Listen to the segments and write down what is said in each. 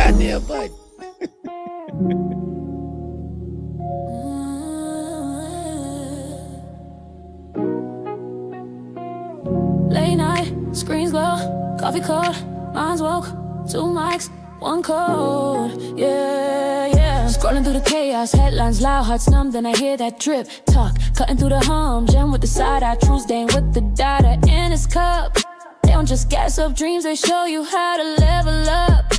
goddamn button. Late night, screens glow, coffee cold, minds woke, 2 mics, 1 code, yeah. Scrolling through the chaos, headlines loud, hearts numb, then I hear that drip talk. Cutting through the hum, gem with the side eye, true stain with the data in his cup. They don't just gas up dreams, they show you how to level up.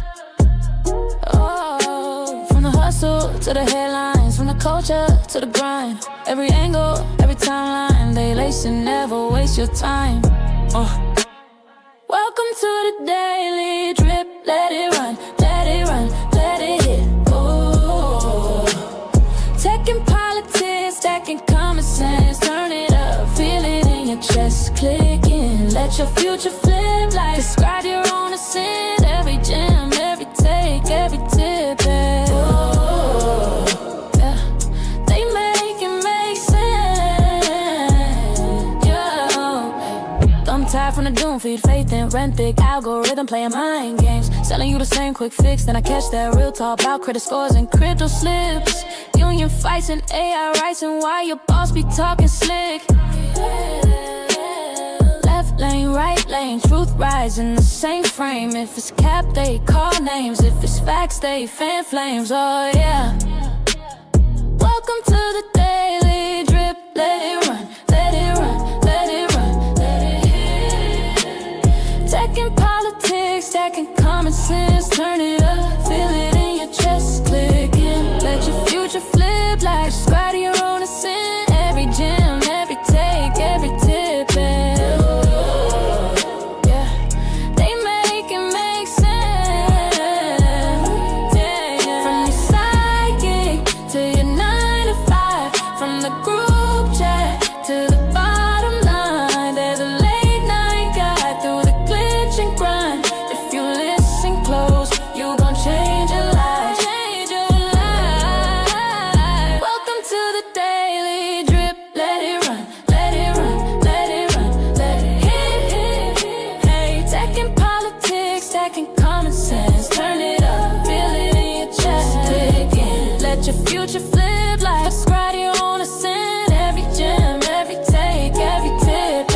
Oh, from the hustle to the headlines, from the culture to the grind. Every angle, every timeline, they lace and never waste your time. Welcome to the daily drip. Let it run, let it run, let it hit. Oh, tech and politics, stacking common sense. Turn it up, feel it in your chest. Clicking, let your future flip like describe your own ascent. Every gem, every take, every tip. Oh, yeah. They make it make sense. Yeah. I'm tired from the doom feed, faith in rent thick algorithm playing mind games, selling you the same quick fix. Then I catch that real talk about credit scores and crypto slips. Union fights and AI rights, and why your boss be talking slick. Left lane, right lane, truth rides in the same frame. If it's cap, they call names. If it's facts, they fan flames. Oh yeah. Welcome to the daily drip. Let it run, let it run, let it run, let it hit. Tech and politics, stacking common sense. Turn it up, feel it in your chest. Clicking, let your future flip like describe your own ascent. Every gem, every take, every tip. Yeah, they make it make sense. Yeah. From your psychic to your 9 to 5, from the group chat to the bottom line. There's a late night guide through the glitch and grind. If you listen close, you gon' change your life. Change your life. Welcome to the daily drip. Let it run, let it run, let it run, let it hit. Hey, tech and politics, stacking common sense. Turn it up, feel it in your chest. Dig in, let your future flip like describe your own ascent. Every gem, every take, every tip.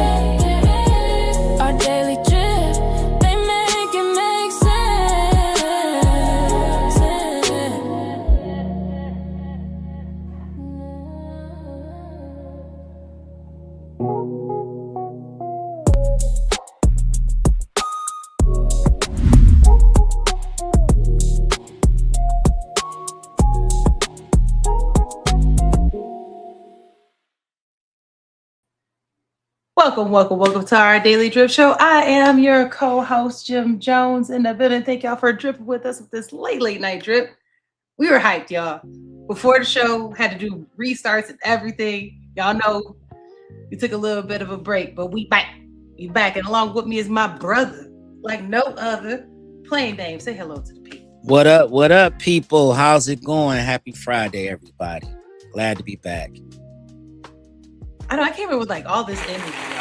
Our daily drip, they make it make sense. Welcome to our Daily Drip Show. I am your co-host, Jim Jones, in the building. Thank y'all for dripping with us with this late night drip. We were hyped, y'all. Before the show, had to do restarts and everything. Y'all know we took a little bit of a break, but we back. We back, and along with me is my brother, like no other. Plain name. Say hello to the people. What up, people? How's it going? Happy Friday, everybody. Glad to be back. I know I came in with like all this energy, y'all.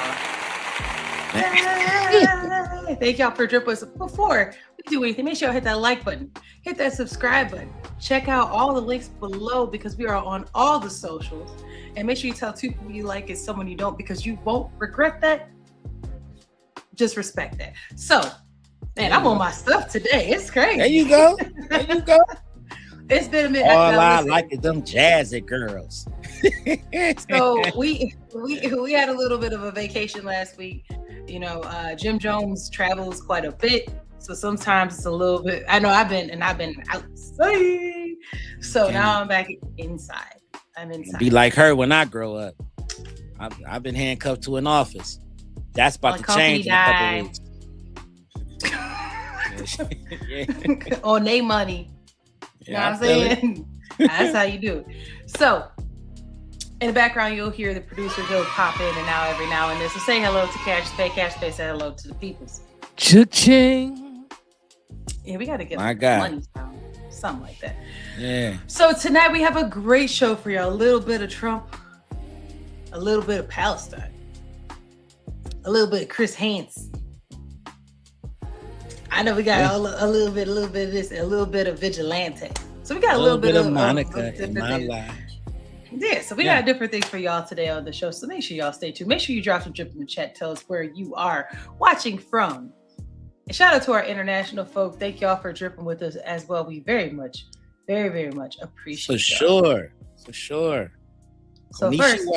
Thank y'all for dripping us. Before we do anything, make sure you hit that like button, hit that subscribe button. Check out all the links below because we are on all the socials. And make sure you tell 2 people you like and someone you don't, because you won't regret that. Just respect that. So, man, I'm on my stuff today. It's crazy. There you go. There you go. It's been a minute. All I like is them jazzy girls. So we had a little bit of a vacation last week. You know, Jim Jones travels quite a bit, so sometimes it's a little bit. I know I've been outside, so now I'm back inside. I'm inside. Be like her when I grow up. I've been handcuffed to an office. That's about to change in a couple weeks. On their money. You know what I'm saying? That's how you do it. So, in the background, you'll hear the producer Joe pop in and out every now and then. So say hello to Cash Pay. Cash Pay, say hello to the peoples. Cha-ching. Yeah, we got to get money sound, something like that. Yeah. So tonight we have a great show for y'all. A little bit of Trump, a little bit of Palestine, a little bit of Chris Hansen. I know we got a little bit of this, a little bit of vigilante. So we got a little bit of Monica in my life. Yeah, so we got different things for y'all today on the show. So make sure y'all stay tuned. Make sure you drop some drip in the chat. Tell us where you are watching from. And shout out to our international folk. Thank y'all for dripping with us as well. We very, very much appreciate it. For sure. So first,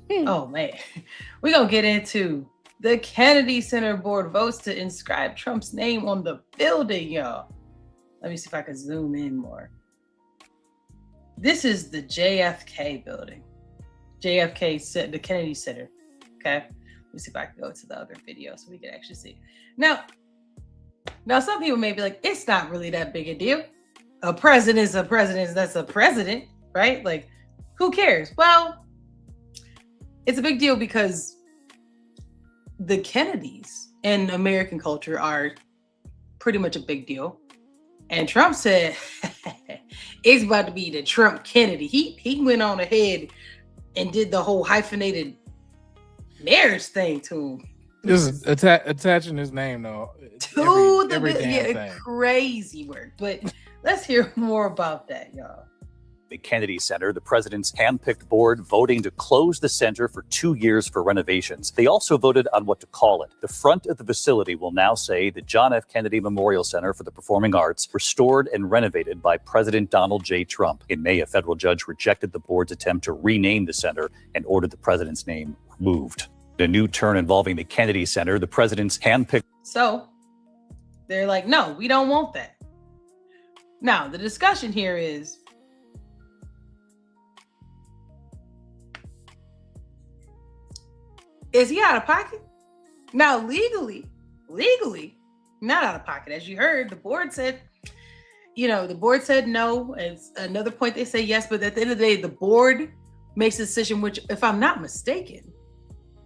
oh man, we're going to get into the Kennedy Center board votes to inscribe Trump's name on the building, y'all. Let me see if I can zoom in more. This is the JFK building. JFK, the Kennedy Center. Okay. Let me see if I can go to the other video so we can actually see. Now some people may be like, it's not really that big a deal. A president is a president. That's a president, right? Like, who cares? Well, it's a big deal because the Kennedys in American culture are pretty much a big deal. And Trump said, it's about to be the Trump Kennedy. He went on ahead and did the whole hyphenated marriage thing to him. This is attaching his name though to every damn thing. Crazy work. But let's hear more about that, y'all. The Kennedy Center, the president's handpicked board voting to close the center for 2 years for renovations. They also voted on what to call it. The front of the facility will now say the John F. Kennedy Memorial Center for the Performing Arts, restored and renovated by President Donald J. Trump. In May, a federal judge rejected the board's attempt to rename the center and ordered the president's name removed. A new turn involving the Kennedy Center, the president's handpicked. So they're like, no, we don't want that. Now, the discussion here is, is he out of pocket? Now, legally, not out of pocket. As you heard, the board said, no. It's another point they say yes, but at the end of the day, the board makes a decision, which, if I'm not mistaken,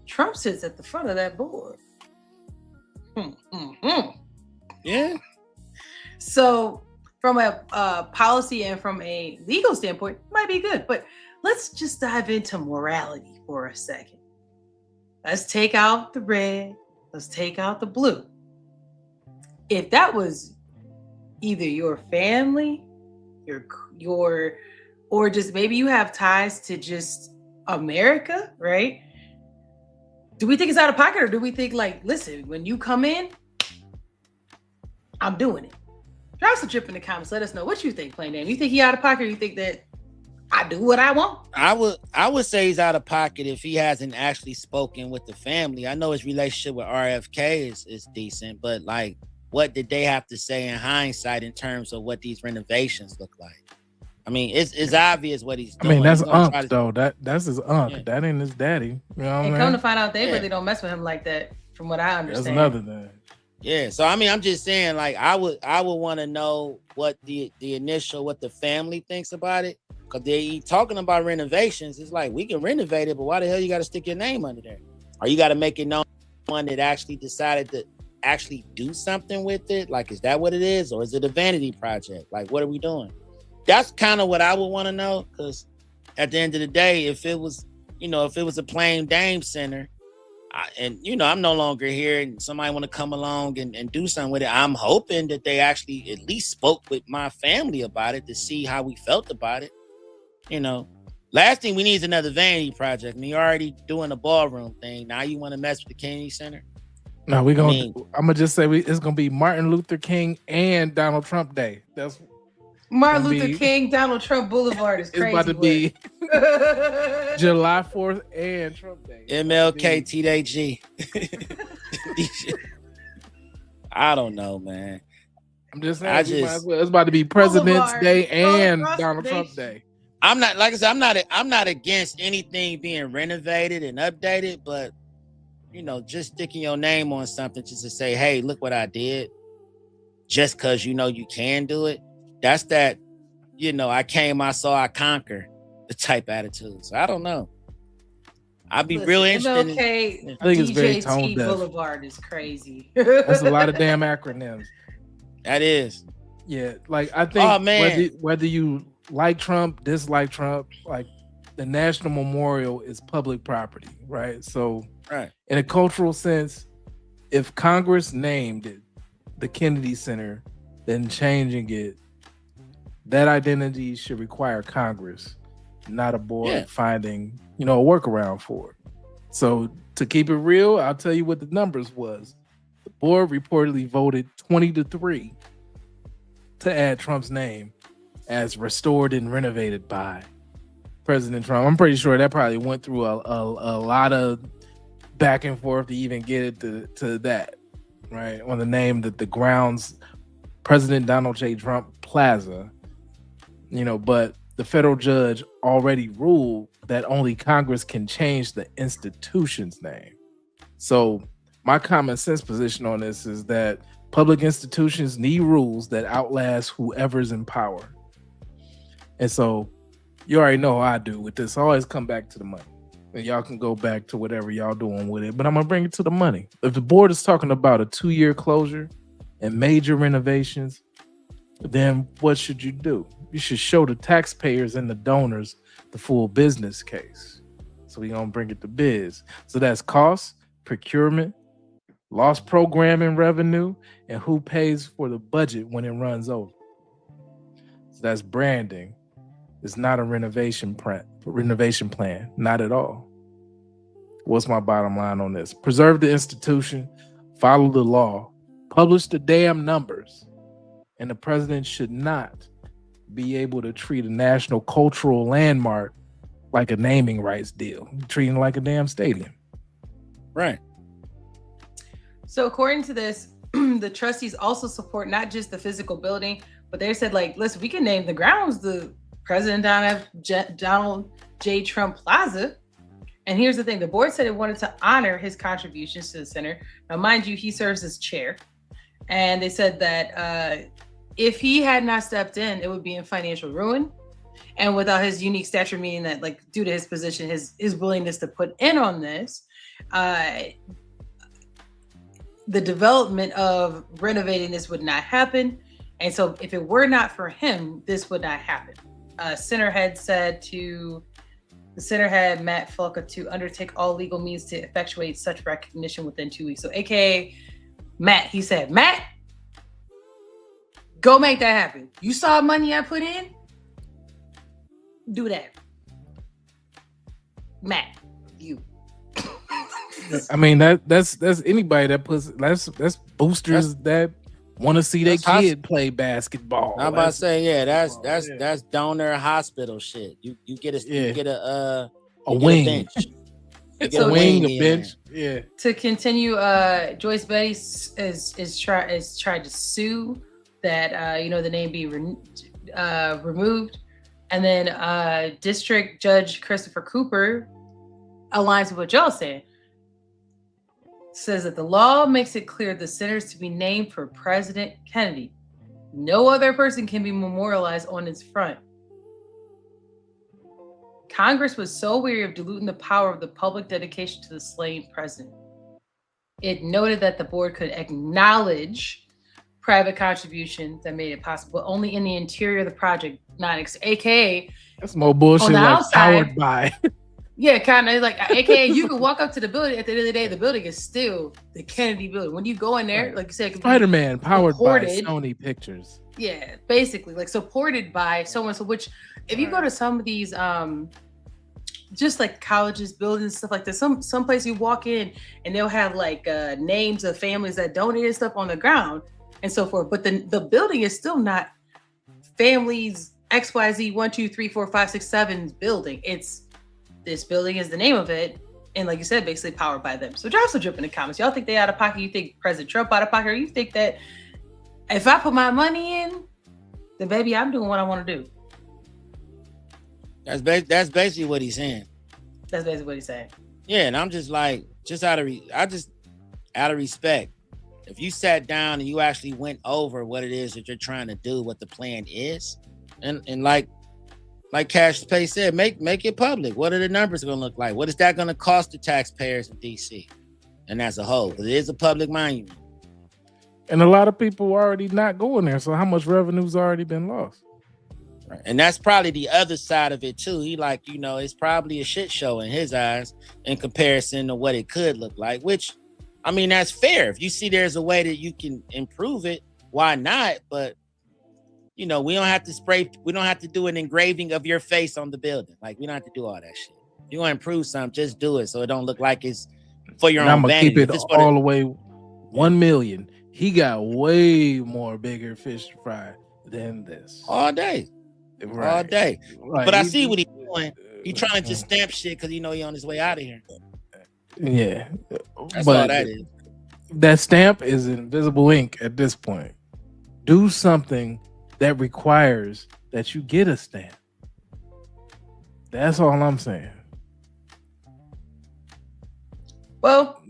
Trump sits at the front of that board. Yeah. So from a policy and from a legal standpoint, might be good. But let's just dive into morality for a second. Let's take out the red. Let's take out the blue. If that was either your family, your, or just maybe you have ties to just America, right? Do we think it's out of pocket, or do we think like, listen, when you come in, I'm doing it? Drop some drip in the comments. Let us know what you think, Plain Dan. You think he out of pocket, or you think that I do what I want? I would say he's out of pocket if he hasn't actually spoken with the family. I know his relationship with RFK is decent, but like, what did they have to say in hindsight in terms of what these renovations look like? I mean, it's obvious what he's doing. I mean, that's Unc though. That's his Unc. Yeah. That ain't his daddy. You know what and come to find out, they really don't mess with him like that, from what I understand. That's another thing. Yeah. So I mean, I'm just saying, like, I would want to know what the initial, what the family thinks about it, because they talking about renovations. It's like, we can renovate it, but why the hell you got to stick your name under there? Or you got to make it known one that actually decided to actually do something with it? Like, is that what it is, or is it a vanity project? Like, what are we doing? That's kind of what I would want to know, because at the end of the day, if it was a plain Dame center, and I'm no longer here, and somebody want to come along and do something with it, I'm hoping that they actually at least spoke with my family about it to see how we felt about it. Last thing we need is another vanity project. I mean, you're already doing a ballroom thing. Now you want to mess with the Kennedy Center? No, I'm gonna just say it's gonna be Martin Luther King and Donald Trump Day. That's Martin Luther King, Donald Trump Boulevard is crazy. It's about to be July 4th and Trump Day. MLK TDG. I don't know, man. I'm just saying, it's about to be President's Day and Donald Trump Day. I'm not, like I said, I'm not against anything being renovated and updated, but just sticking your name on something just to say, hey, look what I did, just because you can do it. That's that, I came, I saw, I conquer the type attitude. So I don't know. I'd be really interested. MLK, I think it's very tone deaf. Boulevard is crazy. That's a lot of damn acronyms. That is. Yeah, like I think whether you like Trump, dislike Trump, like the National Memorial is public property, right? So right. In a cultural sense, if Congress named it, the Kennedy Center, then changing it, that identity should require Congress, not a board finding, a workaround for it. So to keep it real, I'll tell you what the numbers was. The board reportedly voted 20-3 to add Trump's name as restored and renovated by President Trump. I'm pretty sure that probably went through a lot of back and forth to even get it to that, right? On the name that the grounds, President Donald J. Trump Plaza, but the federal judge already ruled that only Congress can change the institution's name. So my common sense position on this is that public institutions need rules that outlast whoever's in power. And so you already know how I do with this. I always come back to the money. And y'all can go back to whatever y'all doing with it. But I'm going to bring it to the money. If the board is talking about a 2-year closure and major renovations, then what should you do? You should show the taxpayers and the donors the full business case. So we're going to bring it to biz. So that's cost, procurement, lost programming revenue, and who pays for the budget when it runs over. So that's branding. It's not a renovation plan, not at all. What's my bottom line on this? Preserve the institution, follow the law, publish the damn numbers, and the president should not be able to treat a national cultural landmark like a naming rights deal, treating it like a damn stadium. Right. So according to this, the trustees also support not just the physical building, but they said, listen, we can name the grounds the President Donald J. Trump Plaza. And here's the thing. The board said it wanted to honor his contributions to the center. Now, mind you, he serves as chair. And they said that if he had not stepped in, it would be in financial ruin. And without his unique stature, meaning that due to his position, his willingness to put in on this, the development of renovating this would not happen. And so if it were not for him, this would not happen. Center head Matt Fulca to undertake all legal means to effectuate such recognition within 2 weeks. So AKA Matt, he said, Matt, go make that happen. You saw money I put in? Do that. Matt, you. I mean, that's anybody that puts that's boosters that want to see their kid play basketball. I'm about to say, that's donor hospital shit. You get a wing. A bench. Yeah. To continue, Joyce Betty is tried to sue that the name be removed, and then District Judge Christopher Cooper aligns with what y'all saying. Says that the law makes it clear the center is to be named for President Kennedy. No other person can be memorialized on its front. Congress was so weary of diluting the power of the public dedication to the slain president. It noted that the board could acknowledge private contributions that made it possible, only in the interior of the project, not AKA. That's more bullshit. On the Powered outside, by. Yeah, kind of AKA you can walk up to the building. At the end of the day, the building is still the Kennedy building. When you go in there, like you said, Spider-Man powered by Sony Pictures. Yeah, basically, supported by someone. So, which, if you go to some of these, just colleges, buildings, stuff like this, some place you walk in and they'll have names of families that donated stuff on the ground and so forth. But the building is still not families XYZ 1, 2, 3, 4, 5, 6, 7 building. It's this building is the name of it, and like you said, basically powered by them. So drop some drip in the comments. Y'all think they out of pocket? You think President Trump out of pocket? Or you think that if I put my money in, then baby, I'm doing what I want to do? That's basically what he's saying. That's basically what he's saying. Yeah, and I'm just out of respect. If you sat down and you actually went over what it is that you're trying to do, what the plan is, and like Cash Pay said, make it public. What are the numbers going to look like? What is that going to cost the taxpayers in DC and as a whole? Because it is a public monument. And a lot of people are already not going there. So how much revenue's already been lost? Right. And that's probably the other side of it too. He it's probably a shit show in his eyes in comparison to what it could look like, which I mean, that's fair. If you see there's a way that you can improve it, why not? But we don't have to spray. We don't have to do an engraving of your face on the building. Like, we don't have to do all that shit. If you want to improve something, just do it so it don't look like it's for your own I'm gonna vanity. keep it all the way 1 million. He got way more bigger fish to fry than this. All day. Right. All day. Right. But I see what he's doing. He trying to just stamp shit because he on his way out of here. Yeah. That's all that is. That stamp is invisible ink at this point. Do something that requires that you get a stamp. That's all I'm saying. Well,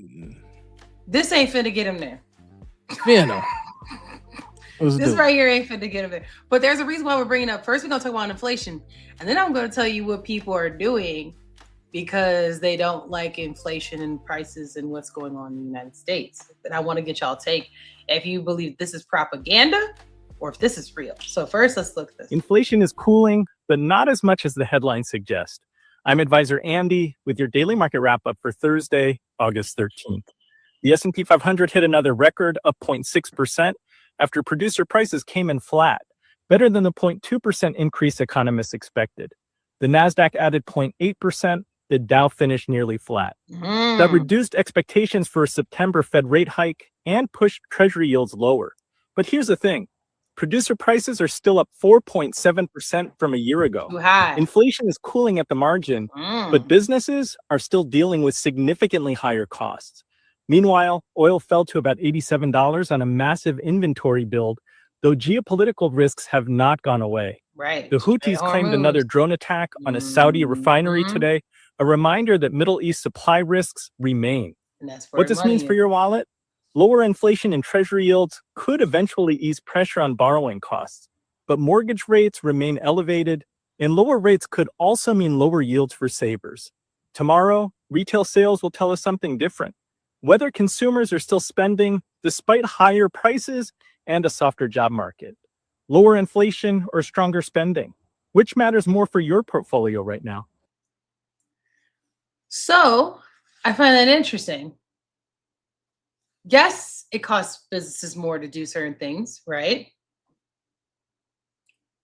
this ain't finna get him there. This right here ain't finna get him there. But there's a reason why we're bringing up. First, we're gonna talk about inflation, and then I'm gonna tell you what people are doing because they don't like inflation and prices and what's going on in the United States. And I want to get y'all take if you believe this is propaganda or if this is real. So first, let's look at this. Inflation is cooling, but not as much as the headlines suggest. I'm advisor Andy with your daily market wrap up for Thursday, August 13th. The S&P 500 hit another record up 0.6% after producer prices came in flat, better than the 0.2% increase economists expected. The Nasdaq added 0.8%. The Dow finished nearly flat. That reduced expectations for a September Fed rate hike and pushed Treasury yields lower. But here's the thing. Producer prices are still up 4.7% from a year ago. Too high. Inflation is cooling at the margin, but businesses are still dealing with significantly higher costs. Meanwhile, oil fell to about $87 on a massive inventory build, though geopolitical risks have not gone away. Right. The Houthis claimed another drone attack on a Saudi refinery today, a reminder that Middle East supply risks remain. And that's what this means for your wallet? Lower inflation and treasury yields could eventually ease pressure on borrowing costs, but mortgage rates remain elevated, and lower rates could also mean lower yields for savers. Tomorrow, retail sales will tell us something different. Whether consumers are still spending despite higher prices and a softer job market. Lower inflation or stronger spending? Which matters more for your portfolio right now? So I find that interesting. Yes, it costs businesses more to do certain things, right?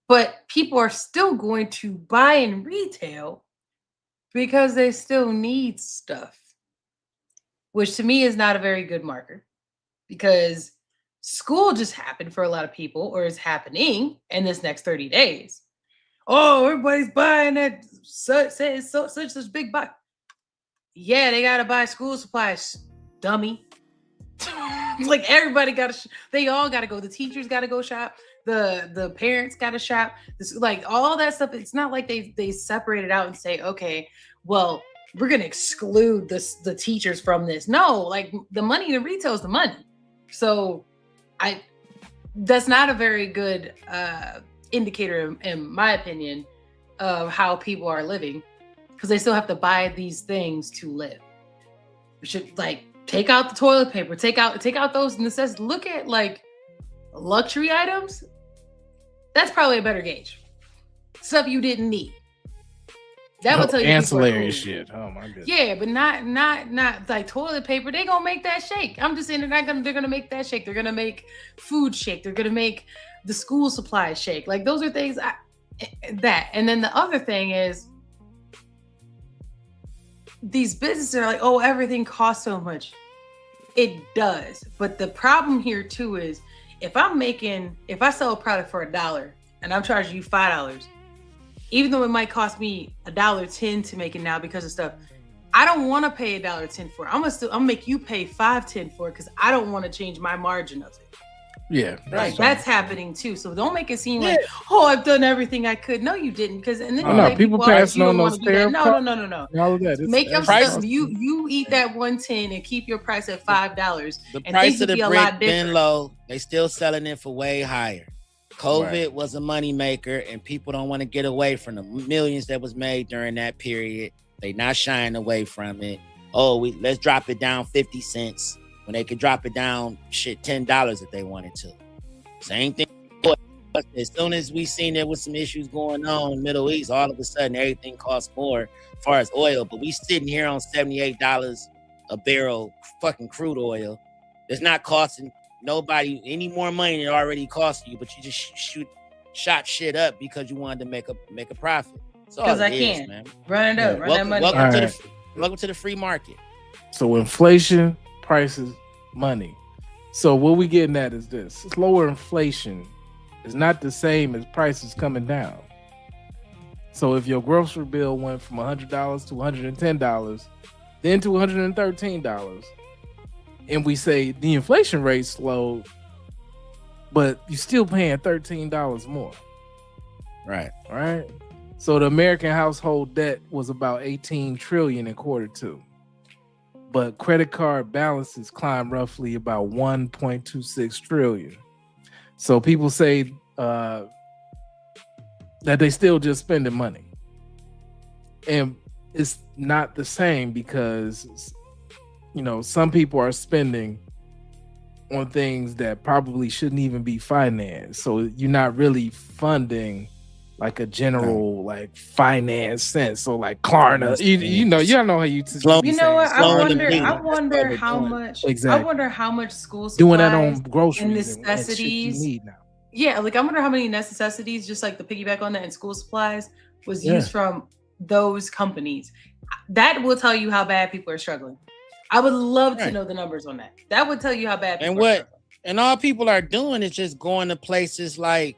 But people are still going to buy in retail because they still need stuff, which to me is not a very good marker because school just happened for a lot of people or is happening in this next 30 days. Oh, everybody's buying that such big buy. Yeah, they got to buy school supplies, dummy. Like everybody they all got to go. The teachers got to go shop. The parents got to shop. This, like all that stuff. It's not like they separate it out and say, okay, well, we're going to exclude the teachers from this. No, like the money in retail is the money. So that's not a very good indicator, in my opinion, of how people are living because they still have to buy these things to live. We should take out the toilet paper, take out those necessities. Look at like luxury items. That's probably a better gauge. Stuff you didn't need. That would tell you ancillary shit. Oh my goodness. Yeah, but not like toilet paper. They gonna make that shake. I'm just saying they're gonna make that shake. They're gonna make food shake. They're gonna make the school supplies shake. Like those are things that. And then the other thing is these businesses are like, oh, everything costs so much. It does. But the problem here too is if I sell a product for $1 and I'm charging you $5, even though it might cost me $1.10 to make it now because of stuff, I don't want to pay $1.10 for it. I'm gonna make you pay $5.10 for it because I don't want to change my margin of it. Yeah, right. That's happening too. So don't make it seem like, oh, I've done everything I could. No, you didn't. Because and then people passing on those tariffs. No. All of that. Make your stuff. You eat that $1.10 and keep your price at $5. The price of the brick been low. They still selling it for way higher. COVID was a moneymaker, and people don't want to get away from the millions that was made during that period. They not shying away from it. Oh, let's drop it down 50 cents. When they could drop it down, $10 if they wanted to. Same thing. As soon as we seen there was some issues going on in the Middle East, all of a sudden everything costs more as far as oil. But we sitting here on $78 a barrel fucking crude oil. It's not costing nobody any more money than it already cost you, but you just shot shit up because you wanted to make a profit. Because I can, man. Run it up, run that money. Welcome to the free market. So inflation, prices, money. So what we getting at is this: lower inflation is not the same as prices coming down. So if your grocery bill went from $100 to $110, then to $113, and we say the inflation rate slowed, but you're still paying $13 more. Right. All right. So the American household debt was about 18 trillion in Q2. But credit card balances climbed roughly about 1.26 trillion. So people say that they still just spending money. And it's not the same because, you know, some people are spending on things that probably shouldn't even be financed. So you're not really funding like a general like finance sense. So like Klarna, y'all know how you know what? I wonder how much exactly. I wonder how much school supplies doing that on groceries and necessities and shit you need now. Yeah, like I wonder how many necessities, just like the piggyback on that, and school supplies was used from those companies. That will tell you how bad people are struggling. I would love to know the numbers on that. That would tell you how bad people are struggling. And all people are doing is just going to places like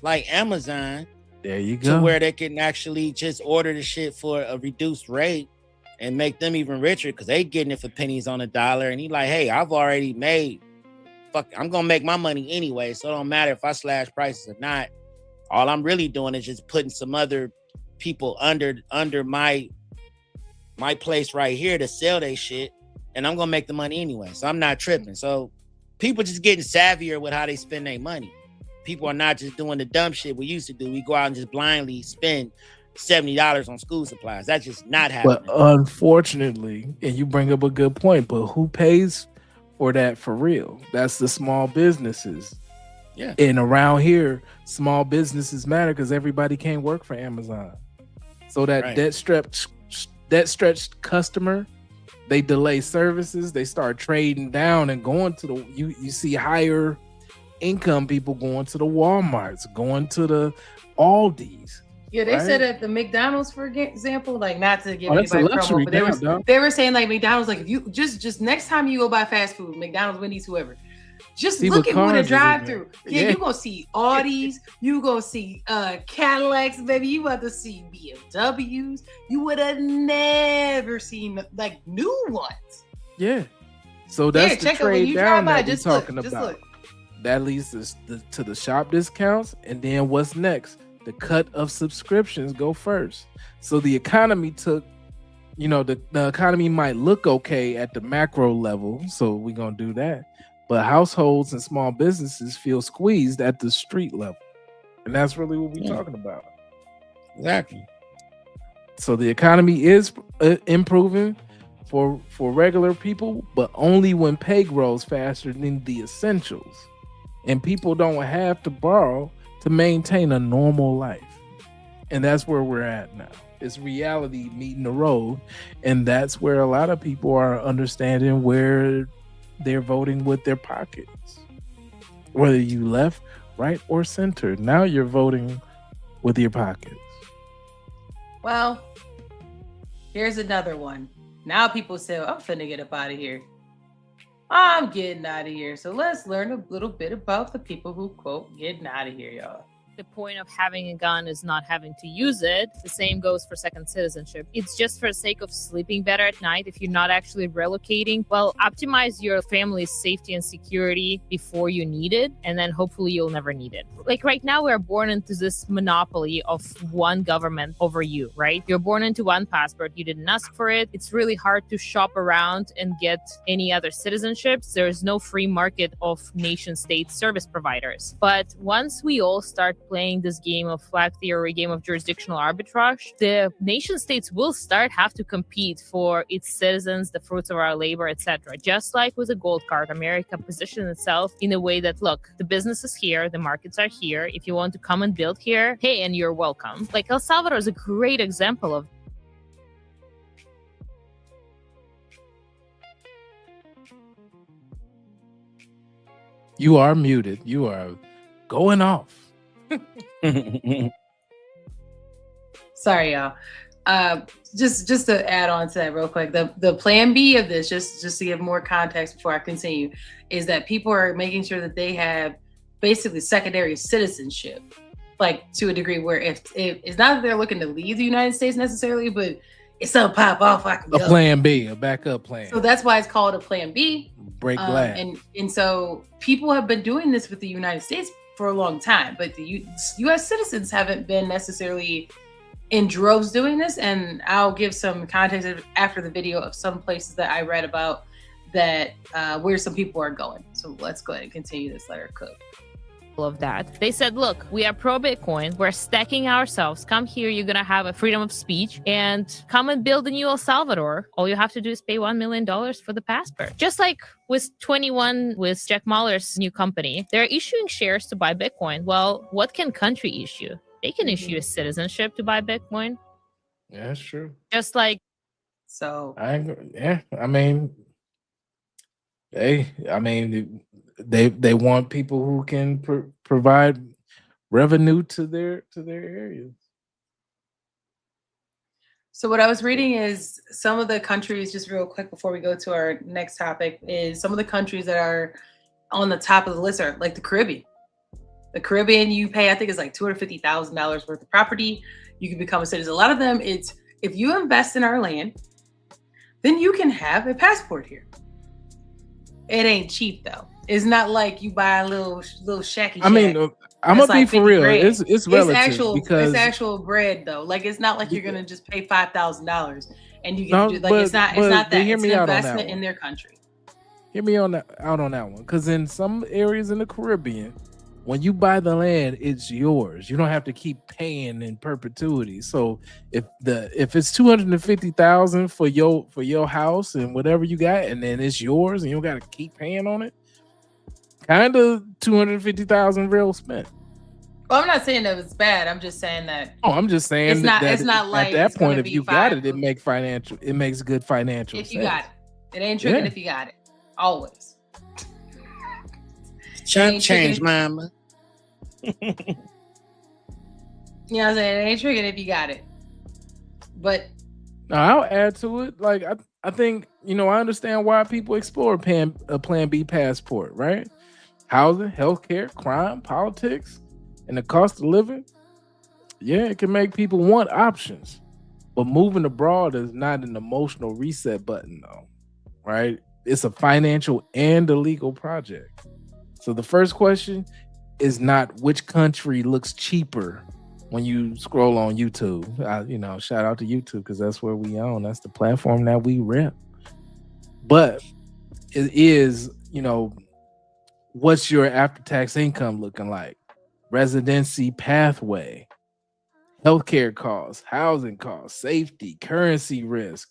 Amazon. There you go. To where they can actually just order the shit for a reduced rate and make them even richer because they getting it for pennies on the dollar. And he like, hey, I've already made, I'm gonna make my money anyway, so it don't matter if I slash prices or not. All I'm really doing is just putting some other people under my place right here to sell their shit, and I'm gonna make the money anyway. So I'm not tripping. So people just getting savvier with how they spend their money. People are not just doing the dumb shit we used to do. We go out and just blindly spend $70 on school supplies. That's just not happening. But unfortunately, and you bring up a good point, but who pays for that for real? That's the small businesses. Yeah. And around here, small businesses matter because everybody can't work for Amazon. So that stretched customer, they delay services, they start trading down and going to the you see higher income people going to the Walmarts, going to the Aldi's. Yeah, they said at the McDonald's, for example, like not to give anybody promo, but they were saying like McDonald's, like if you just next time you go buy fast food, McDonald's, Wendy's, whoever, just look at who the drive-through. Yeah, you gonna see Audis, you gonna see Cadillacs, baby. You about to see BMWs. You would have never seen like new ones. Yeah, so that's the trade down that we're talking about. That leads to the shop discounts, and then what's next? The cut of subscriptions go first. So the economy took, the economy might look okay at the macro level, so we're gonna do that. But households and small businesses feel squeezed at the street level, and that's really what we're talking about. Exactly. So the economy is improving for regular people, but only when pay grows faster than the essentials. And people don't have to borrow to maintain a normal life. And that's where we're at now. It's reality meeting the road. And that's where a lot of people are understanding where they're voting with their pockets. Whether you left, right, or center, now you're voting with your pockets. Well, here's another one. Now people say, I'm finna get up out of here. I'm getting out of here. So let's learn a little bit about the people who quote getting out of here, y'all. The point of having a gun is not having to use it. The same goes for second citizenship. It's just for the sake of sleeping better at night. If you're not actually relocating, well, optimize your family's safety and security before you need it, and then hopefully you'll never need it. Like right now, we're born into this monopoly of one government over you, right? You're born into one passport. You didn't ask for it. It's really hard to shop around and get any other citizenships. There's no free market of nation state service providers. But once we all start playing this game of flag theory, game of jurisdictional arbitrage, the nation states will have to compete for its citizens, the fruits of our labor, etc. Just like with the gold card, America positioned itself in a way that, look, the business is here, the markets are here. If you want to come and build here, hey, and you're welcome. Like El Salvador is a great example of You are muted. You are going off. Sorry, y'all. Just to add on to that real quick, the plan B of this, just to give more context before I continue, is that people are making sure that they have basically secondary citizenship, like to a degree where if it's not that they're looking to leave the United States necessarily, but if something pop off, I can go. A plan B, a backup plan. So that's why it's called a plan B. Break glass. And so people have been doing this with the United States for a long time, but the U.S. citizens haven't been necessarily in droves doing this. And I'll give some context after the video of some places that I read about that where some people are going. So let's go ahead and continue this. Let her cook. Of that. They said, look, we are pro Bitcoin. We're stacking ourselves. Come here. You're going to have a freedom of speech and come and build a new El Salvador. All you have to do is pay $1 million for the passport. Just like with 21, with Jack Mallers' new company, they're issuing shares to buy Bitcoin. Well, what can country issue? They can issue a citizenship to buy Bitcoin. Yeah, that's true. Just like. So. They want people who can provide revenue to their areas. So what I was reading is some of the countries, just real quick before we go to our next topic, is some of the countries that are on the top of the list are like the Caribbean. The Caribbean, you pay, I think it's like $250,000 worth of property. You can become a citizen. A lot of them, it's if you invest in our land, then you can have a passport here. It ain't cheap though. It's not like you buy a little shacky. I mean, I'm gonna be for real. Grand. It's relative it's actual bread though. Like it's not like you're gonna just pay $5,000 and you get to do like it's not that. It's an investment in their country. Hear me out on that one, because in some areas in the Caribbean, when you buy the land, it's yours. You don't have to keep paying in perpetuity. So if it's $250,000 for your house and whatever you got, and then it's yours, and you don't got to keep paying on it. Kind of $250,000 real spent. Well, I'm not saying that it's bad. I'm just saying that. Oh, I'm just saying it's not like at that point, if you got it, it makes good financial. If you got it, it ain't tricking if you got it. Always. Change, mama. You know what I'm saying? It ain't tricking if you got it. But no, I'll add to it. Like I think, I understand why people explore a plan B passport, right? Housing, healthcare, crime, politics, and the cost of living. Yeah, it can make people want options. But moving abroad is not an emotional reset button, though, right? It's a financial and a legal project. So the first question is not which country looks cheaper when you scroll on YouTube. Shout out to YouTube, because that's where we own. That's the platform that we rep. But it is, what's your after-tax income looking like? Residency pathway, healthcare costs, housing costs, safety, currency risk,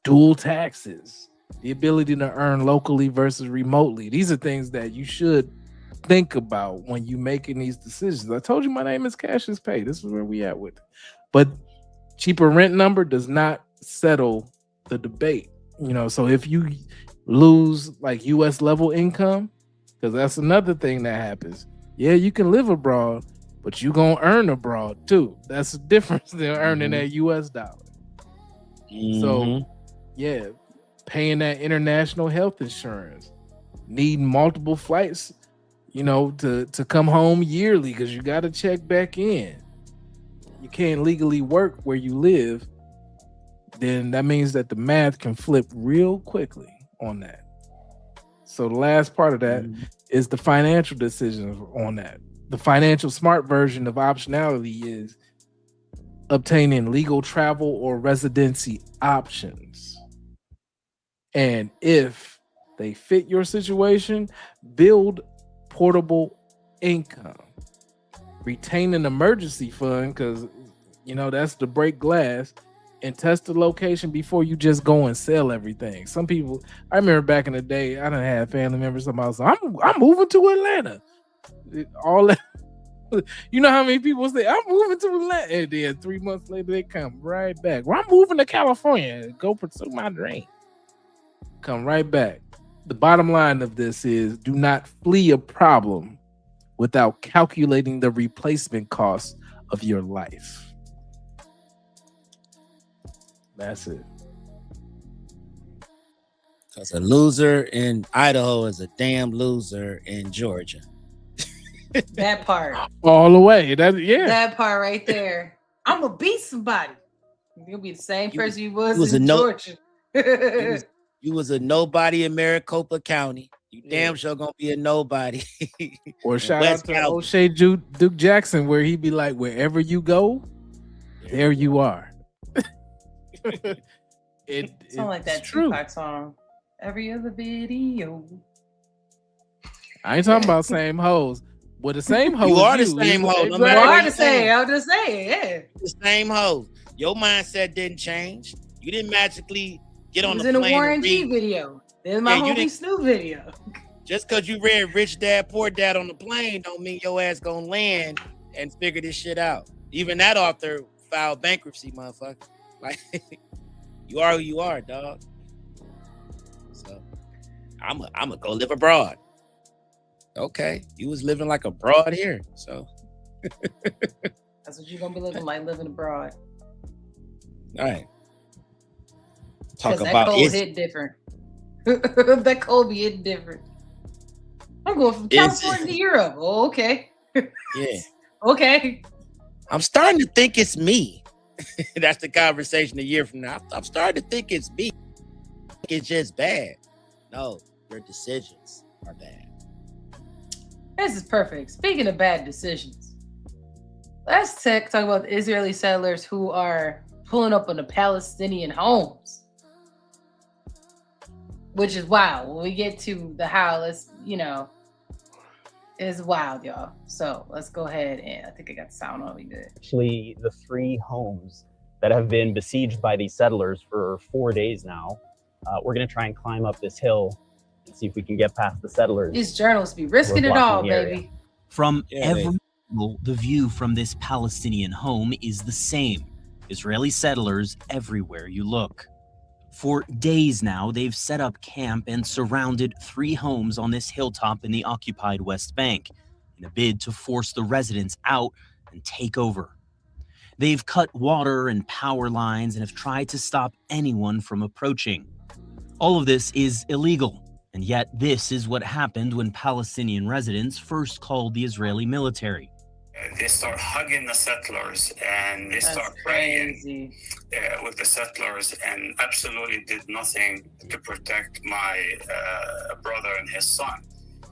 dual taxes, the ability to earn locally versus remotely. These are things that you should think about when you're making these decisions. I told you my name is Cash is Pay. This is where we at with it. But cheaper rent number does not settle the debate. So if you lose like US level income, because that's another thing that happens. Yeah, you can live abroad, but you gonna earn abroad too. That's the difference than earning that US dollar. So yeah, paying that international health insurance, needing multiple flights, to come home yearly because you got to check back in. You can't legally work where you live. Then that means that the math can flip real quickly on that. So the last part of that is the financial decisions on that. The financial smart version of optionality is obtaining legal travel or residency options. And if they fit your situation, build portable income. Retain an emergency fund, because that's to break glass, and test the location before you just go and sell everything. Some people, I remember back in the day, I done had family members about, I'm moving to Atlanta. All that, how many people say, I'm moving to Atlanta, and then 3 months later they come right back. Well, I'm moving to California, go pursue my dream. Come right back. the bottom line of this is do not flee a problem without calculating the replacement cost of your life. That's it. Because a loser in Idaho is a damn loser in Georgia. That part. All the way. That part right there. I'm gonna beat somebody. You'll be the same person you was in Georgia. You was a nobody in Maricopa County. You damn sure gonna be a nobody. Or shout out to O'Shea Duke Jackson, where he be like, wherever you go, there you are. It sounds like that Tupac song. Every other video. I ain't talking about same hoes. Well, the same hoes. You are the same hoes. You are the same. I'm just saying, yeah. The same hoes. Your mindset didn't change. You didn't magically get on the plane. It was in a Warren G video. There's my homie Snoop video. Just because you read Rich Dad, Poor Dad on the plane don't mean your ass gonna land and figure this shit out. Even that author filed bankruptcy, motherfucker. Like, you are who you are, dog. So, I'm a go live abroad. Okay, you was living like abroad here, so. That's what you're gonna be looking like, living abroad. All right. Talk about that cold hit different. That cold be hitting different. I'm going from California to Europe. Oh, okay. Yeah. Okay. I'm starting to think it's me. That's the conversation a year from now. I'm starting to think it's me. It's just bad. No, your decisions are bad. This is perfect. Speaking of bad decisions, let's talk about the Israeli settlers who are pulling up on the Palestinian homes, which is wild. When we get to the how, it's wild, y'all. So let's go ahead and I think I got the sound on me good. Actually, the 3 homes that have been besieged by these settlers for 4 days now. We're going to try and climb up this hill and see if we can get past the settlers. These journalists be risking it all, baby. From every angle, the view from this Palestinian home is the same. Israeli settlers everywhere you look. For days now, they've set up camp and surrounded 3 homes on this hilltop in the occupied West Bank in a bid to force the residents out and take over. They've cut water and power lines and have tried to stop anyone from approaching. All of this is illegal, and yet this is what happened when Palestinian residents first called the Israeli military. They start hugging the settlers and they start praying with the settlers and absolutely did nothing to protect my brother and his son.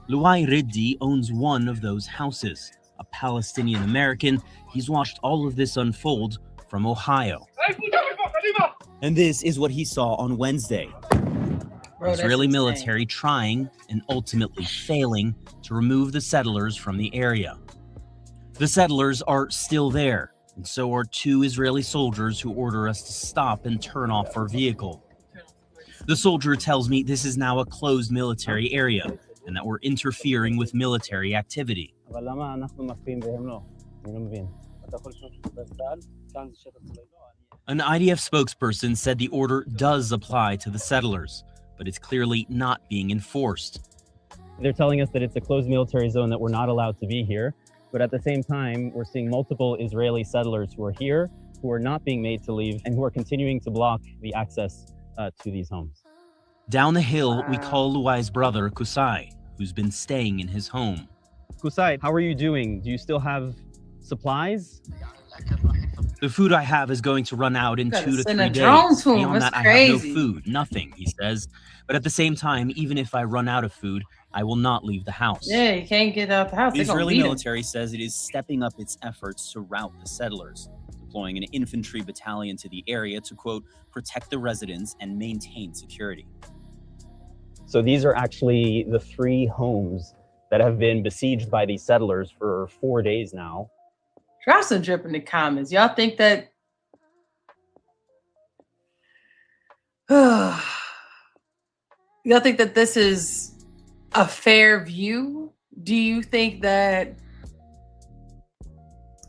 Luai Riddi owns one of those houses. A Palestinian American, he's watched all of this unfold from Ohio. And this is what he saw on Wednesday. Israeli military trying and ultimately failing to remove the settlers from the area. The settlers are still there, and so are 2 Israeli soldiers who order us to stop and turn off our vehicle. The soldier tells me this is now a closed military area and that we're interfering with military activity. An IDF spokesperson said the order does apply to the settlers, but it's clearly not being enforced. They're telling us that it's a closed military zone, that we're not allowed to be here. But at the same time, we're seeing multiple Israeli settlers who are here, who are not being made to leave, and who are continuing to block the access to these homes. Down the hill, we call Luai's brother, Kusai, who's been staying in his home. Kusai, how are you doing? Do you still have supplies? The food I have is going to run out in 2 to 3 days. Beyond that, I have no food, nothing, he says. But at the same time, even if I run out of food, I will not leave the house. Yeah, you can't get out the house. The Israeli military says it is stepping up its efforts to rout the settlers, deploying an infantry battalion to the area to, quote, protect the residents and maintain security. So these are actually the 3 homes that have been besieged by these settlers for 4 days now. Drop some drip in the comments. Y'all think that y'all think that this is a fair view? Do you think that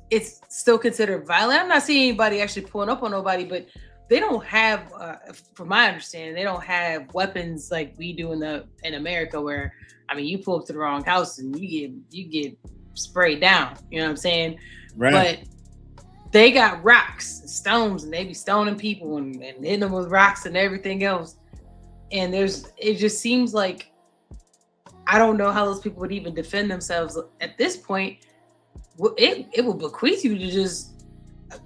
it's still considered violent? I'm not seeing anybody actually pulling up on nobody, but they don't have, from my understanding, they don't have weapons like we do in America, where I mean, you pull up to the wrong house and you get sprayed down. You know what I'm saying? Right. But they got rocks and stones, and they be stoning people and hitting them with rocks and everything else. And it just seems like, I don't know how those people would even defend themselves at this point. It will bequeath you to just,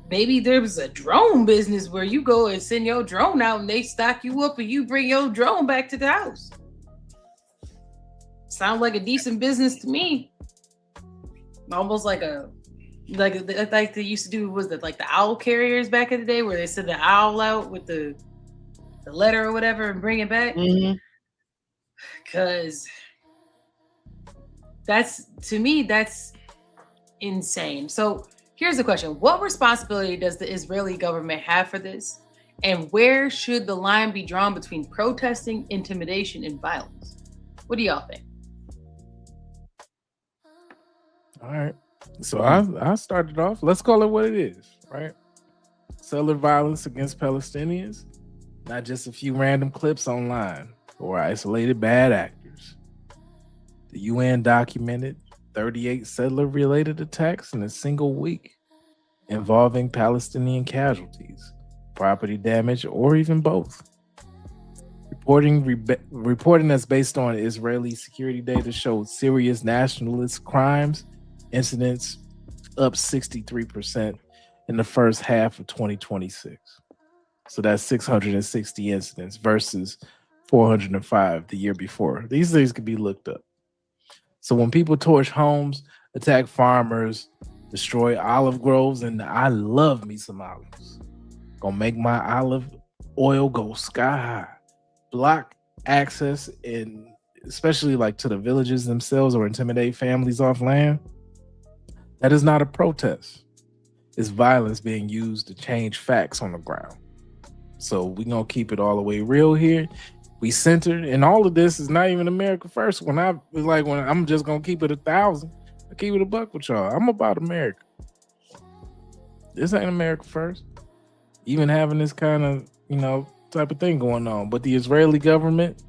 maybe there's a drone business where you go and send your drone out and they stock you up and you bring your drone back to the house. Sounds like a decent business to me. Almost like they used to do, was it like the owl carriers back in the day, where they send the owl out with the letter or whatever and bring it back? Because to me that's insane. So here's the question: what responsibility does the Israeli government have for this, and where should the line be drawn between protesting, intimidation, and violence? What do y'all think? All right. So I started off. Let's call it what it is, right? Settler violence against Palestinians, not just a few random clips online or isolated bad actors. The UN documented 38 settler-related attacks in a single week involving Palestinian casualties, property damage, or even both. Reporting that's based on Israeli security data showed serious nationalist crimes incidents up 63% in the first half of 2026. So that's 660 incidents versus 405 the year before. These things can be looked up. So when people torch homes, attack farmers, destroy olive groves, and I love me some olives, gonna make my olive oil go sky high, block access, and especially like to the villages themselves, or intimidate families off land, that is not a protest. It's violence being used to change facts on the ground. So we're gonna keep it all the way real here. We centered, and all of this is not even America first. When I'm just gonna keep it 1,000, I keep it $1 with y'all. I'm about America. This ain't America first. Even having this kind of, type of thing going on. But the Israeli government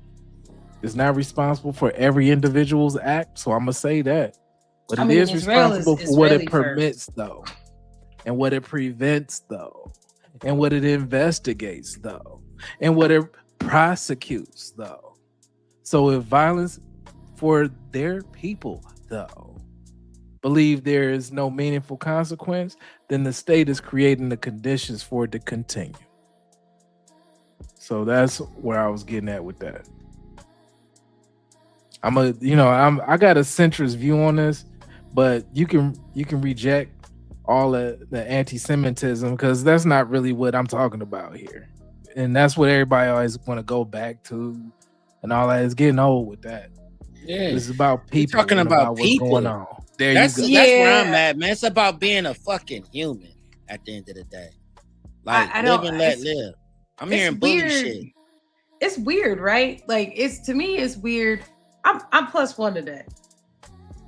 is not responsible for every individual's act. So I'm gonna say that. But it is responsible for what it permits, though, and what it prevents, though, and what it investigates, though, and what it prosecutes, though. So if violence for their people, though, believe there is no meaningful consequence, then the state is creating the conditions for it to continue. So that's where I was getting at with that. I got a centrist view on this, but you can reject all the anti-Semitism, because that's not really what I'm talking about here. And that's what everybody always want to go back to, and all that is getting old with that. Yeah, it's about people. You're talking about people. What's going on. That's where I'm at, man. It's about being a fucking human at the end of the day. Like, live and let live. I'm hearing bully shit. It's weird, right? Like, to me, it's weird. I'm +1 to that.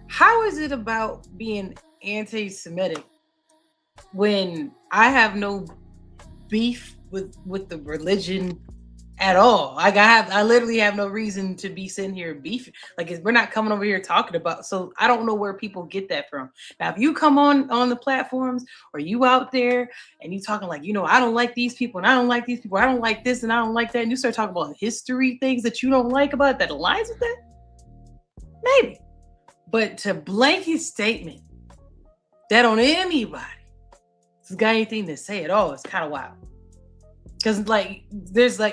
How is it about being anti-Semitic when I have no beef with the religion at all? Like, I literally have no reason to be sitting here beefing. Like, we're not coming over here talking about. So I don't know where people get that from. Now, if you come on the platforms, or you out there and you talking like, I don't like these people, and I don't like these people, I don't like this, and I don't like that, and you start talking about history, things that you don't like about it, that aligns with that, maybe. But to blanket statement that on anybody has got anything to say at all, it's kind of wild. Because there's no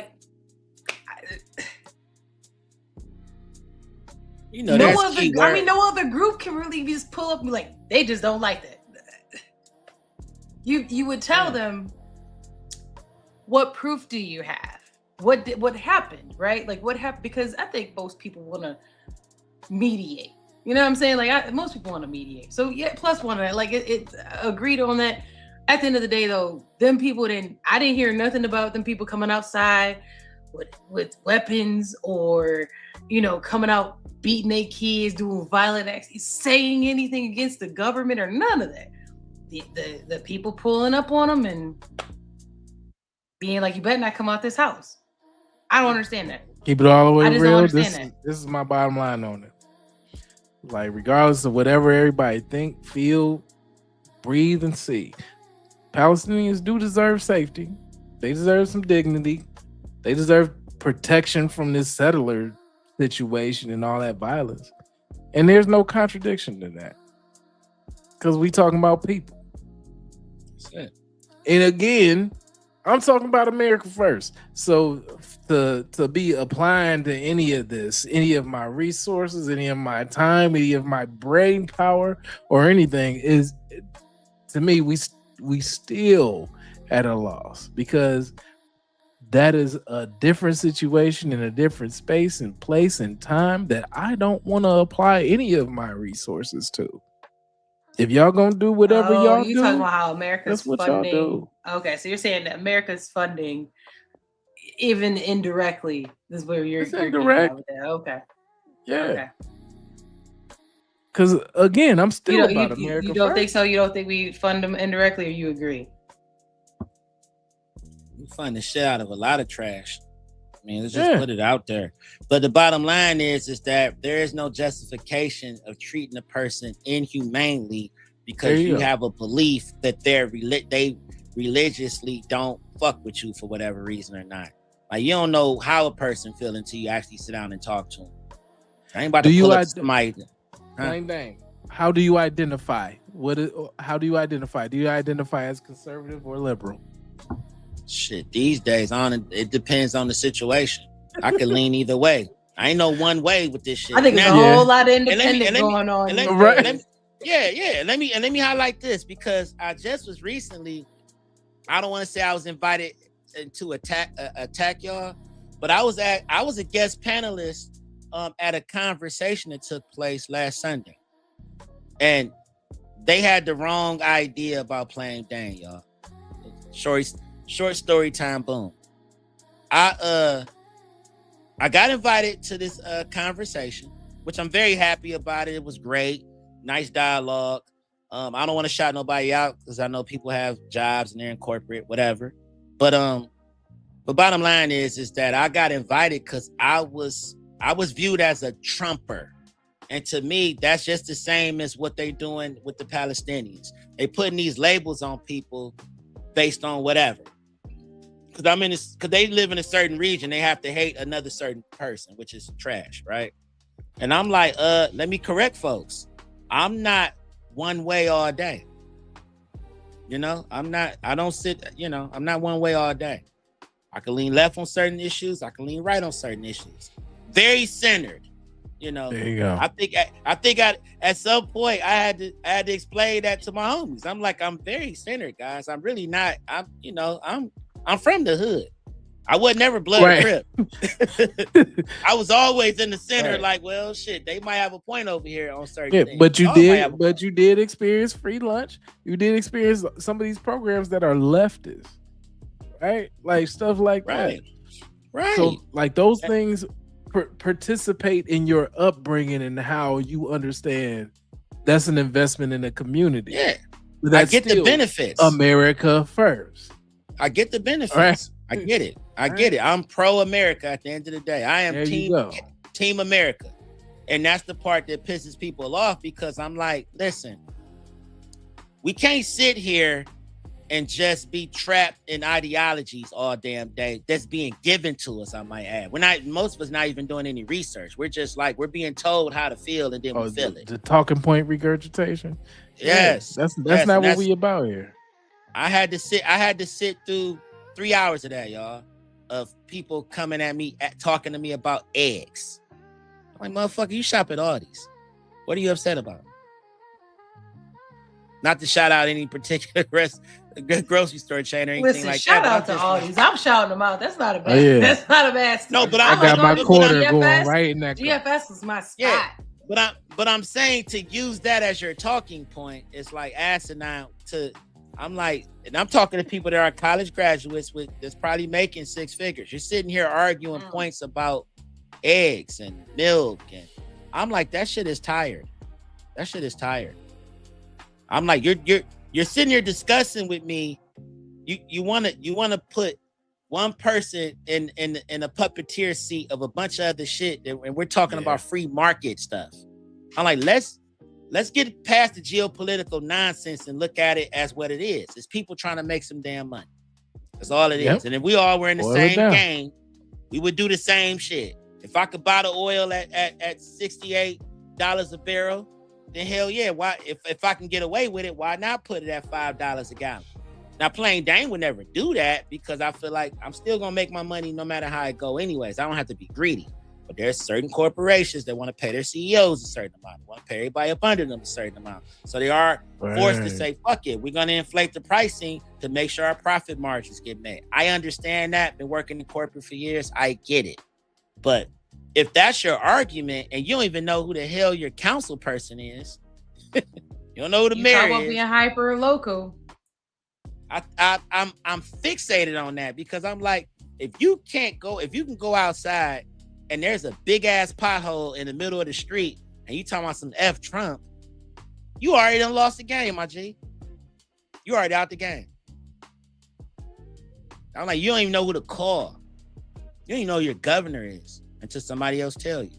other group can really just pull up and be like, they just don't like that. You would tell them, what proof do you have? What happened, right? Like, what happened? Because I think most people want to mediate. You know what I'm saying? Like, most people want to mediate. So yeah, +1 on that. Like, it agreed on that. At the end of the day, though, I didn't hear nothing about them people coming outside with weapons, or, coming out beating their kids, doing violent acts, saying anything against the government, or none of that. The people pulling up on them and being like, you better not come out this house. I don't understand that. Keep it all the way I just don't real. understand This is my bottom line on it. Like, regardless of whatever everybody think, feel, breathe, and see, Palestinians do deserve safety. They deserve some dignity. They deserve protection from this settler situation and all that violence. And there's no contradiction to that. Because we talking about people. That's it. And again, I'm talking about America first. So to be applying to any of this, any of my resources, any of my time, any of my brain power or anything is, to me, we still at a loss, because that is a different situation in a different space and place and time that I don't want to apply any of my resources to. If y'all gonna do whatever y'all you do, talking about how America's that's what funding. y'all do. Okay, so you're saying that America's funding, even indirectly, this is where you're indirect. With that. Okay. Yeah. Okay. Because again, I'm still about you America. You don't first. think so? You don't think we fund them indirectly, or you agree? We fund the shit out of a lot of trash. I mean, let's just put it out there. But the bottom line is that there is no justification of treating a person inhumanely because you have a belief that they religiously don't fuck with you for whatever reason or not. Like, you don't know how a person feel until you actually sit down and talk to them. I ain't about to pull up to somebody. Plain thing. How do you identify? How do you identify? Do you identify as conservative or liberal? Shit, these days it depends on the situation. I could lean either way. I ain't no one way with this shit. I think there's a whole lot of independent going on. Let me highlight this, because I just was recently, I don't want to say I was invited to attack y'all, but I was a guest panelist at a conversation that took place last Sunday, and they had the wrong idea about playing Dane, y'all. Short story time, boom. I got invited to this conversation, which I'm very happy about. It was great, nice dialogue. I don't want to shout nobody out because I know people have jobs and they're in corporate, whatever. But bottom line is that I got invited because I was viewed as a Trumper. And to me, that's just the same as what they're doing with the Palestinians. They putting these labels on people based on whatever. Because they live in a certain region, they have to hate another certain person, which is trash, right? And I'm like, let me correct folks. I'm not one way all day. I'm not one way all day. I can lean left on certain issues. I can lean right on certain issues. Very centered. There you go. I think at some point I had to explain that to my homies. I'm like, I'm very centered, guys. I'm really not. I'm from the hood. I was never blood Crip. I was always in the center, like, well, shit, they might have a point over here on certain things. But you did experience free lunch. You did experience some of these programs that are leftist, right? Like stuff like that. Right. So like those things participate in your upbringing and how you understand that's an investment in the community. Yeah. I get the benefits. America first. I get the benefits. Right. I get it. I get it. I'm pro-America at the end of the day. I am team America. And that's the part that pisses people off, because I'm like, listen, we can't sit here and just be trapped in ideologies all damn day that's being given to us, I might add. Most of us not even doing any research. We're just like, we're being told how to feel and then we feel it. The talking point regurgitation. Yes. That's not what we about here. I had to sit through 3 hours of that, y'all, of people coming at me, talking to me about eggs. I'm like, motherfucker, you shop at Aldi's. What are you upset about? Not to shout out any particular grocery store chain or anything like shout that. Shout out to Aldi's. I'm shouting them out. That's not a bad. That's not a bad. No, but I got my quarter going right in that. GFS is my spot. Yeah, but I'm saying to use that as your talking point, it's like asinine to. I'm like, and I'm talking to people that are college graduates that's probably making six figures. You're sitting here arguing points about eggs and milk, and I'm like, that shit is tired. That shit is tired. I'm like, you're sitting here discussing with me. You wanna put one person in a puppeteer seat of a bunch of other shit, and we're talking about free market stuff. I'm like, let's get past the geopolitical nonsense and look at it as what it is. It's people trying to make some damn money. That's all it is. And if we all were in the same game, we would do the same shit. If I could buy the oil at $68 a barrel, then hell yeah. Why? If I can get away with it, why not put it at $5 a gallon? Now, Plain Dane would never do that because I feel like I'm still gonna make my money no matter how it go. Anyways, I don't have to be greedy. But there's certain corporations that want to pay their CEOs a certain amount, want to pay everybody up under them a certain amount. So they are forced to say, fuck it, we're going to inflate the pricing to make sure our profit margins get met. I understand that. Been working in corporate for years. I get it. But if that's your argument and you don't even know who the hell your council person is, you don't know who the mayor is. You're being hyper local. I'm fixated on that because I'm like, if you can go outside and there's a big ass pothole in the middle of the street and you talking about some F Trump, you already done lost the game, my G. You already out the game. I'm like, you don't even know who to call. You don't even know who your governor is until somebody else tell you.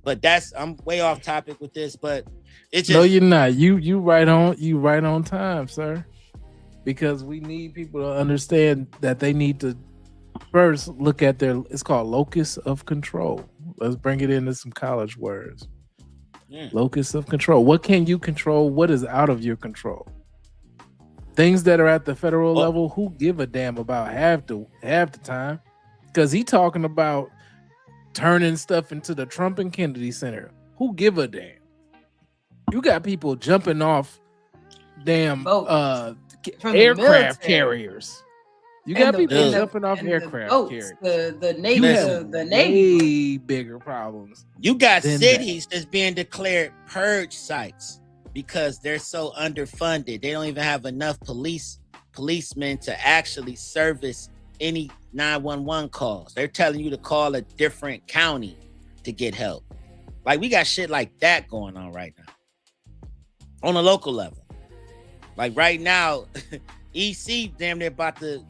But I'm way off topic with this, but it's just... No, you're not. You right on time, sir. Because we need people to understand that they need to first look at it's called locus of control. Let's bring it into some college words. Locus of control. What can you control? What is out of your control? Things that are at the federal level, who give a damn about half the time? Because he talking about turning stuff into the Trump and Kennedy Center. Who give a damn? You got people jumping off damn aircraft carriers. You got people jumping off aircraft carriers. The Navy. Way bigger problems. You got cities that's being declared purge sites because they're so underfunded. They don't even have enough policemen to actually service any 911 calls. They're telling you to call a different county to get help. Like, we got shit like that going on right now on a local level. Like right now, EC damn near about to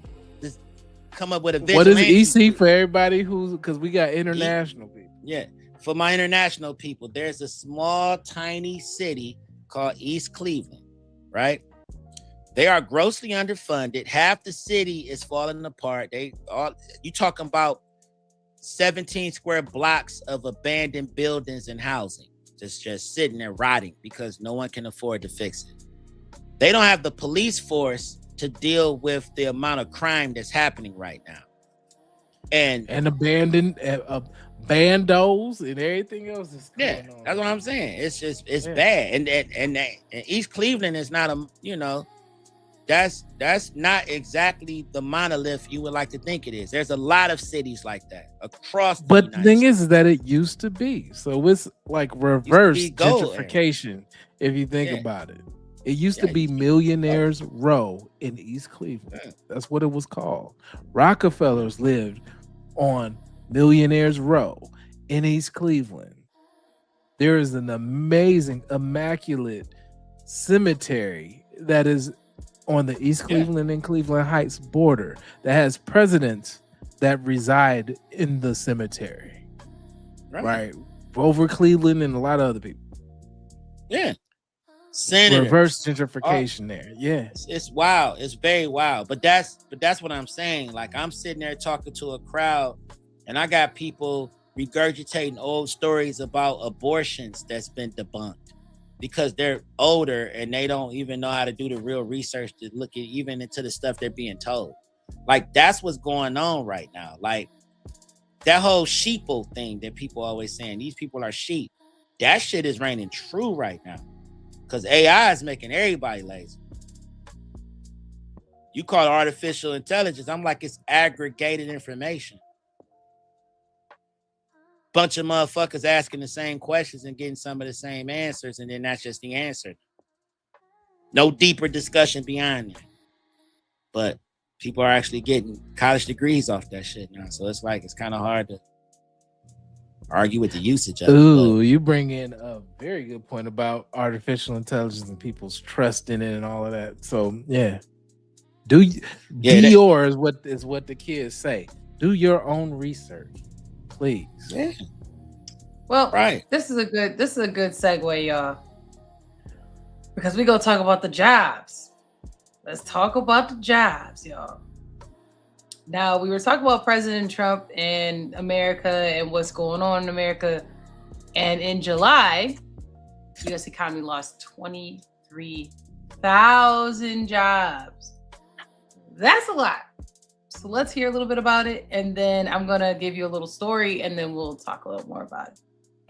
come up with a vigilante. What is EC for everybody because we got international people. Yeah, for my international people, there's a small, tiny city called East Cleveland, right? They are grossly underfunded. Half the city is falling apart. You talking about 17 square blocks of abandoned buildings and housing, just sitting there rotting because no one can afford to fix it. They don't have the police force to deal with the amount of crime that's happening right now. And abandoned bandos and everything else is going on. That's what I'm saying. It's bad. And East Cleveland is not that's not exactly the monolith you would like to think it is. There's a lot of cities like that across the But the thing States. is that it used to be. So it's like reverse gentrification if you think about it. It used to be Millionaires Row in East Cleveland. That's what it was called. Rockefellers lived on Millionaires Row in East Cleveland. There is an amazing, immaculate cemetery that is on the East Cleveland and Cleveland Heights border that has presidents that reside in the cemetery. Right? Over Cleveland and a lot of other people. Yeah. Senators. Reverse gentrification there. Yeah. It's wild. It's very wild. But that's what I'm saying. Like, I'm sitting there talking to a crowd and I got people regurgitating old stories about abortions that's been debunked because they're older and they don't even know how to do the real research to look at even into the stuff they're being told. Like, that's what's going on right now. Like, that whole sheeple thing that people always saying, these people are sheep. That shit is reigning true right now. Because AI is making everybody lazy. You call it artificial intelligence. I'm like, it's aggregated information. Bunch of motherfuckers asking the same questions and getting some of the same answers, and then that's just the answer. No deeper discussion beyond that. But people are actually getting college degrees off that shit now. So it's like, it's kind of hard to argue with the usage of it. Ooh, you bring in a very good point about artificial intelligence and people's trust in it and all of that. So yeah, Do Yeah, yours is what the kids say. Do your own research, please. Yeah. Well, Right. This is a good segue, y'all. Because we gonna talk about the jobs. Let's talk about the jobs, y'all. Now, we were talking about President Trump and America and what's going on in America. And in July, the U.S. economy lost 23,000 jobs. That's a lot. So let's hear a little bit about it. And then I'm going to give you a little story and then we'll talk a little more about it.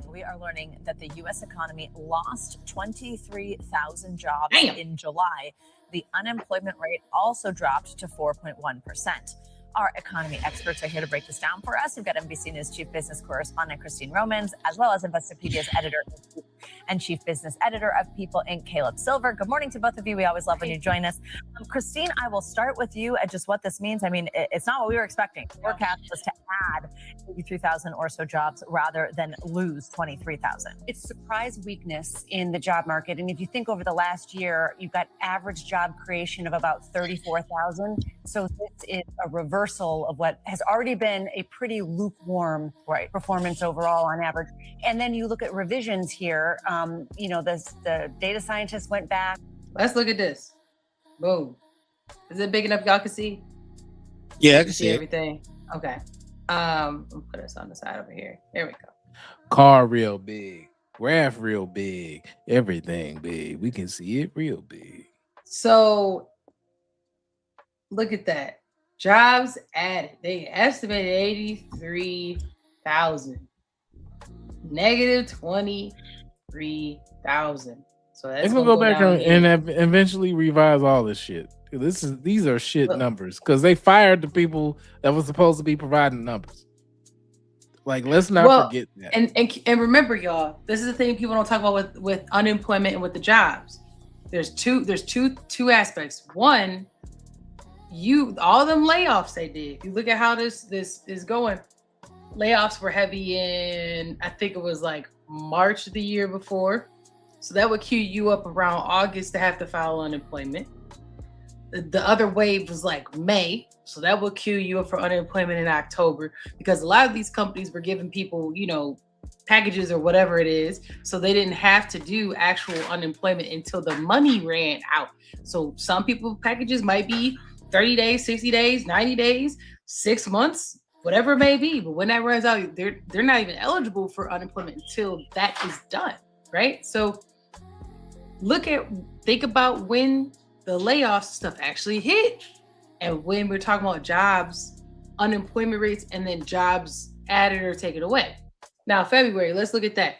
We are learning that the U.S. economy lost 23,000 jobs in July. The unemployment rate also dropped to 4.1%. Our economy experts are here to break this down for us. We've got NBC News Chief Business Correspondent Christine Romans, as well as Investopedia's editor and Chief Business Editor of People Inc., Caleb Silver. Good morning to both of you. We always love when you join us. Christine, I will start with you at just what this means. I mean, it's not what we were expecting. The forecast was to add 83,000 or so jobs rather than lose 23,000. It's surprise weakness in the job market. And if you think over the last year, you've got average job creation of about 34,000. So this is a reversal of what has already been a pretty lukewarm performance overall on average. And then you look at revisions here. The data scientists went back. Let's look at this. Boom. Is it big enough y'all can see? Yeah, I can see everything. Okay. I'll put us on the side over here. There we go. Car real big, graph real big, everything big. We can see it real big. So look at that. Jobs added. They estimated 83,000. Negative 23,000. So that's gonna go back and eventually revise all this shit. These are shit numbers because they fired the people that was supposed to be providing numbers. Like, let's not forget that. And remember, y'all, this is the thing people don't talk about with unemployment and with the jobs. There's two aspects. One, all them layoffs they did. If you look at how this is going, layoffs were heavy in, I think it was like March the year before. So that would queue you up around August to have to file unemployment. The other wave was like May. So that would queue you up for unemployment in October, because a lot of these companies were giving people, packages or whatever it is. So they didn't have to do actual unemployment until the money ran out. So some people packages might be 30 days, 60 days, 90 days, 6 months, whatever it may be. But when that runs out, they're not even eligible for unemployment until that is done, right? So think about when the layoffs stuff actually hit. And when we're talking about jobs, unemployment rates, and then jobs added or taken away. Now, February, let's look at that.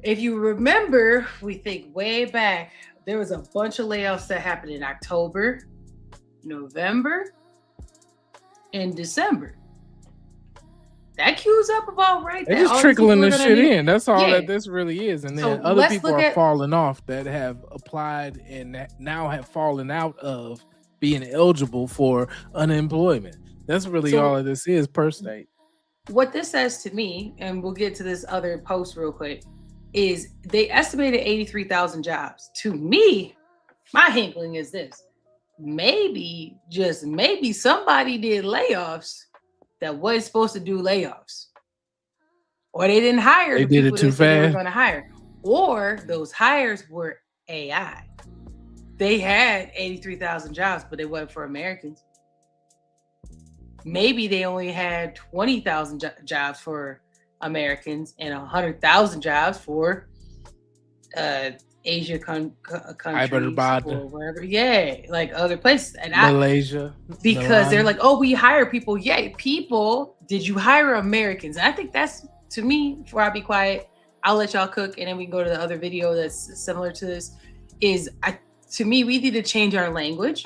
If you remember, we think way back, there was a bunch of layoffs that happened in October, November, and December. That queues up about right there. They're just trickling this shit in. That's all that this really is. And then other people are falling off that have applied and now have fallen out of being eligible for unemployment. That's really all of this is per state. What this says to me, and we'll get to this other post real quick, is they estimated 83,000 jobs. To me, my inkling is this. Maybe, just maybe, somebody did layoffs that wasn't supposed to do layoffs. Or they didn't hire the people that they were going to hire. Or those hires were AI. They had 83,000 jobs, but they wasn't for Americans. Maybe they only had 20,000 jobs for Americans and 100,000 jobs for Asia countries or wherever. Yeah, like other places. And Malaysia. Because they're like, oh, we hire people. Yeah, people. Did you hire Americans? And I think that's, to me, before I be quiet, I'll let y'all cook and then we can go to the other video that's similar to this, to me, we need to change our language.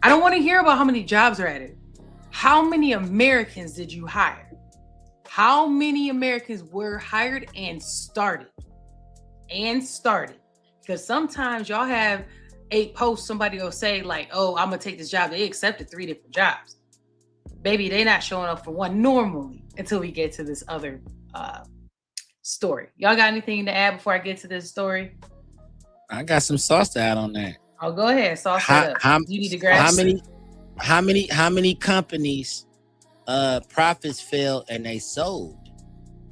I don't want to hear about how many jobs are added. How many Americans did you hire? How many Americans were hired and started? Because sometimes y'all have 8 posts, somebody will say like, oh, I'm going to take this job. They accepted 3 different jobs. Baby, they're not showing up for one normally until we get to this other story. Y'all got anything to add before I get to this story? I got some sauce to add on that. Oh, go ahead. Sauce that up. You need to grab how many companies profits fell and they sold,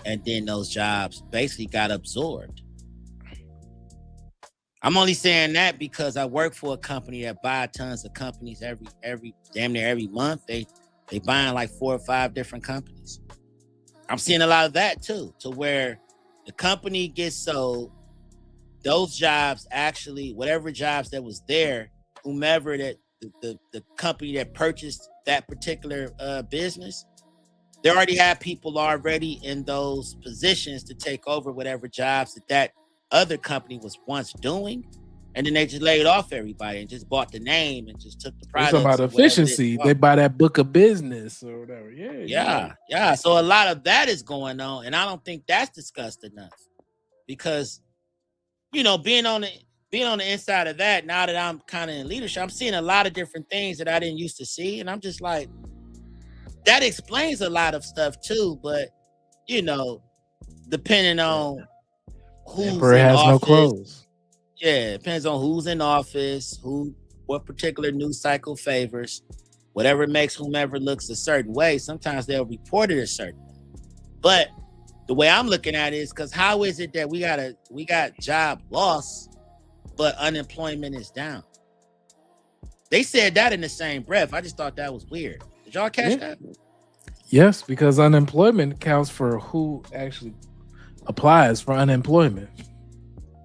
and then those jobs basically got absorbed. I'm only saying that because I work for a company that buy tons of companies every damn near every month. They buying like 4 or 5 different companies. I'm seeing a lot of that too, to where the company gets sold, those jobs actually, whatever jobs that was there, whomever that the company that purchased that particular business, they already have people already in those positions to take over whatever jobs that other company was once doing, and then they just laid off everybody and just bought the name and just took the products. It's about efficiency. They buy that book of business or whatever. Yeah. So a lot of that is going on, and I don't think that's discussed enough, because being on the inside of that, now that I'm kind of in leadership, I'm seeing a lot of different things that I didn't used to see, and I'm just like, that explains a lot of stuff too. But depending on who's in has office, no clothes. Yeah, it depends on who's in office, what particular news cycle favors, whatever makes whomever looks a certain way. Sometimes they'll report it a certain way. But the way I'm looking at it is, because how is it that we got job loss, but unemployment is down? They said that in the same breath. I just thought that was weird. Did y'all catch that? Yes, because unemployment counts for who actually applies for unemployment.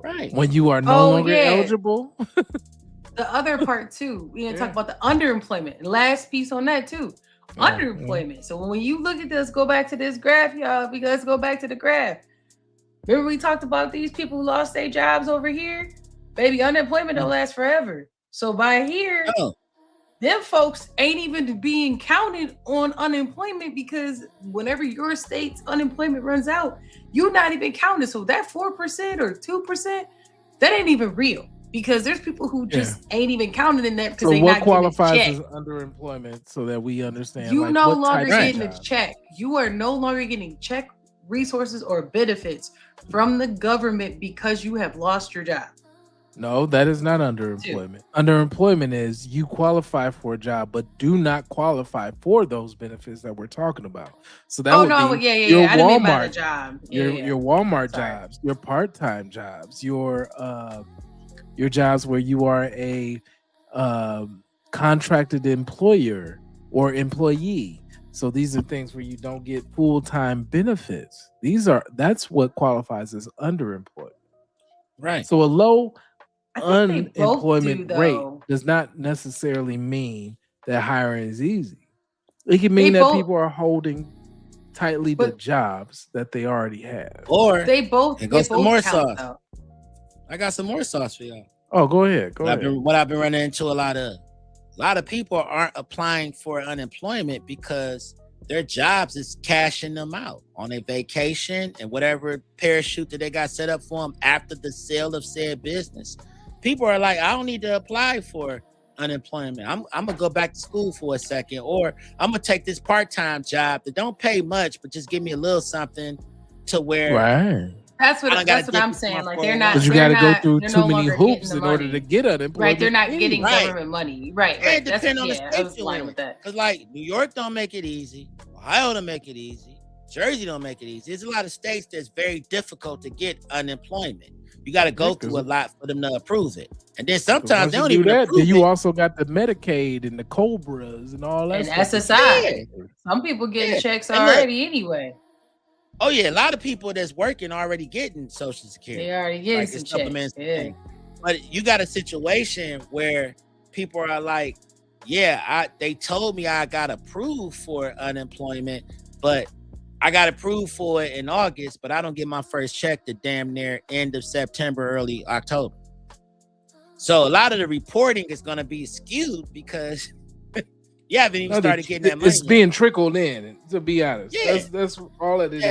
Right. When you are no longer eligible. The other part too, we didn't talk about the underemployment. Last piece on that too. Underemployment. So when you look at this, go back to this graph, y'all, because let's go back to the graph. Remember we talked about these people who lost their jobs over here? Baby, unemployment don't last forever. So by here, them folks ain't even being counted on unemployment, because whenever your state's unemployment runs out, you're not even counted. So that 4% or 2%, that ain't even real, because there's people who just ain't even counted in that because they not qualifies getting a check. as underemployment, so that we understand? You no longer getting a check. You are no longer getting check resources or benefits from the government because you have lost your job. No, that is not underemployment. Underemployment is you qualify for a job but do not qualify for those benefits that we're talking about. So that would be your I didn't mean by Walmart the job. Your Walmart jobs, your part-time jobs, your jobs where you are a contracted employer or employee. So these are things where you don't get full-time benefits. That's what qualifies as underemployment. Right. So a low unemployment rate does not necessarily mean that hiring is easy. It can mean that people are holding tightly the jobs that they already have. Or they both some more sauce. I got some more sauce for y'all. Oh, go ahead. What I've been running into a lot of people aren't applying for unemployment because their jobs is cashing them out on a vacation and whatever parachute that they got set up for them after the sale of said business. People are like, I don't need to apply for unemployment. I'm gonna go back to school for a second, or I'm gonna take this part-time job that don't pay much, but just give me a little something to where. Right. That's what I'm saying. Like they're not. Because you got to go through too many hoops in order to get unemployment. Right. They're not getting government money. Right. It depends on the state you're in. Because like New York don't make it easy. Ohio don't make it easy. Jersey don't make it easy. There's a lot of states that's very difficult to get unemployment. You got to go through a lot for them to approve it. And then sometimes they don't even approve it. You also got the Medicaid and the Cobras and all that. And SSI. Some people getting checks already anyway. Oh yeah, a lot of people that's working already getting Social Security. They already getting some checks. Yeah. But you got a situation where people are like, they told me I got approved for unemployment, but I got approved for it in August, but I don't get my first check to damn near end of September, early October. So a lot of the reporting is going to be skewed because you haven't even started getting that money. It's being trickled in, to be honest. Yeah. That's all it is.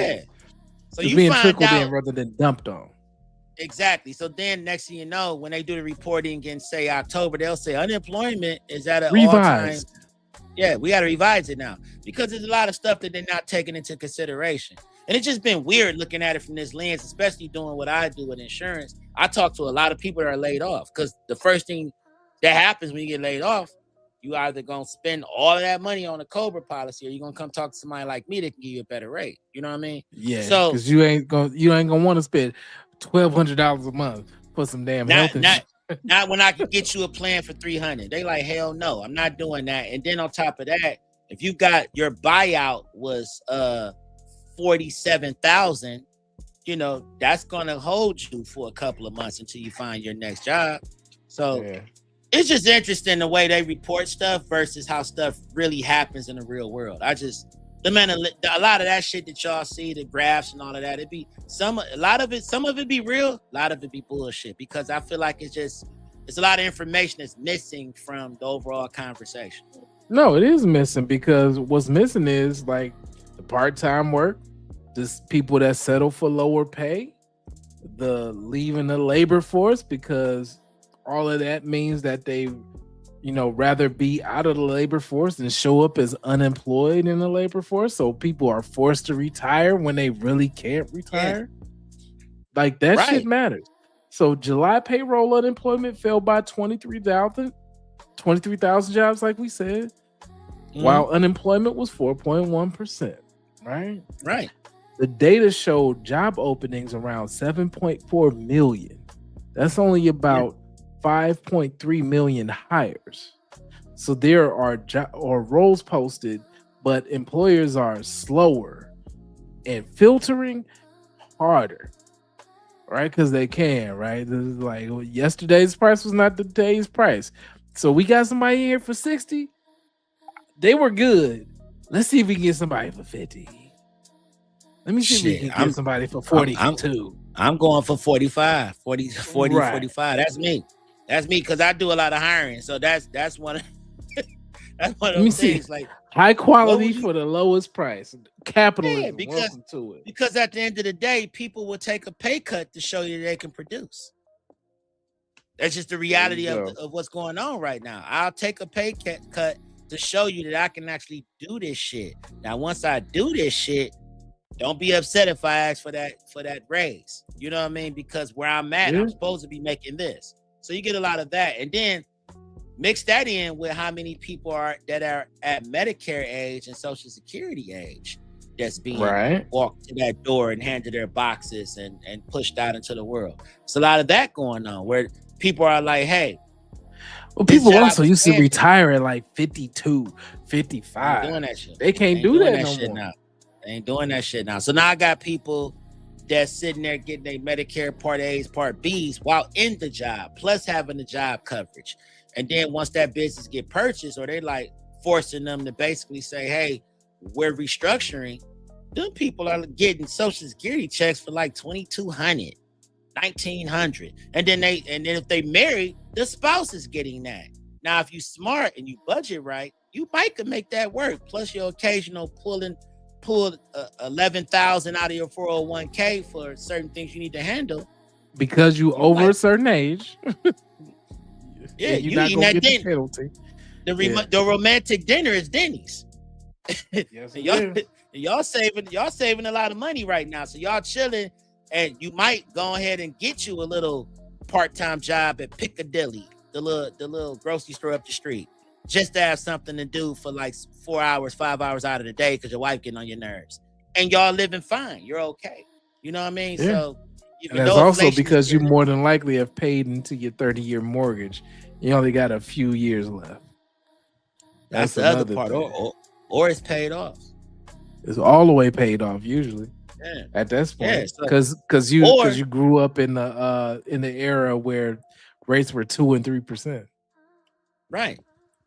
So it's you being find trickled out, in rather than dumped on. Exactly. So then next thing you know, when they do the reporting in say October, they'll say unemployment is at an all-time. Yeah, we got to revise it now because there's a lot of stuff that they're not taking into consideration. And it's just been weird looking at it from this lens, especially doing what I do with insurance. I talk to a lot of people that are laid off because the first thing that happens when you get laid off. You either gonna spend all of that money on a Cobra policy, or you're gonna come talk to somebody like me that can give you a better rate. You know what I mean? Yeah, So because you ain't gonna want to spend $1,200 a month for some damn health insurance. not when I can get you a plan for $300. They like, hell no, I'm not doing that. And then on top of that, if you got your buyout was $47,000, you know, that's gonna hold you for a couple of months until you find your next job. So it's just interesting the way they report stuff versus how stuff really happens in the real world. A lot of that shit that y'all see, the graphs and all of that, some of it be real, a lot of it be bullshit, because I feel like it's a lot of information that's missing from the overall conversation. No, it is missing, because what's missing is like the part-time work, just people that settle for lower pay, the leaving the labor force, because all of that means that they, rather be out of the labor force than show up as unemployed in the labor force. So people are forced to retire when they really can't retire. Like that shit matters. So July payroll unemployment fell by 23,000 jobs, like we said, while unemployment was 4.1%. Right. The data showed job openings around 7.4 million. That's only about 5.3 million hires. So there are roles posted, but employers are slower and filtering harder, right? Because they can, right? This is like yesterday's price was not today's price. So we got somebody here for 60. They were good. Let's see if we can get somebody for 50. Let me see if we can get somebody for 42. I'm going for 45, 40, Right. 45. That's me. That's me, because I do a lot of hiring. So that's one of that's one of those things. Like high quality for the lowest price. Capitalism. Welcome to it. Because at the end of the day, people will take a pay cut to show you that they can produce. That's just the reality of what's going on right now. I'll take a pay cut to show you that I can actually do this shit. Now, once I do this shit, don't be upset if I ask for that raise. You know what I mean? Because where I'm at, I'm supposed to be making this. So you get a lot of that. And then mix that in with how many people are at Medicare age and Social Security age that's being walked to that door and handed their boxes and pushed out into the world. It's a lot of that going on where people are like, hey. Well, people also used to retire at like 52, 55. Doing that shit. They can't do that no more. Now. They ain't doing that shit now. So now I got people that's sitting there getting their Medicare Part A's, Part B's while in the job, plus having the job coverage. And then once that business get purchased, or they like forcing them to basically say, hey, we're restructuring, them people are getting Social Security checks for like $2,200, $1,900. And then if they married, the spouse is getting that. Now, if you smart and you budget right, you might could make that work. Plus your occasional pull 11,000 out of your 401k for certain things you need to handle. Because you over a certain age. Yeah, you eating that dinner. Penalty. The romantic dinner is Denny's. Yes, y'all saving a lot of money right now. So y'all chilling, and you might go ahead and get you a little part-time job at Piccadilly, the little grocery store up the street, just to have something to do for like 4 hours, 5 hours out of the day because your wife getting on your nerves. And y'all living fine. You're okay. You know what I mean? Yeah. So and that's also because you more than likely have paid into your 30-year mortgage. You only got a few years left. That's the other part. Or it's paid off. It's all the way paid off usually. Yeah. At this point, because you grew up in the era where rates were 2% and 3%. Right.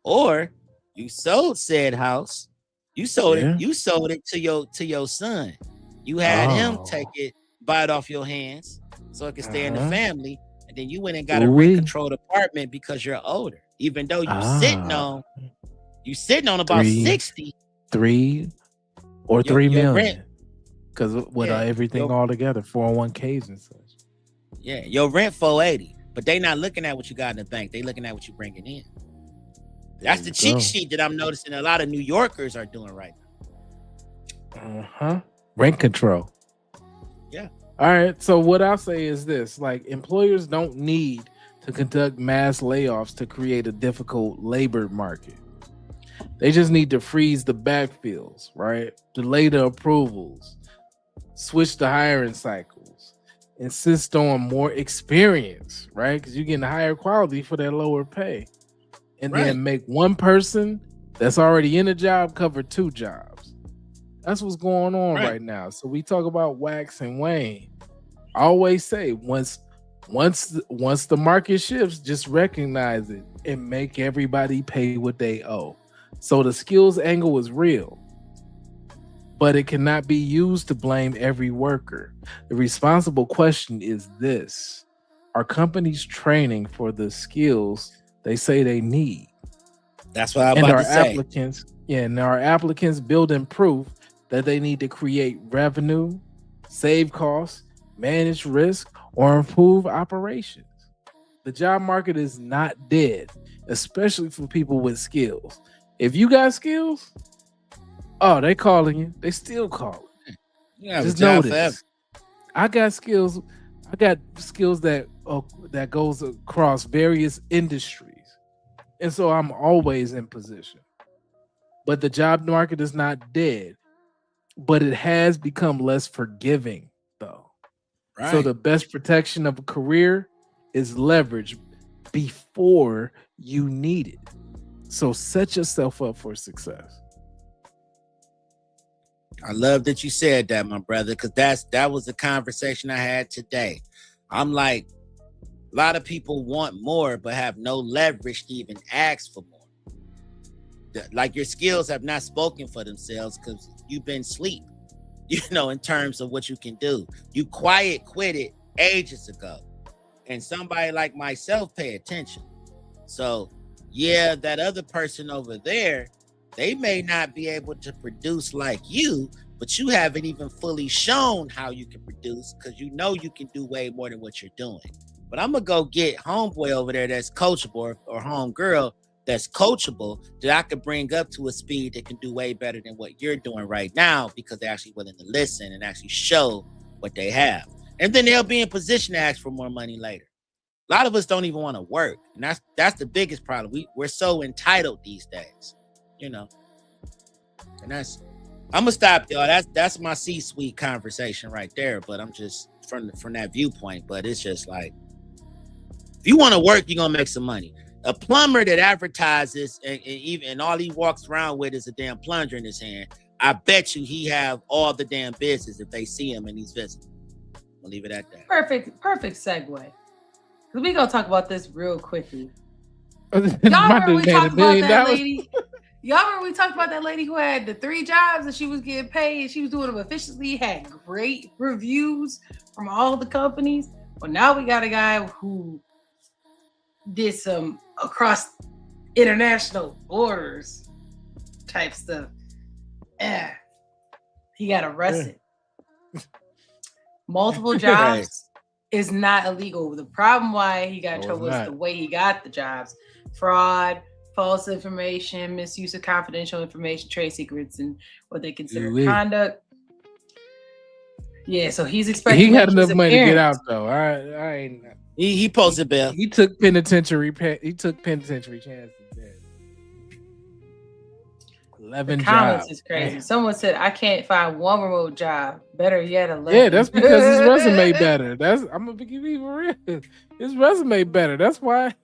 Or you sold said house. You sold it to your son. You had him take it, buy it off your hands so it can stay in the family. And then you went and got a rent-controlled apartment because you're older. Even though you sitting on about 60. 3 or 3 million. Because with everything all together, 401ks and such. Yeah, your rent 480, but they not looking at what you got in the bank. They looking at what you're bringing in. That's the cheat sheet that I'm noticing a lot of New Yorkers are doing right now. Rent control. Yeah. All right. So what I'll say is this: like, employers don't need to conduct mass layoffs to create a difficult labor market. They just need to freeze the backfills, right? Delay the approvals, switch the hiring cycles, insist on more experience, right? Because you're getting higher quality for that lower pay. And then make one person that's already in a job cover 2 jobs. That's what's going on right now. So we talk about wax and wane. I always say once the market shifts, just recognize it and make everybody pay what they owe. So the skills angle is real, but it cannot be used to blame every worker. The responsible question is this: are companies training for the skills they say they need? That's what I'm about to say. And our applicants building proof that they need to create revenue, save costs, manage risk, or improve operations. The job market is not dead, especially for people with skills. If you got skills, they calling you. They still calling. Just know this. I got skills. I got skills that goes across various industries, and so I'm always in position. But the job market is not dead, but it has become less forgiving, though. Right. So the best protection of a career is leverage before you need it. So set yourself up for success. I love that you said that, my brother, because that was the conversation I had today. I'm like, a lot of people want more, but have no leverage to even ask for more. Like your skills have not spoken for themselves because you've been asleep, in terms of what you can do. You quit it ages ago. And somebody like myself pay attention. So yeah, that other person over there, they may not be able to produce like you, but you haven't even fully shown how you can produce because you can do way more than what you're doing. But I'm going to go get homeboy over there that's coachable or homegirl that's coachable that I could bring up to a speed that can do way better than what you're doing right now because they're actually willing to listen and actually show what they have. And then they'll be in position to ask for more money later. A lot of us don't even want to work. And that's the biggest problem. We're so entitled these days, And I'm gonna stop, y'all. That's my C-suite conversation right there. But I'm just from that viewpoint. But it's just like, if you want to work, you're gonna make some money. A plumber that advertises and all he walks around with is a damn plunger in his hand. I bet you he have all the damn business if they see him and he's visible. I'll leave it at that. Perfect segue. Because we're going to talk about this real quickly. Y'all remember we talked about that lady? Y'all remember we talked about that lady who had the 3 jobs and she was getting paid and she was doing them efficiently, had great reviews from all the companies? Well, now we got a guy who did some across international borders type stuff. He got arrested. Multiple jobs is not illegal. The problem why he got in trouble is the way he got the jobs. Fraud, false information, misuse of confidential information, trade secrets, and what they consider conduct. Yeah, so he's expecting. He had enough money to get out, though. I ain't. He posted bail. He took penitentiary chances. 11 comments jobs. Is crazy. Damn. Someone said, "I can't find one remote job. Better yet, 11." Yeah, that's because his resume better. I'm gonna give you real. His resume better. That's why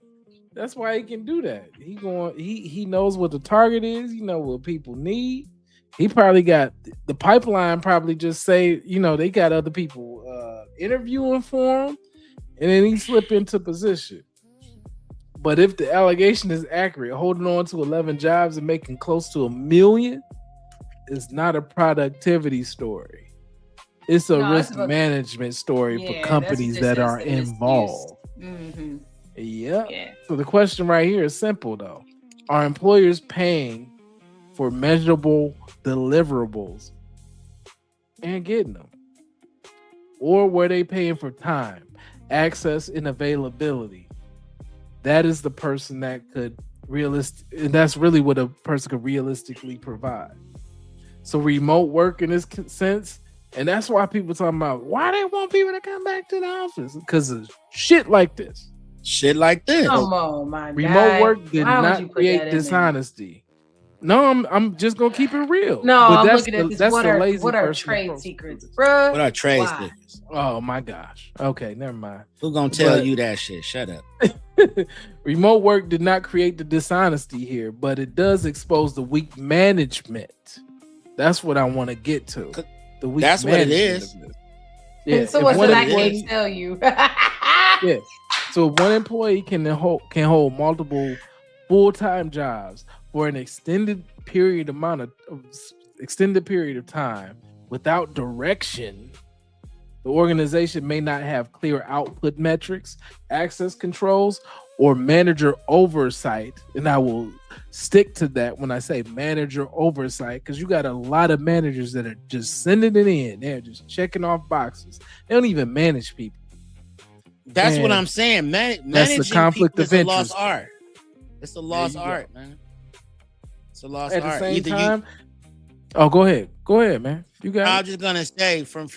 he can do that. He knows what the target is. He knows what people need. He probably got the pipeline. Probably just say, they got other people interviewing for him, and then he slip into position. But if the allegation is accurate, holding on to 11 jobs and making close to $1 million is not a productivity story. It's a risk management story for companies that are involved. Mm-hmm. Yeah. So the question right here is simple, though. Are employers paying for measurable deliverables and getting them? Or were they paying for time, access, and availability? That is the person that could and that's really what a person could realistically provide. So remote work in this sense, and that's why people talking about why they want people to come back to the office, because of shit like this. Shit like this. Come on, my guy. Remote work did Why would you not put that create in dishonesty. No, I'm just gonna keep it real. No, but I'm that's looking at this. That's What the are lazy person trade approach. secrets, bro? What are trade Why? secrets? Oh my gosh. Okay, never mind. Who gonna tell you that shit? Shut up. Remote work did not create the dishonesty here, but it does expose the weak management. That's what I want to get to. The weak That's what it management is. of this. Yeah. So if what one should I employee- can't tell you? Yeah. So one employee can hold multiple full-time jobs for an extended period of time without direction. The organization may not have clear output metrics, access controls, or manager oversight. And I will stick to that when I say manager oversight, because you got a lot of managers that are just sending it in. They're just checking off boxes. They don't even manage people. That's what And I'm saying. that's Managing the conflict people of is a lost interest. art. It's a lost you go. art, man. It's a lost At the art. same Either time, oh, go ahead, man. You got I'm it. just gonna say from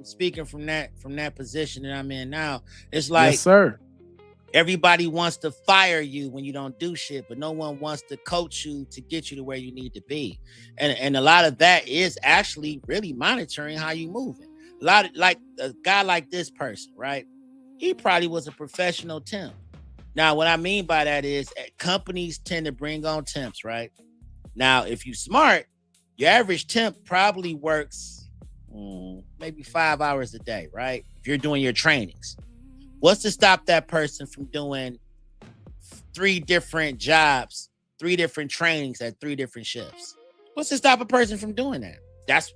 speaking from that position that I'm in now, it's like Yes, sir. everybody wants to fire you when you don't do shit, but no one wants to coach you to get you to where you need to be. And a lot of that is actually really monitoring how you moving. A lot of, like a guy like this person, right? He probably was a professional temp. Now, what I mean by that is companies tend to bring on temps, right? Now, if you smart, your average temp probably works maybe 5 hours a day, right? If you're doing your trainings. What's to stop that person from doing 3 different jobs, 3 different trainings at 3 different shifts? What's to stop a person from doing that? That's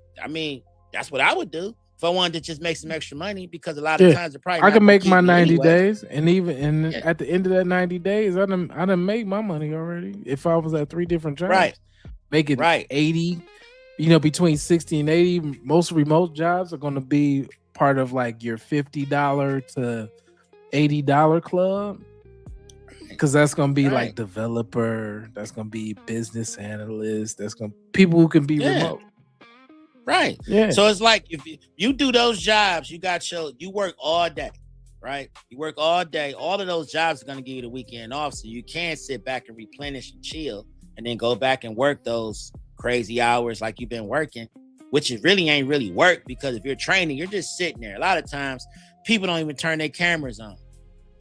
what I would do if I wanted to just make some extra money, because a lot of times it probably I not can gonna make keep my me 90 anyway. days, and at the end of that 90 days, I done made my money already. If I was at 3 different jobs, Right. making 80, between 60 and 80. Most remote jobs are going to be part of like your $50 to $80 club, because that's going to be like developer, that's going to be business analyst, that's going to people who can be remote. Right. Yeah. So it's like if you do those jobs, you work all day, right? You work all day. All of those jobs are going to give you the weekend off, so you can sit back and replenish and chill, and then go back and work those crazy hours like you've been working, which it really ain't really work, because if you're training, you're just sitting there. A lot of times, people don't even turn their cameras on.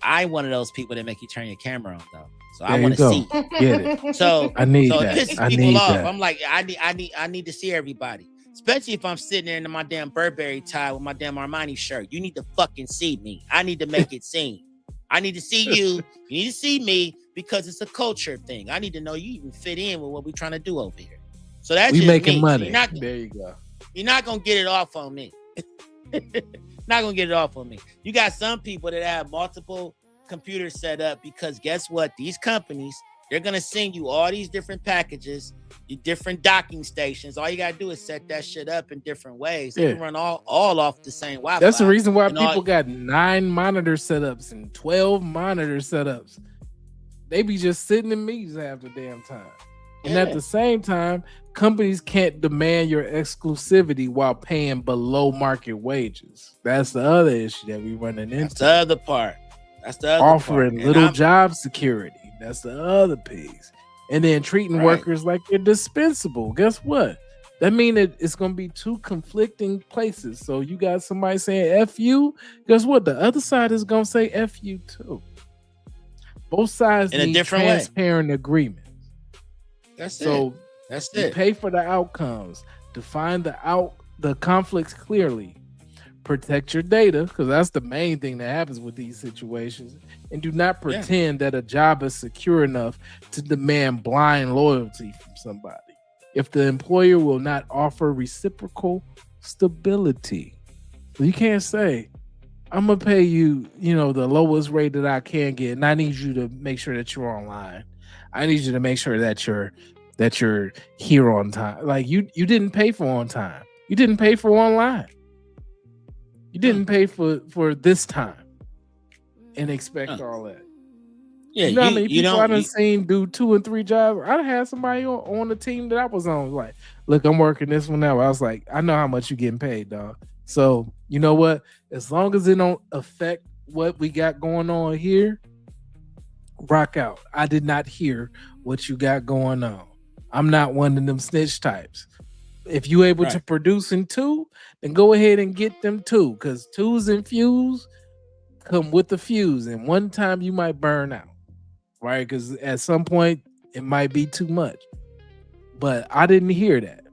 I'm one of those people that make you turn your camera on, though. So I want to see. Get it. So I need so that. it pisses I people need off. that. I'm like, I need to see everybody. Especially if I'm sitting there in my damn Burberry tie with my damn Armani shirt. You need to fucking see me. I need to make it seen. I need to see you. You need to see me, because it's a culture thing. I need to know you even fit in with what we're trying to do over here. So that's We just making me. money. So There you go. you're not gonna get it off on me. Not gonna get it off on me. You got some people that have multiple computers set up, because guess what? These companies, they're gonna send you all these different packages, different docking stations. All you gotta do is set that shit up in different ways. They can run all off the same Wi-Fi. That's the reason why And people got 9 monitor setups and 12 monitor setups. They be just sitting in meetings half the damn time. And at the same time, companies can't demand your exclusivity while paying below market wages. That's the other issue that we running into. That's the other part. Offering little job security. That's the other piece. And then treating workers like they're dispensable. Guess what? That means it's going to be 2 conflicting places. So you got somebody saying F you. Guess what? The other side is going to say F you too. Both sides in a need different way. Transparent agreement. That's so That's you it. pay for the outcomes. Define the conflicts clearly. Protect your data, because that's the main thing that happens with these situations. And do not pretend that a job is secure enough to demand blind loyalty from somebody. If the employer will not offer reciprocal stability, you can't say, I'm gonna pay you, the lowest rate that I can get, and I need you to make sure that you're online. I need you to make sure that you're here on time. Like you didn't pay for on time. You didn't pay for online. You didn't pay for this time and expect all that. Yeah, you know how many people I done seen do 2 and 3 jobs? I done had somebody on the team that I was on like, look, I'm working this one now. I was like, I know how much you getting paid, dog. So you know what? As long as it don't affect what we got going on here, rock out. I did not hear what you got going on. I'm not one of them snitch types. If you able to produce in 2, then go ahead and get them 2, because 2s and fuse come with the fuse, and one time you might burn out, right? Because at some point it might be too much. But I didn't hear that.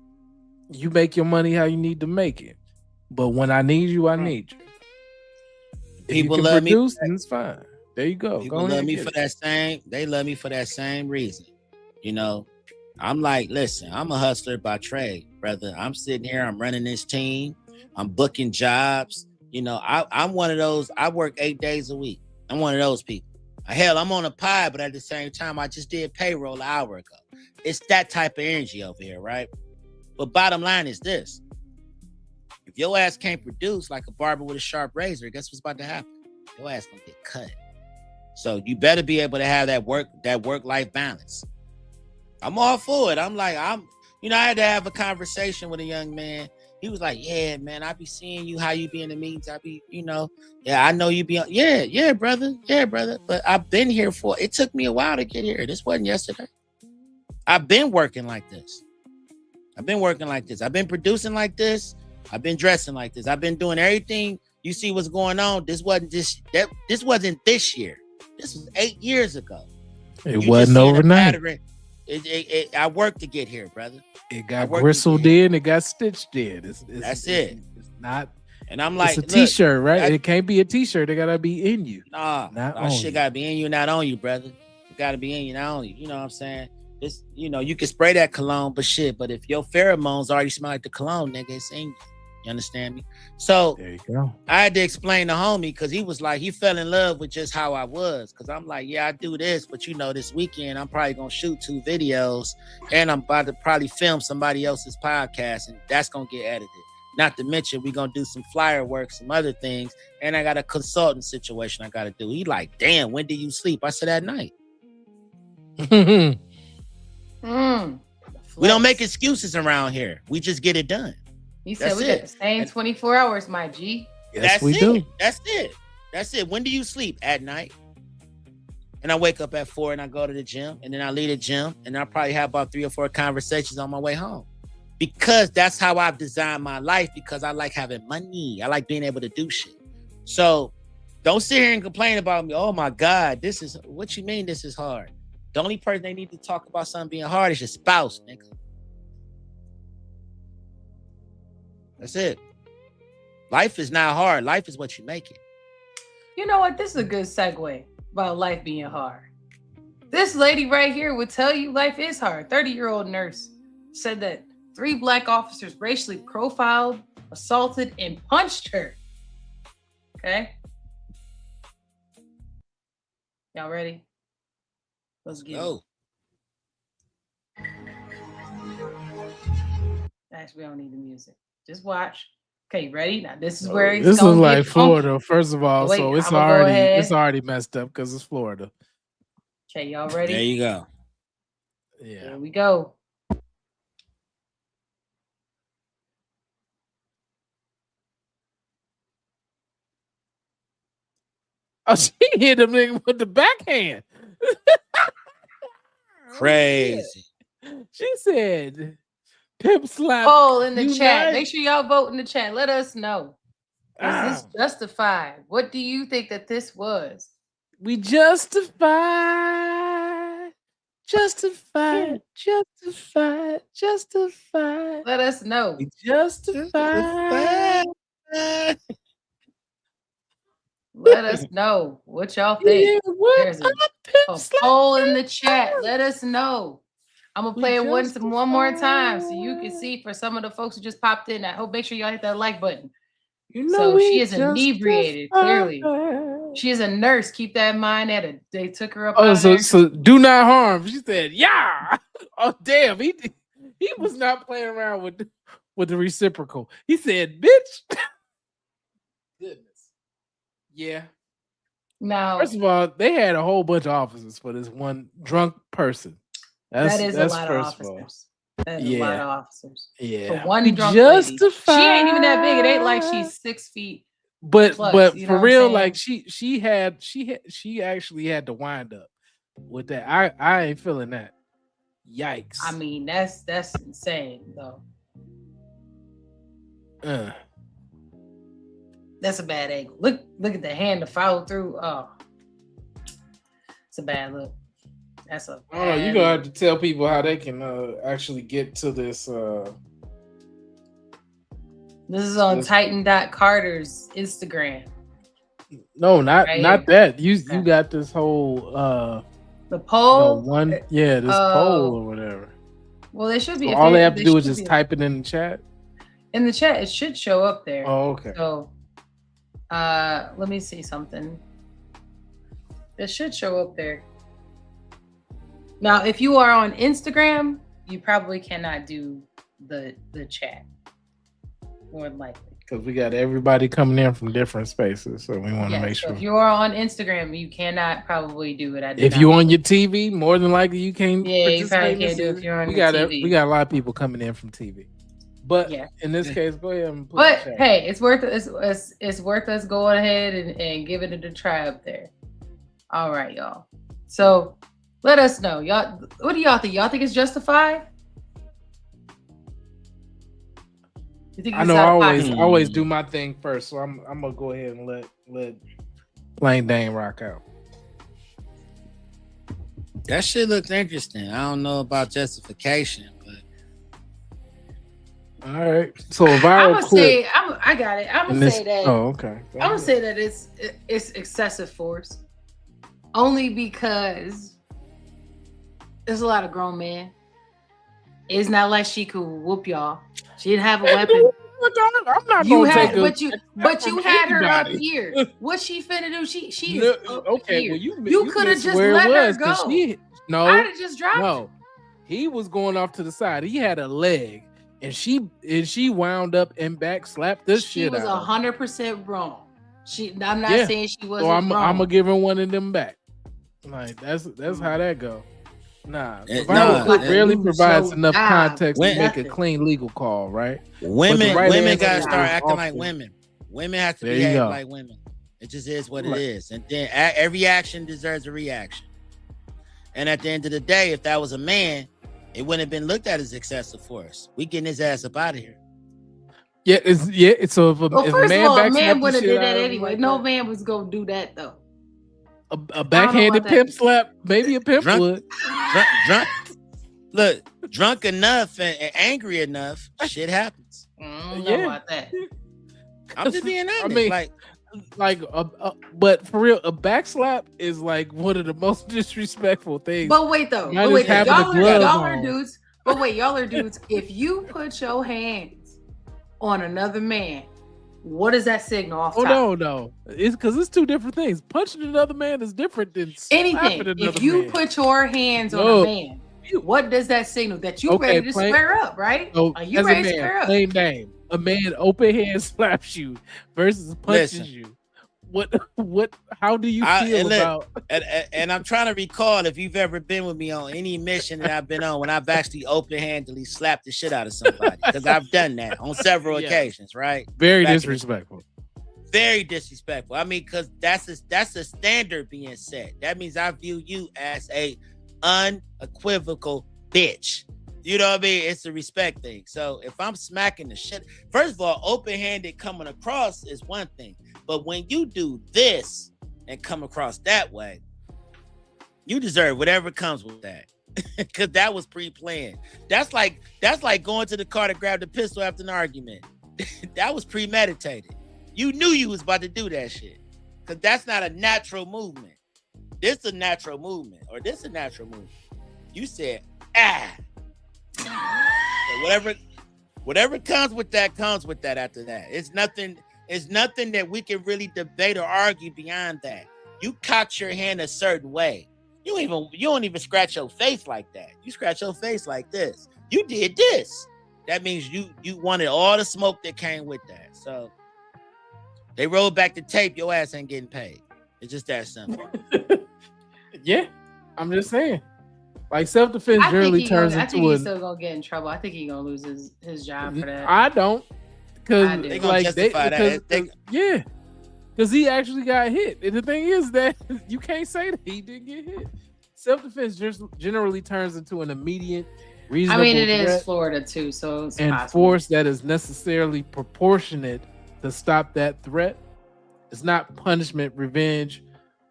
You make your money how you need to make it, but when I need you, I need you. If People you can love produce, me. then it's fine. There you go. People love me for that same. They love me for that same reason. You know, I'm like, listen, I'm a hustler by trade, brother. I'm sitting here. I'm running this team. I'm booking jobs. You know, I'm one of those. I work 8 days a week. I'm one of those people. Hell, I'm on a pod, but at the same time, I just did payroll an hour ago. It's that type of energy over here, right? But bottom line is this. If your ass can't produce like a barber with a sharp razor, guess what's about to happen? Your ass gonna get cut. So you better be able to have that work-life balance. I'm all for it. I'm like, I had to have a conversation with a young man. He was like, yeah, man, I be seeing you, how you be in the meetings. I be, yeah, I know you be on. Yeah, brother. But I've been here it took me a while to get here. This wasn't yesterday. I've been working like this. I've been producing like this. I've been dressing like this. I've been doing everything. You see what's going on. This wasn't this year. This was 8 years ago. It wasn't overnight. I worked to get here, brother. It got gristled in. It got stitched in. That's it. It's not. And I'm like, it's a t-shirt, right? It can't be a t-shirt. It gotta be in you. Nah, shit gotta be in you, not on you, brother. It gotta be in you, not on you. You know what I'm saying? It's, you can spray that cologne, but if your pheromones already smell like the cologne, nigga, it's in you. You understand me? So there you go. I had to explain to homie because he was like, he fell in love with just how I was. Because I'm like, yeah, I do this, but this weekend I'm probably gonna shoot 2 videos and I'm about to probably film somebody else's podcast, and that's gonna get edited. Not to mention we're gonna do some flyer work, some other things, and I got a consultant situation I gotta do. He like, damn, when do you sleep? I said at night. We don't make excuses around here. We just get it done. He said we got the same 24 hours, my G. Yes, we do. That's it. When do you sleep? At night. And I wake up at 4 and I go to the gym, and then I leave the gym, and I probably have about 3 or 4 conversations on my way home. Because that's how I've designed my life, because I like having money. I like being able to do shit. So don't sit here and complain about me. Oh my God, what you mean this is hard? The only person they need to talk about something being hard is your spouse, nigga. That's it. Life is not hard. Life is what you make it. You know what? This is a good segue about life being hard. This lady right here would tell you life is hard. 30-year-old nurse said that 3 Black officers racially profiled, assaulted, and punched her. Okay? Y'all ready? Let's go. Actually, we don't need the music. Just watch. Okay, ready? Now this is where it's this is like Florida, funky. first of all. So it's already messed up because it's Florida. Okay, y'all ready? There you go. Yeah. Here we go. Oh, she hit him with the backhand. Crazy. She said, "Pimp slap." Poll in the chat. Make sure y'all vote in the chat. Let us know. Is this justified? What do you think that this was? We justified. Let us know. We justified. Let us know what y'all think. Yeah, There's a poll in the chat. Let us know. I'm gonna play it one more time so you can see for some of the folks who just popped in. I hope make sure y'all hit that like button. So she is inebriated. Clearly, she is a nurse. Keep that in mind. They took her up. Oh, so do not harm. She said, "Yeah." Oh, damn. He was not playing around with the reciprocal. He said, "Bitch." Goodness. Yeah. Now, first of all, they had a whole bunch of officers for this one drunk person. That's a lot of officers. That's a lot of officers. Yeah. For one drunk lady. She ain't even that big. It ain't like she's 6 feet. But plus, for real, like she actually had to wind up with that. I ain't feeling that. Yikes. I mean, that's insane though. That's a bad angle. Look at the hand to follow through. Oh, it's a bad look. That's a. Oh, you're gonna have to tell people how they can actually get to this. This is on Titan.Carter's Instagram. No, not right that. You got this whole the poll. This poll or whatever. Well, they should be. So all they have to do is just type it in the chat. In the chat, it should show up there. Oh, okay. So, let me see something. It should show up there. Now, if you are on Instagram, you probably cannot do the chat. More than likely. Because we got everybody coming in from different spaces, so we want to make sure. If you are on Instagram, you cannot probably do it. If you're on your TV, more than likely you can't. Yeah, you probably can't do it if you're on your TV. We got a lot of people coming in from TV. But in this case, go ahead and But hey, it's worth us going ahead and giving it a try up there. All right, y'all. So let us know, y'all. What do y'all think? Y'all think it's justified? You think I know I always do my thing first, so I'm gonna go ahead and let Plain Dane rock out. That shit looks interesting. I don't know about justification, but all right. So a viral clip. I got it. I'm gonna say that. Oh, okay. I'm gonna say that it's excessive force, only because there's a lot of grown men. It's not like she could whoop y'all. She didn't have a weapon. I'm not you gonna had, take but you had her up here. What she finna do? She is up okay. here. Well, you could have just let her go. I'd have just dropped her. He was going off to the side. He had a leg, and she wound up and back slapped this shit out. She was 100% wrong. I'm not saying she wasn't wrong. I'm gonna give her one of them back. Like that's how that go. Nah, clip rarely provides enough context to make a clean legal call, right? Women gotta start acting like women. Women have to behave like women. It just is what it is. And then every action deserves a reaction. And at the end of the day, if that was a man, it wouldn't have been looked at as excessive force. We getting his ass up out of here. So if a man wouldn't have did that anyway. No man was gonna do that though. A backhanded pimp slap, maybe a pimp would. Drunk enough and angry enough, shit happens. I don't know about that. I'm just being honest. But for real, a back slap is like one of the most disrespectful things. But wait though, y'all are dudes. But wait, y'all are dudes. If you put your hands on another man, what does that signal off top? No. It's because it's two different things. Punching another man is different than anything. If you put your hands on a man, what does that signal? That you ready to square up, right? Are you ready to square up? Plain name. A man open hand slaps you versus punches you. What? How do you feel about? And I'm trying to recall if you've ever been with me on any mission that I've been on when I've actually open-handedly slapped the shit out of somebody, because I've done that on several occasions, right? Very disrespectful. Very disrespectful. I mean, because that's a standard being set. That means I view you as a unequivocal bitch. You know what I mean? It's a respect thing. So if I'm smacking the shit, first of all, open-handed coming across is one thing. But when you do this and come across that way, you deserve whatever comes with that. Because that was pre-planned. That's like going to the car to grab the pistol after an argument. That was premeditated. You knew you was about to do that shit. Because that's not a natural movement. This is a natural movement. Or this is a natural movement. You said, So whatever comes with that after that. It's nothing that we can really debate or argue beyond that. You cocked your hand a certain way. You don't even scratch your face like that. You scratch your face like this. You did this. That means you wanted all the smoke that came with that. So they rolled back the tape. Your ass ain't getting paid. It's just that simple. Yeah, I'm just saying. Like self-defense generally turns into. I think he's still gonna get in trouble. I think he's gonna lose his job for that. I don't, because they gonna justify that. Because he actually got hit. And the thing is that you can't say that he didn't get hit. self-defense just generally turns into an immediate, reasonable it threat is Florida too, so it's and possible. force that is necessarily proportionate to stop that threat. It's not punishment, revenge,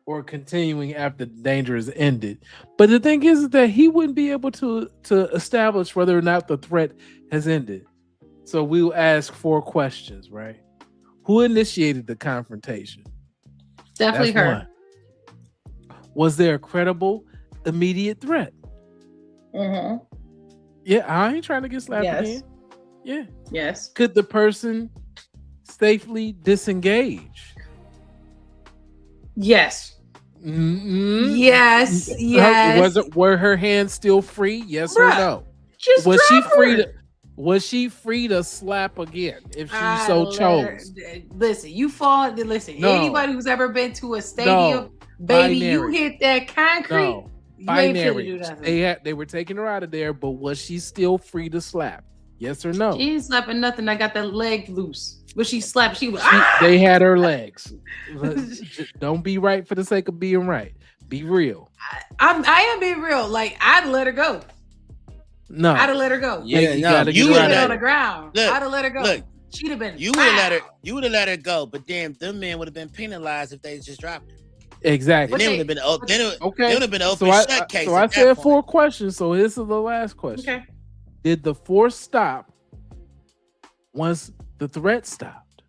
or continuing after the danger is ended. But the thing is that he wouldn't be able to establish whether or not the threat has ended. So we'll ask 4 questions, right? Who initiated the confrontation? Definitely That's her. one. Was there a credible, immediate threat? Mm-hmm. Yeah, I ain't trying to get slapped Yes. again. Yeah. Yes. Could the person safely disengage? Yes. Mm-mm. Yes. Yes. Were her hands still free? Yes Bruh, or no? Just Was she drop free her. to? Was she free to slap again if she I so let chose? Listen, you fall. Listen, No. anybody who's ever been to a stadium, No. baby, you Binary. hit that concrete. No. You ain't finna Binary. do nothing. They were taking her out of there, but was she still free to slap? Yes or no? She ain't slapping nothing. I got that leg loose. But she slapped. She was. They had her legs. Don't be right for the sake of being right. Be real. I am being real. Like, I'd let her go. No. I'd have let her go. Yeah, you no, gotta you get would her She'd out been of on there. the ground. Look, I'd have let her go. look, She'd have been. you would have let her. You would have let her go, but damn, them men would have been penalized if they just dropped her. Exactly. And then would have been open. Then it Okay. would have been open So I shut case. so at I that said point. 4 questions. So this is the last question. Okay. Did the force stop once the threat stopped?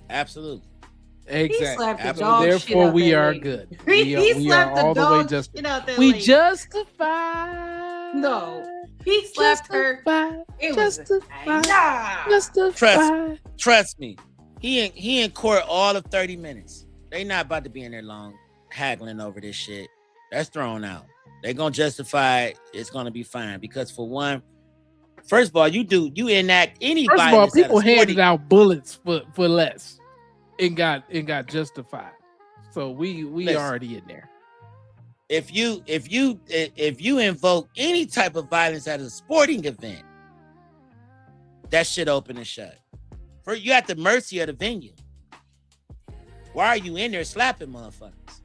Absolutely. Exactly. slapped the Absolutely. dog shit Therefore, out we that are lady. good. He We slapped are the all the way dog justified. shit out that We lady. justify. No, he slapped her. It was Trust me. He in court all of 30 minutes. They not about to be in there long haggling over this shit. That's thrown out. They gonna justify it. It's gonna be fine because for one, first of all, you enact any First of all, violence at a people handed sporting- out bullets for less and got justified. So we Listen. already in there. If you invoke any type of violence at a sporting event, that shit open and shut. For you at the mercy of the venue. Why are you in there slapping motherfuckers?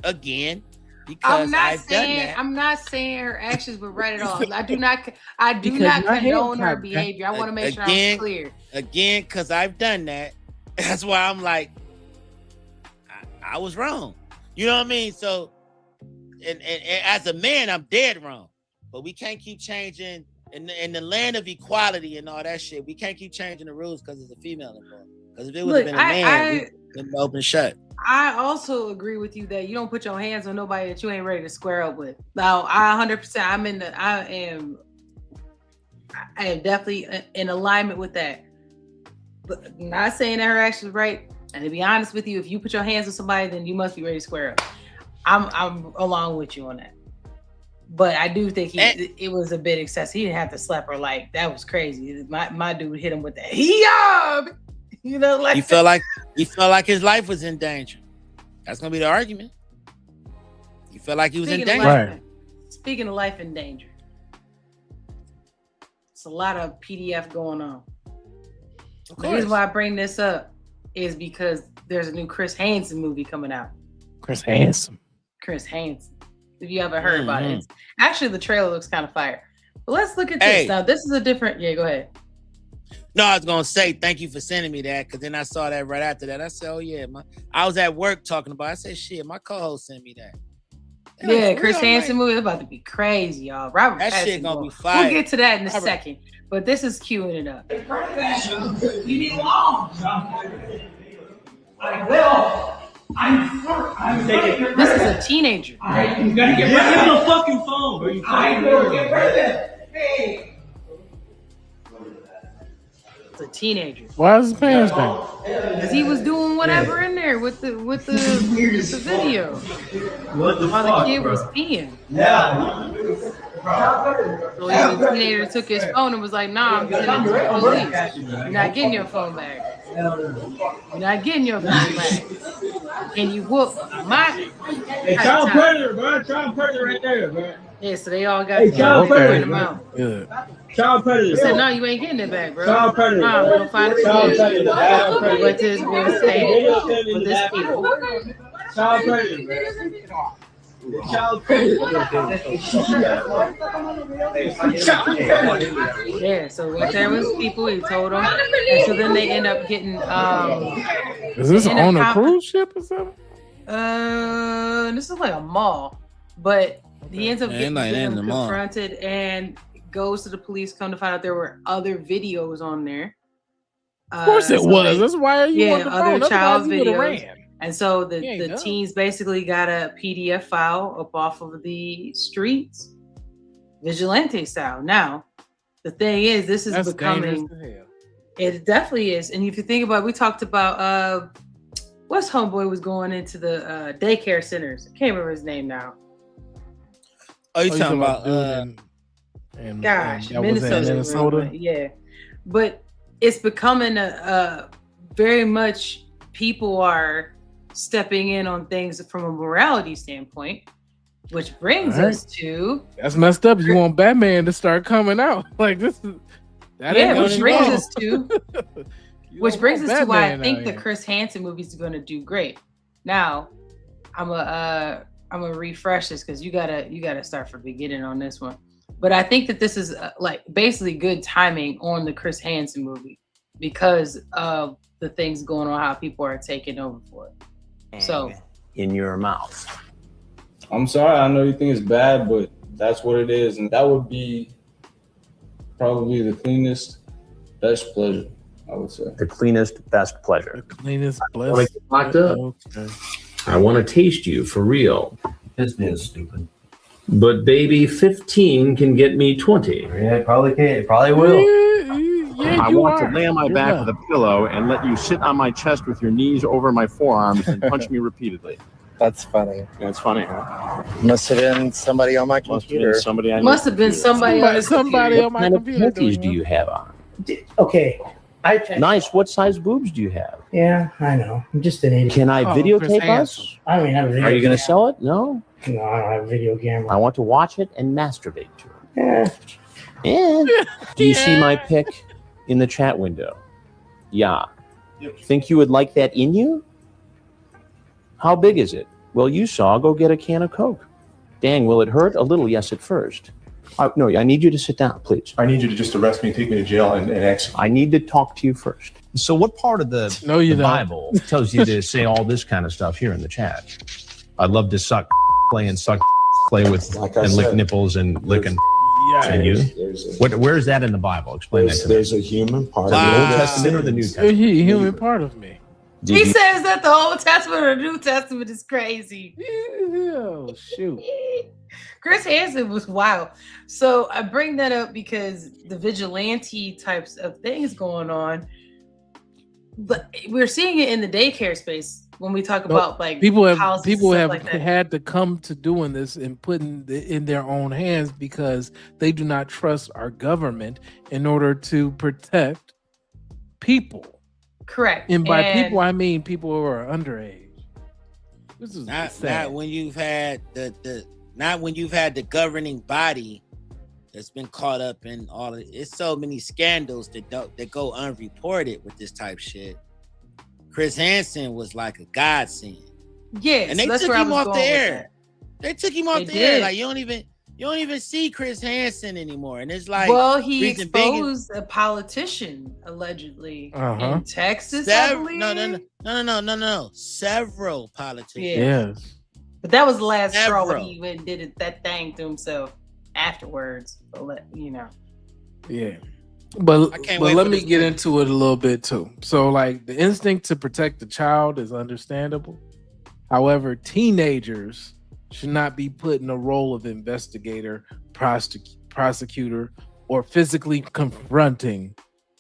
Again, because I've done that. I'm not saying her actions were right at all. I do not Because not my hands condone her got- behavior. I want to make sure Again- I'm clear. Again, because I've done that. That's why I'm like, I was wrong. You know what I mean? So, and as a man, I'm dead wrong. But we can't keep changing in the land of equality and all that shit. We can't keep changing the rules because it's a female involved. Because if it would have Look, been a man, we'd been open shut. I also agree with you that you don't put your hands on nobody that you ain't ready to square up with. Now, I 100%, I am definitely in alignment with that. But not saying that her actions right. And to be honest with you, if you put your hands on somebody, then you must be ready to square up. I'm along with you on that. But I do think it was a bit excessive. He didn't have to slap her like that was crazy. My dude hit him with that. You know, like He felt like his life was in danger. That's gonna be the argument. He felt like he was in Speaking of danger. life- Speaking of life in danger, it's a lot of PDF going on. The reason why I bring this up is because there's a new Chris Hansen movie coming out. Chris Hansen. Chris Hansen. If you haven't heard about it, actually the trailer looks kind of fire. But let's look at this. Hey. Now this is a different. Yeah, go ahead. No, I was gonna say thank you for sending me that because then I saw that right after that. I said, oh yeah, I was at work talking about it. I said, shit, my co-host sent me that. Yeah, for Chris real, Hansen like- movie is about to be crazy, y'all. Robert That shit Pattinson gonna be We'll fire. get to that in a Robert- second. But this is queuing it up. You need long. I will. This is a teenager. You gotta get rid of the fucking phone. I will get rid of it. Hey. It's a teenager. Why is his pants down? Because he was doing whatever in there with the video. What the While fuck, the kid bro? was peeing. Yeah. So the teenager took his phone and was like, nah, I'm sending it to the police. You're not getting your phone back. You're not getting your phone back. And you whoop my... Hey, child predator, bro. Child predator right there, bro. Yeah, so they all got Hey, child predator. them out. Good. Child predator. He said, no, you ain't getting it back, bro. Child predator. Nah, we'll find it Child again. predator. Child predator. But this boy stayed with this people. Child predator, man. Child Yeah, so what there was people, he told them, and so then they end up getting Is this they end up on a cruise ship or something? This is like a mall, but he ends up Man, getting like that in the mall. confronted and goes to the police. Come to find out there were other videos on there. Of course it was. That's why you on the phone. Other That's child why you would have videos. ran. And so He ain't the dumb. teens basically got a PDF file up off of the streets, vigilante style. Now, the thing is, this is That's becoming. dangerous to hell. It definitely is. And if you think about it, we talked about what's homeboy was going into the daycare centers. I can't remember his name now. Oh, you talking about gosh, that was in Minnesota? Yeah. But it's becoming a very much people are stepping in on things from a morality standpoint, which brings All right. us to That's messed up. You want Batman to start coming out like this is that ain't which brings wrong. us to which brings us to why I think the Chris Hansen movies are going to do great. Now, I'm gonna refresh this because you gotta start from the beginning on this one. But I think that this is like basically good timing on the Chris Hansen movie because of the things going on, how people are taking over for it. So in your mouth. I'm sorry, I know you think it's bad, but that's what it is. And that would be probably the cleanest, best pleasure, I would say. The cleanest, best pleasure. The cleanest, I blessed. wanna get locked up. Okay. I want to taste you for real. This is stupid. But baby, 15 can get me 20. Yeah, it probably can. It probably will. I want to lay on my back with a pillow and let you sit on my chest with your knees over my forearms and punch me repeatedly. That's funny. That's funny, huh? Must have been somebody on my computer. Somebody on must have been somebody on his computer. What kind of panties do you have on? Okay. Nice. What size boobs do you have? Yeah, I know. I'm just an idiot. Can I videotape us? I don't even have a video Are you going to camera. sell it? No. No, I don't have a video camera. I want to watch it and masturbate to it. Yeah. Yeah. Do you see my pic in the chat window? Yeah. Think you would like that in you? How big is it? Well, you saw. Go get a can of Coke. Dang, will it hurt? A little, yes, at first. No, I need you to sit down, please. I need you to just arrest me and take me to jail and execute. I need to talk to you first. So what part of the Bible tells you to say all this kind of stuff here in the chat? I'd love to suck, play and suck, play with and lick nipples and lick and you. Where is that in the Bible? Explain that to me. There's a human part of the Old Testament or the New Testament? Human part of me. He says that the Old Testament or the New Testament is crazy. Oh, shoot. Chris Hansen was wild. So I bring that up because the vigilante types of things going on, but we're seeing it in the daycare space when we talk about like people have like that. had to come to doing this and putting it in their own hands because they do not trust our government in order to protect people. Correct. And by people, I mean people who are underage. This is not when you've had the governing body that's been caught up in all of it. It's so many scandals that go unreported with this type shit. Chris Hansen was like a godsend. Yes, and they that's took where I him was off the going with air. that. They took him off They the air. did. Like you don't even see Chris Hansen anymore. And it's like, well, he Reason Big exposed a politician allegedly Uh-huh. in Texas. I believe. No. Several politicians. Yes. But that was the last straw when Several. he went and did that thing to himself afterwards. So Yeah. But I can't wait let for me this get movie. into it a little bit too. So like the instinct to protect the child is understandable. However, teenagers should not be put in a role of investigator, prosecutor, or physically confronting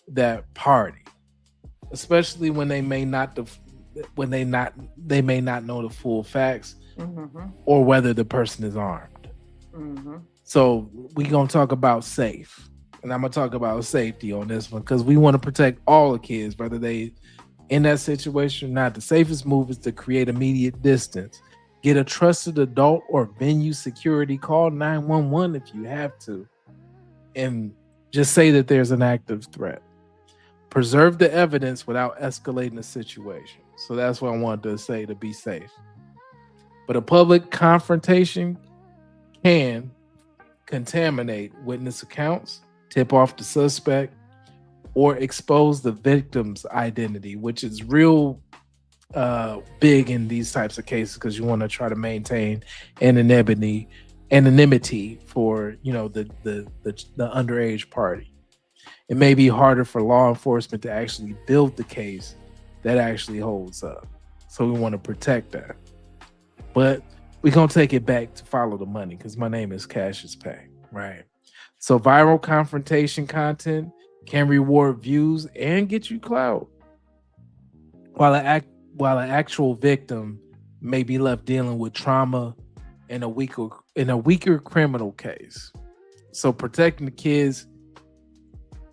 that party, especially when they may not know the full facts or whether the person is armed. So we're gonna talk about safe, and I'm gonna talk about safety on this one because we want to protect all the kids, whether they in that situation or not. The safest move is to create immediate distance. Get a trusted adult or venue security. Call 911 if you have to, and just say that there's an active threat. Preserve the evidence without escalating the situation. So that's what I wanted to say, to be safe. But a public confrontation can contaminate witness accounts, tip off the suspect, or expose the victim's identity, which is real big in these types of cases because you want to try to maintain anonymity for the underage party. It may be harder for law enforcement to actually build the case that actually holds up. So we want to protect that. But we're going to take it back to follow the money because my name is Cash is Pay, right? So viral confrontation content can reward views and get you clout, while an actual victim may be left dealing with trauma in a weaker criminal case. So protecting the kids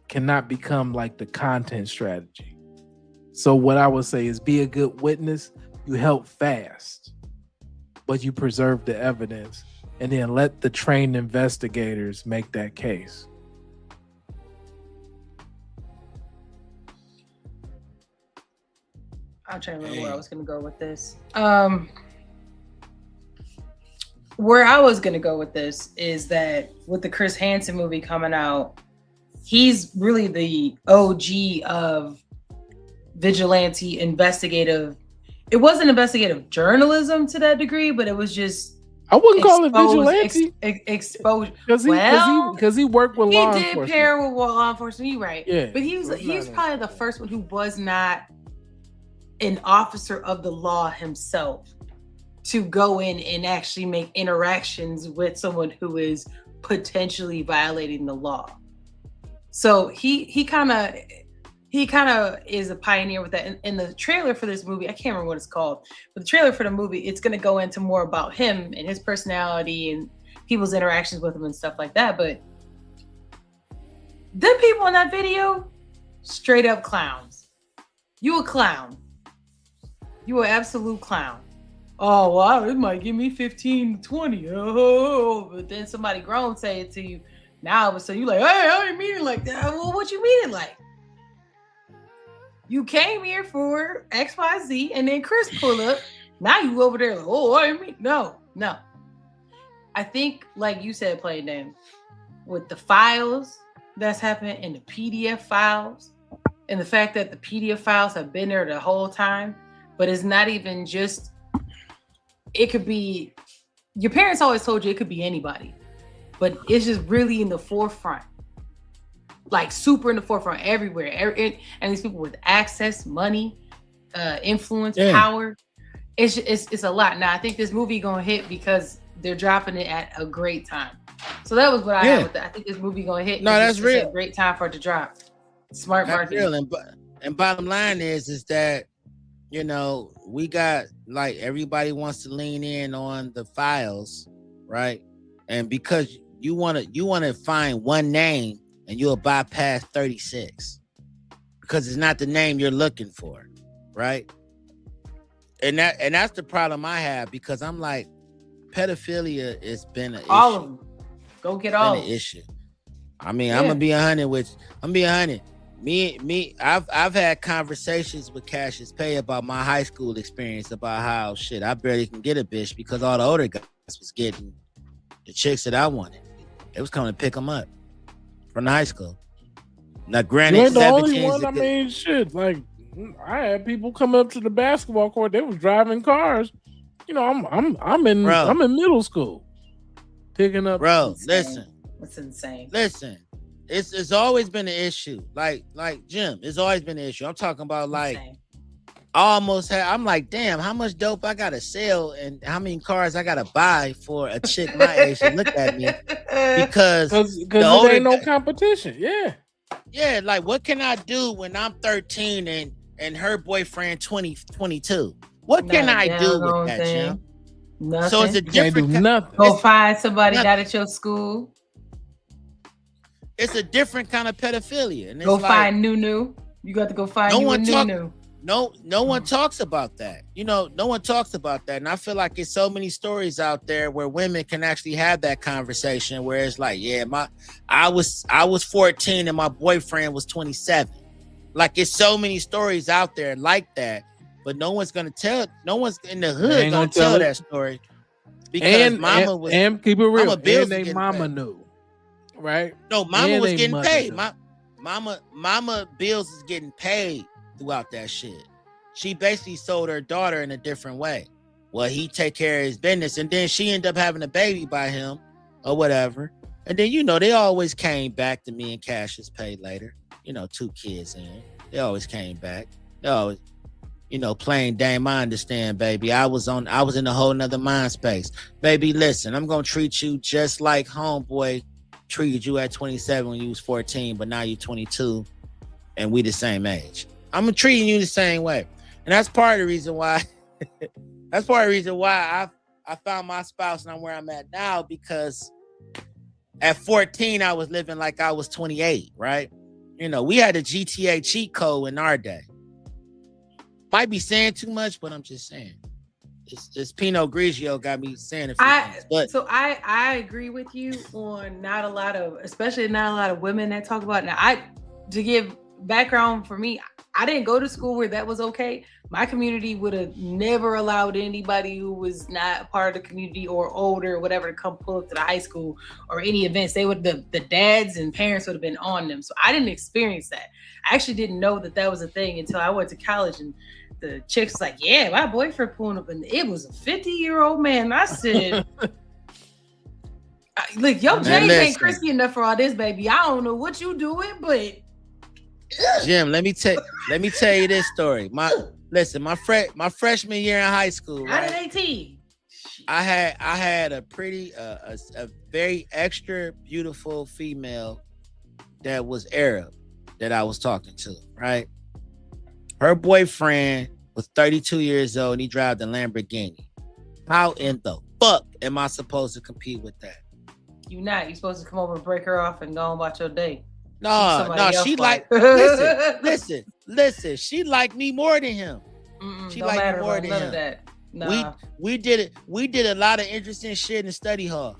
cannot become like the content strategy. So what I would say is be a good witness. You help fast, but you preserve the evidence, and then let the trained investigators make that case. I'm trying to remember where I was going to go with this. Where I was going to go with this is that with the Chris Hansen movie coming out, he's really the OG of vigilante investigative. It wasn't investigative journalism to that degree, but it was just. I wouldn't call it vigilante. Exposure. Because he worked with law enforcement. He did pair with law enforcement. You're right. Yeah, but he was probably the first one who was not an officer of the law himself to go in and actually make interactions with someone who is potentially violating the law. So he kind of is a pioneer with that. In the trailer for this movie, I can't remember what it's called, but the trailer for the movie, it's going to go into more about him and his personality and people's interactions with him and stuff like that. But them people in that video, straight up clowns. You a clown. You an absolute clown. Oh, wow, it might give me 15 to 20. Oh, but then somebody grown say it to you. Now, all of a sudden, you're like, hey, I didn't mean it like that. Well, what you mean it like? You came here for XYZ, and then Chris pull up. Now you over there like, oh, I didn't mean. No. I think, like you said, Play Name, with the files that's happening and the PDF files, and the fact that the PDF files have been there the whole time, but it's not even just, it could be, your parents always told you it could be anybody, but it's just really in the forefront, like super in the forefront everywhere. And these people with access, money, influence, power, it's a lot. Now, I think this movie gonna hit because they're dropping it at a great time. So that was what I had with that. I think this movie gonna hit. No, that's real. It's a great time for it to drop. Smart marketing. And bottom line is that, we got, like, everybody wants to lean in on the files, right? And because you want to find one name and you'll bypass 36 because it's not the name you're looking for, right? And that's the problem I have, because I'm like, pedophilia has been an issue. All of them. Go get all of them. Issue. I mean, I'm gonna be 100 with you. I'm gonna be 100. I've had conversations with Cassius Pay about my high school experience, about how I barely can get a bitch because all the older guys was getting the chicks that I wanted. They was coming to pick them up from the high school. Now, granted, you ain't the only one. I mean, like, I had people come up to the basketball court. They was driving cars. I'm in middle school, picking up. Bro, listen, that's insane. Listen, it's always been an issue. Like Jim, it's always been an issue. I'm talking about like I'm like, damn, how much dope I gotta sell and how many cars I gotta buy for a chick my age to look at me, because there ain't no competition. Yeah, like, what can I do when I'm 13 and her boyfriend 22? What can I do with that, Jim? Nothing. So it's a different nothing. Go find somebody not at your school. It's a different kind of pedophilia. And go find Nunu. You got to go find Nunu. No one talks about that. No one talks about that. And I feel like there's so many stories out there where women can actually have that conversation where it's like, I was 14 and my boyfriend was 27. Like, it's so many stories out there like that. but no one's in the hood ain't gonna gonna tell tell it. that story because mama was and keep it real. Mama bills And was they getting mama paid. knew, right? No, mama And was they getting mother paid. knew. Mama bills is getting paid throughout that shit. She basically sold her daughter in a different way. Well, he take care of his business, and then she ended up having a baby by him or whatever. And then they always came back to me and Cassius paid later. 2 kids in. They always came back. They always, playing Dame. I understand, baby. I was in a whole nother mind space. Baby, listen, I'm gonna treat you just like homeboy treated you at 27 when you was 14, but now you're 22 and we the same age. I'm treating you the same way. And that's part of the reason why I found my spouse and I'm where I'm at now, because at 14 I was living like I was 28, right? We had a GTA cheat code in our day. Might be saying too much, but I'm just saying. It's Pinot Grigio got me saying a few things. But So I agree with you on especially not a lot of women that talk about. Now, to give background for me, I didn't go to school where that was okay. My community would have never allowed anybody who was not a part of the community or older or whatever to come pull up to the high school or any events. The dads and parents would have been on them. So I didn't experience that. I actually didn't know that was a thing until I went to college, and the chick was like, yeah, my boyfriend pulling up, and it was a 50-year-old man. I said, look, your James ain't crispy enough for all this, baby. I don't know what you doing, but Jim, let me tell you this story. My freshman year in high school, right? 18. I had a pretty a very extra beautiful female that was Arab that I was talking to, right? Her boyfriend was 32 years old and he drives a Lamborghini. How in the fuck am I supposed to compete with that? You're not. You're supposed to come over and break her off and go on about your day. No, she like listen, she liked me more than him. She liked me more than him. That. Nah. We did a lot of interesting shit in study hall.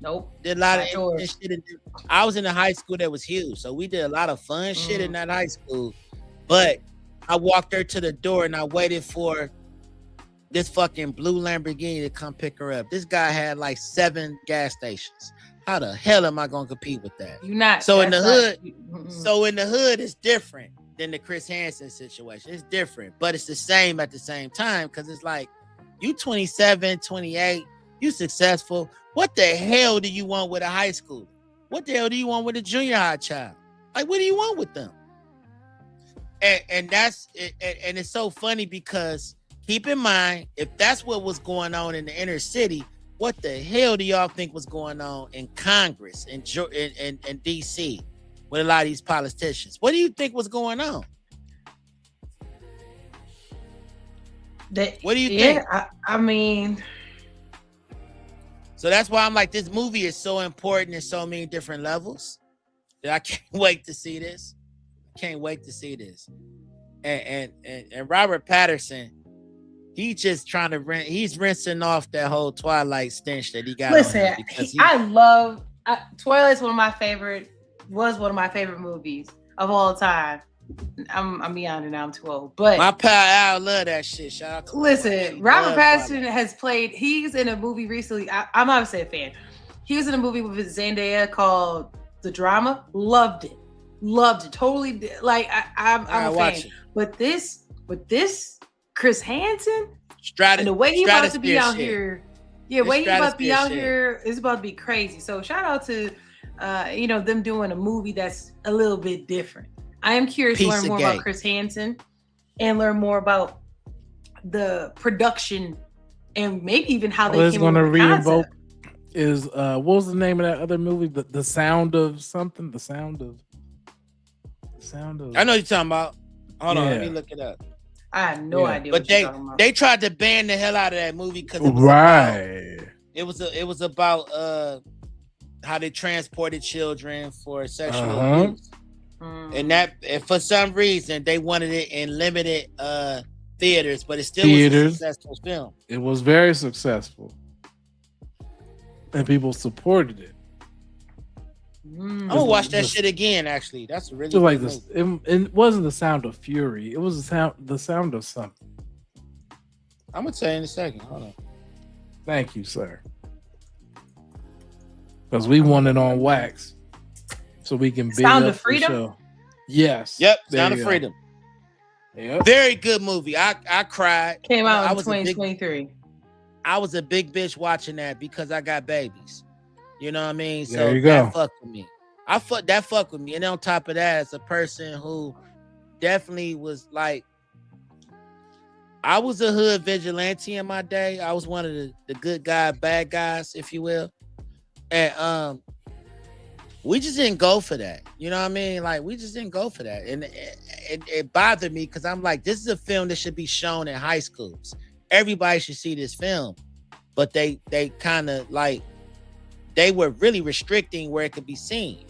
Nope. Did a lot of interesting shit. I was in a high school that was huge, so we did a lot of fun shit in that high school. But I walked her to the door and I waited for this fucking blue Lamborghini to come pick her up. This guy had like 7 gas stations. How the hell am I gonna compete with that? You're not. So in the hood, it's different than the Chris Hansen situation. It's different, but it's the same at the same time, because it's like, you 27, 28, you successful. What the hell do you want with a high school? What the hell do you want with a junior high child? Like, what do you want with them? And that's it, and it's so funny because keep in mind, if that's what was going on in the inner city, what the hell do y'all think was going on in Congress and DC with a lot of these politicians? What do you think was going on? What do you think? I mean, so that's why I'm like, this movie is so important in so many different levels that I can't wait to see this. Can't wait to see this. And Robert Pattinson, he just trying to he's rinsing off that whole Twilight stench that he got. Listen, Twilight's one of my favorite movies of all time. I'm beyond it now, I'm too old. But my pal Al love that shit. Shout out to listen, Robert Pattinson has played, he's in a movie recently. I'm obviously a fan. He was in a movie with Zendaya called The Drama. Loved it. Totally, like I'm a fan. But this Chris Hansen and the way he about to be out here, it's about to be crazy. So shout out to them doing a movie that's a little bit different. I am curious to learn more about Chris Hansen and learn more about the production and maybe even how they came up with the concept. Is what was the name of that other movie? The Sound of something. The Sound of. I know you're talking about. Hold on, let me look it up. I have no idea. But they tried to ban the hell out of that movie because it was about how they transported children for sexual abuse, and for some reason they wanted it in limited theaters, but it still was a successful film. It was very successful, and people supported it. I'm gonna watch that shit again. Actually, that's a really like good this. It wasn't The Sound of Fury. It was the sound of something. I'm gonna tell you in a second. Hold on. Thank you, sir. Because we want it on wax, so we can big Sound up of Freedom? the show. Yes. Yep. There Sound you of go. Freedom. Yep. Very good movie. I cried. Came out I in was a big 2023. I was a big bitch watching that because I got babies. You know what I mean? There So you that go. fucked with me. That fucked with me. And on top of that, as a person who definitely was like, I was a hood vigilante in my day. I was one of the good guy, bad guys, if you will. And we just didn't go for that. You know what I mean? Like, we just didn't go for that. And it bothered me because I'm like, this is a film that should be shown in high schools. Everybody should see this film. But they kind of like, they were really restricting where it could be seen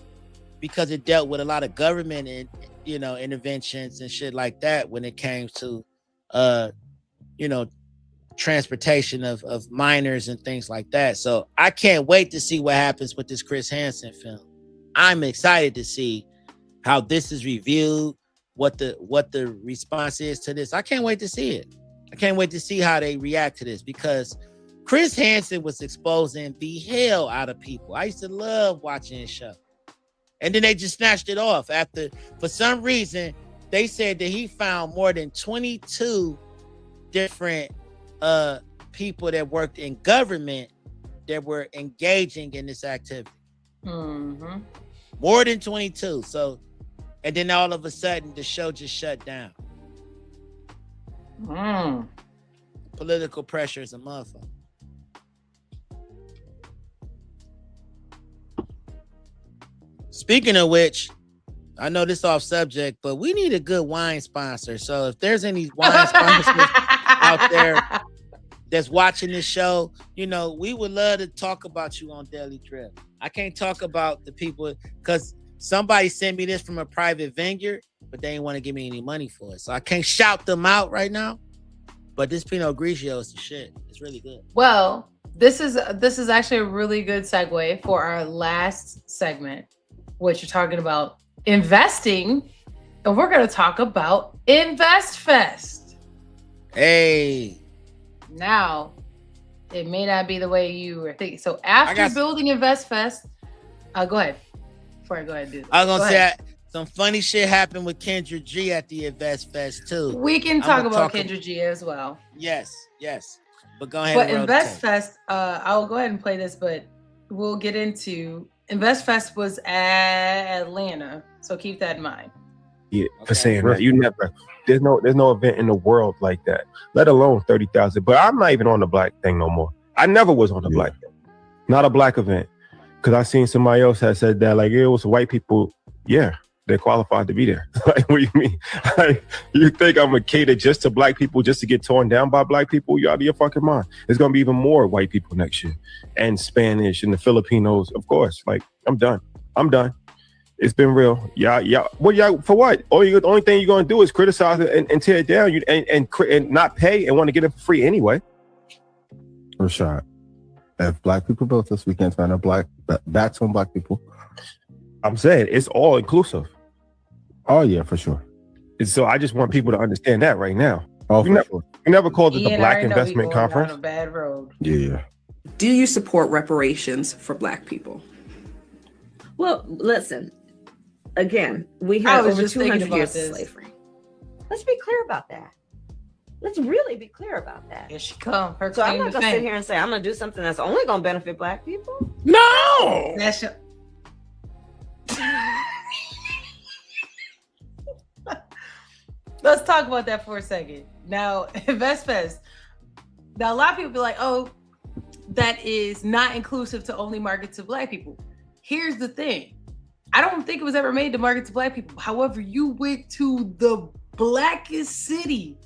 because it dealt with a lot of government and, you know, interventions and shit like that when it came to, you know, transportation of minors and things like that. So I can't wait to see what happens with this Chris Hansen film. I'm excited to see how this is reviewed, what the response is to this. I can't wait to see it. I can't wait to see how they react to this because Chris Hansen was exposing the hell out of people. I used to love watching his show. And then they just snatched it off after, for some reason, they said that he found more than 22 different people that worked in government that were engaging in this activity. Mm-hmm. More than 22. So, and then all of a sudden, the show just shut down. Political pressure is a motherfucker. Speaking of which, I know this off subject, but we need a good wine sponsor. So if there's any wine sponsors out there that's watching this show, you know, we would love to talk about you on Daily Drip. I can't talk about the people because somebody sent me this from a private vineyard, but they didn't want to give me any money for it. So I can't shout them out right now. But this Pinot Grigio is the shit. It's really good. Well, this is actually a really good segue for our last segment, which you're talking about investing, and we're going to talk about InvestFest. Hey. Now, it may not be the way you were thinking. So after building InvestFest, go ahead. Before I go ahead and do this. I was going to say, some funny shit happened with Kendra G at the InvestFest too. We can talk about Kendra G as well. Yes. But go ahead. But InvestFest, I'll go ahead and play this, but we'll get into InvestFest was at Atlanta, so keep that in mind. Yeah, for saying that. You never. There's no event in the world like that, let alone 30,000. But I'm not even on the black thing no more. I never was on the black thing. Not a black event. Because I seen somebody else had said that, like, it was white people. Yeah, they're qualified to be there. Like, what do you mean? Like, you think I'm gonna cater just to black people just to get torn down by black people? You out of your fucking mind. There's gonna be even more white people next year, and Spanish and the Filipinos, of course. Like, I'm done. It's been real. Yeah. What y'all for what? The only thing you're gonna do is criticize it and tear it down. And not pay and want to get it for free anyway. Rashad, if black people built this, we can't turn our backs on black people. I'm saying it's all inclusive. Oh yeah, for sure. And so I just want people to understand that right now. Oh, we never called it the Black Investment Conference. Down a bad road. Yeah. Do you support reparations for black people? Well, listen. Again, we have over 200 years of slavery. Let's be clear about that. Let's really be clear about that. Here she come. So I'm not going to sit here and say I'm going to do something that's only going to benefit black people. No. That's Let's talk about that for a second. Now, InvestFest. Now, a lot of people be like, oh, that is not inclusive to only market to black people. Here's the thing. I don't think it was ever made to market to black people. However, you went to the blackest city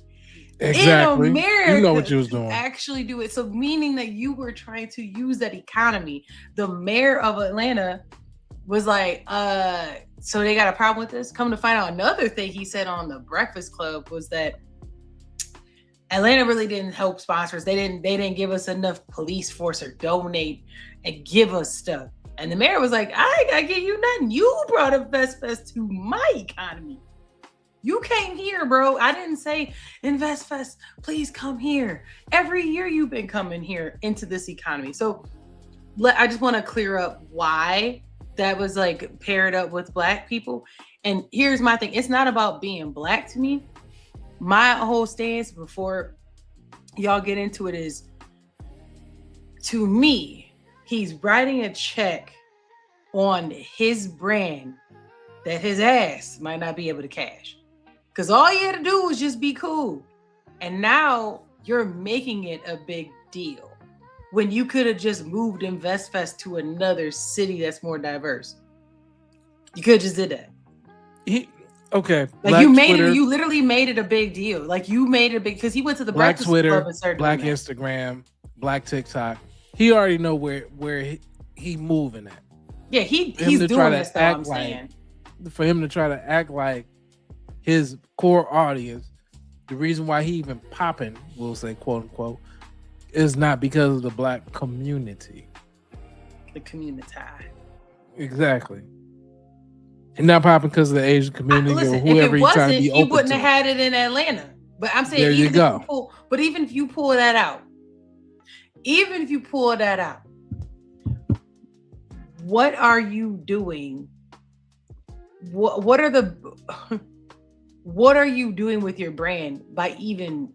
exactly. in America, you know what you was doing. to actually do it. So meaning that you were trying to use that economy. The mayor of Atlanta was like, so they got a problem with this? Come to find out, another thing he said on the Breakfast Club was that Atlanta really didn't help sponsors. They didn't give us enough police force or donate and give us stuff. And the mayor was like, I ain't gotta give you nothing. You brought InvestFest to my economy. You came here, bro. I didn't say InvestFest, please come here. Every year you've been coming here into this economy. So I just want to clear up why that was like paired up with Black people. And here's my thing. It's not about being Black to me. My whole stance before y'all get into it is, to me, he's writing a check on his brand that his ass might not be able to cash. Because all you had to do was just be cool. And now you're making it a big deal when you could have just moved InvestFest to another city that's more diverse. You could have just did that. Okay. Like you made Twitter, it, you literally made it a big deal. Like you made it big because he went to the Black Breakfast Twitter, Club and started Black doing that. Instagram, Black TikTok. He already know where he moving at. Yeah, he's doing this stuff. I'm saying. For him to try to act like his core audience, the reason why he even popping, we'll say quote unquote, is not because of the Black community. The community. Exactly. And not popping because of the Asian community or whoever he's trying to be open to. He wouldn't have had it in Atlanta. But I'm saying, there you go. Even if you pull that out, what are you doing? What are you doing with your brand by even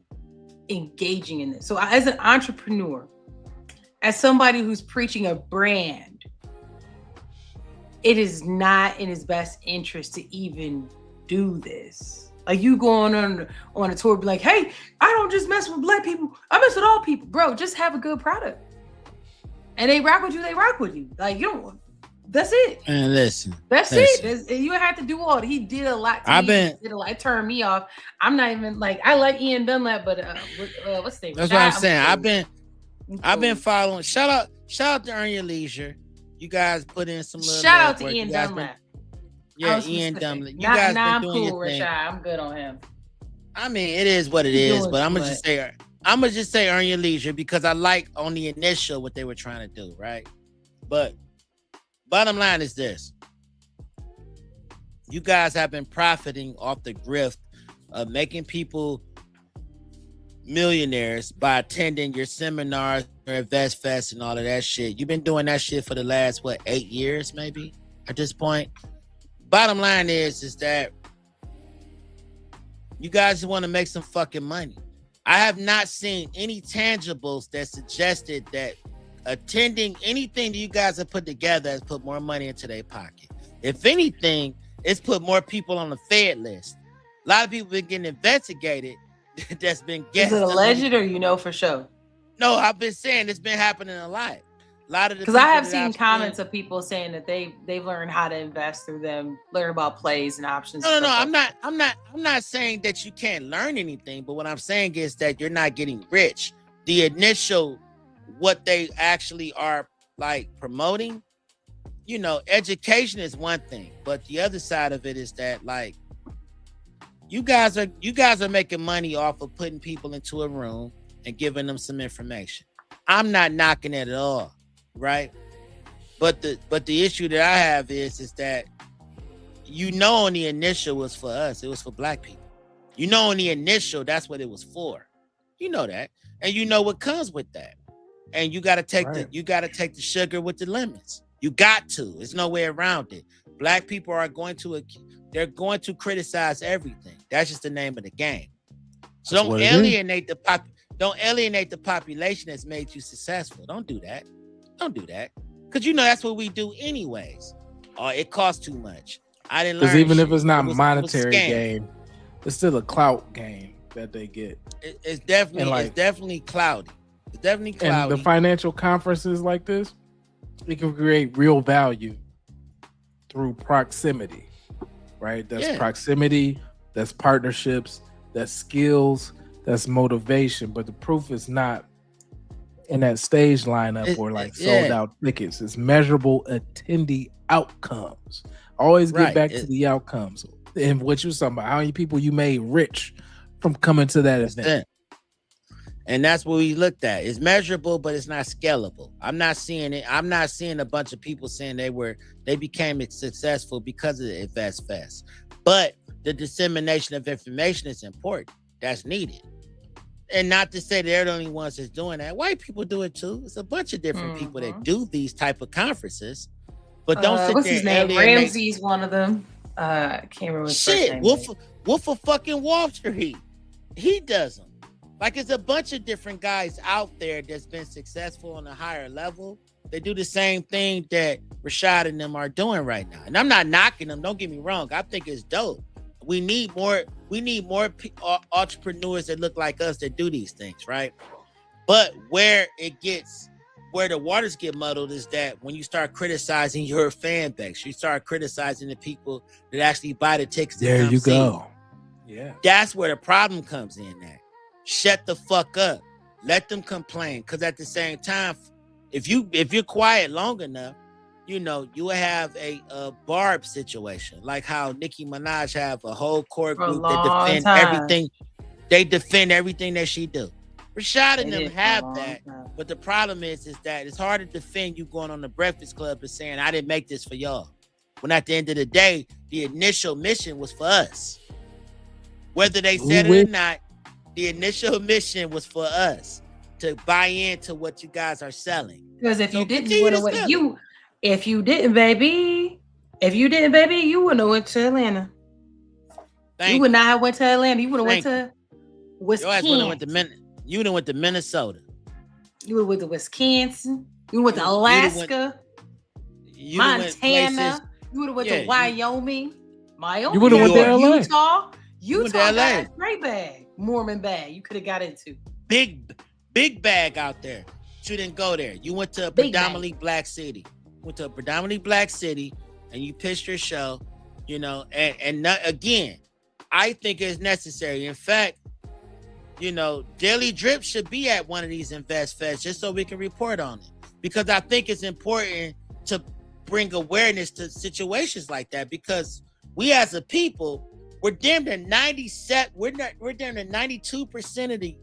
engaging in this? So as an entrepreneur, as somebody who's preaching a brand, it is not in his best interest to even do this. Like you going on a tour, be like, hey, I don't just mess with Black people. I mess with all people. Bro, just have a good product. And they rock with you, they rock with you. Like you don't, that's it. And listen. It. You have to do all that. He did a lot. It turned me off. I'm not even like, I like Ian Dunlap, but what's the name? That's what I'm saying. I've been following. Shout out to Earn Your Leisure. You guys put in some little shout out to Ian Dunlap. Ian Dunlap. You guys been doing your thing. I'm good on him. I mean, it is what it is, but I'm gonna just say Earn Your Leisure because I like on the initial what they were trying to do, right? But bottom line is this: you guys have been profiting off the grift of making people millionaires by attending your seminars, your InvestFest, and all of that shit. You've been doing that shit for the last 8 years, maybe at this point. Bottom line is that you guys want to make some fucking money. I have not seen any tangibles that suggested that attending anything that you guys have put together has put more money into their pocket. If anything, it's put more people on the Fed list. A lot of people been getting investigated. That's been getting. Is it alleged or you know for sure? No, I've been saying it's been happening a lot. A lot of the because I have seen comments of people saying that they've learned how to invest through them, learn about plays and options. No. I'm not saying that you can't learn anything, but what I'm saying is that you're not getting rich. The initial, what they actually are like promoting, education is one thing, but the other side of it is that like you guys are making money off of putting people into a room and giving them some information. I'm not knocking it at all, right? But the issue that I have is that on the initial was for us, it was for Black people. On the initial, that's what it was for. You know that, and you know what comes with that. And you got to take the sugar with the lemons. You got to. There's no way around it. Black people are going to criticize everything. That's just the name of the game. So don't alienate the population that's made you successful. Don't do that. Because that's what we do anyways. It costs too much. I didn't learn. Because even if it's not a monetary game, it's still a clout game that they get. It's definitely cloudy. It's definitely cloudy. And the financial conferences like this, it can create real value through proximity, right? That's proximity, that's partnerships, that's skills, that's motivation. But the proof is not in that stage lineup or sold out tickets. It's measurable attendee outcomes. Always get back to the outcomes. And what you're talking about, how many people you made rich from coming to that event. And that's what we looked at. It's measurable, but it's not scalable. I'm not seeing it. I'm not seeing a bunch of people saying they became successful because of the InvestFest. But the dissemination of information is important. That's needed. And not to say they're the only ones that's doing that. White people do it too. It's a bunch of different people that do these type of conferences. But don't sit what's there his and name? alienate. Ramsey's one of them. I can't remember his first name. Wolf of fucking Wall Street. He does them. Like, it's a bunch of different guys out there that's been successful on a higher level. They do the same thing that Rashad and them are doing right now. And I'm not knocking them. Don't get me wrong. I think it's dope. We need more entrepreneurs that look like us that do these things, right? But where the waters get muddled is that when you start criticizing your fan base, you start criticizing the people that actually buy the tickets. There you go. Yeah. That's where the problem comes in at. Shut the fuck up. Let them complain. Because at the same time, if you're quiet long enough, you know, you will have a Barb situation, like how Nicki Minaj have a whole core group that defend everything. They defend everything that she do. Rashad and them have that, but the problem is that it's hard to defend you going on the Breakfast Club and saying, I didn't make this for y'all. When at the end of the day, the initial mission was for us. Whether they said it or not, the initial mission was for us to buy into what you guys are selling. Because if you didn't, you would have went. If you didn't, baby, you wouldn't have went to Atlanta. You would not have went to Atlanta. You would have went to Wisconsin. You would have went to Minnesota. You would have went to Wisconsin. You would have went to Alaska, Montana. You would have went to Wyoming. You would have went to LA. Utah got a great bag, Mormon bag. You could have got into big bag out there. But you didn't go there. You went to a predominantly black city. And you pitched your show, you know, and not, again, I think it's necessary. In fact, you know, Daily Drip should be at one of these InvestFests just so we can report on it. Because I think it's important to bring awareness to situations like that, because we as a people, we're damn near 92%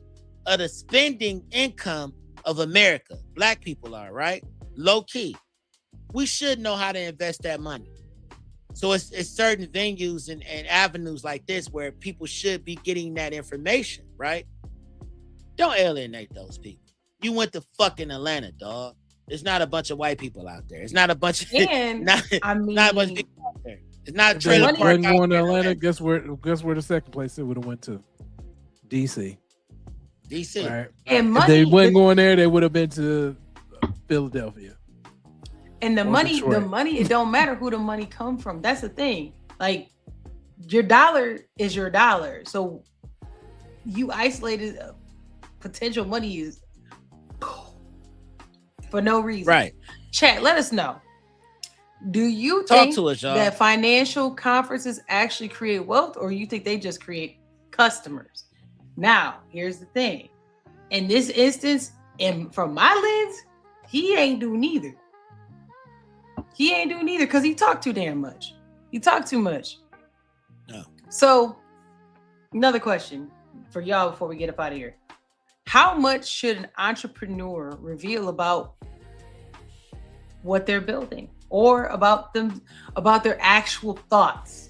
of the spending income of America. Black people are, right? Low key. We should know how to invest that money. So it's certain venues and avenues like this where people should be getting that information, right? Don't alienate those people. You went to fucking Atlanta, dog. There's not a bunch of white people out there. It's not a bunch of not a bunch of people out there. It's not trailer park out going to Atlanta. Guess where the second place it would have went to? DC. Right. And if they wasn't going there, they would have been to Philadelphia. And the money, it don't matter who the money come from. That's the thing. Like, your dollar is your dollar. So you isolated potential money is for no reason. Right. Chat, let us know. Do you think to us, y'all. that financial conferences actually create wealth, or you think they just create customers? Now, here's the thing. In this instance, and from my lens, he ain't do neither. He ain't do neither because he talked too damn much. He talked too much. No. So, another question for y'all before we get up out of here. How much should an entrepreneur reveal about what they're building or about their actual thoughts?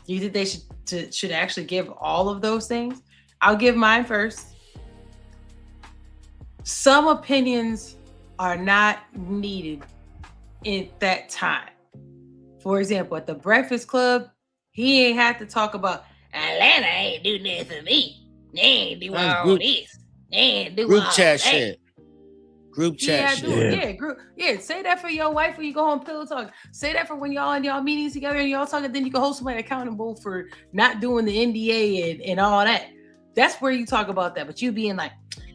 Do you think they should actually give all of those things? I'll give mine first. Some opinions are not needed at that time. For example, at the Breakfast Club, he ain't had to talk about Atlanta ain't do nothing for me. They ain't do all this. They ain't do group all chat that. shit. Group chat shit. Yeah, say that for your wife when you go home pillow talk. Say that for when y'all in y'all meetings together and y'all talking, then you can hold somebody accountable for not doing the NDA and all that. That's where you talk about that. But you being like,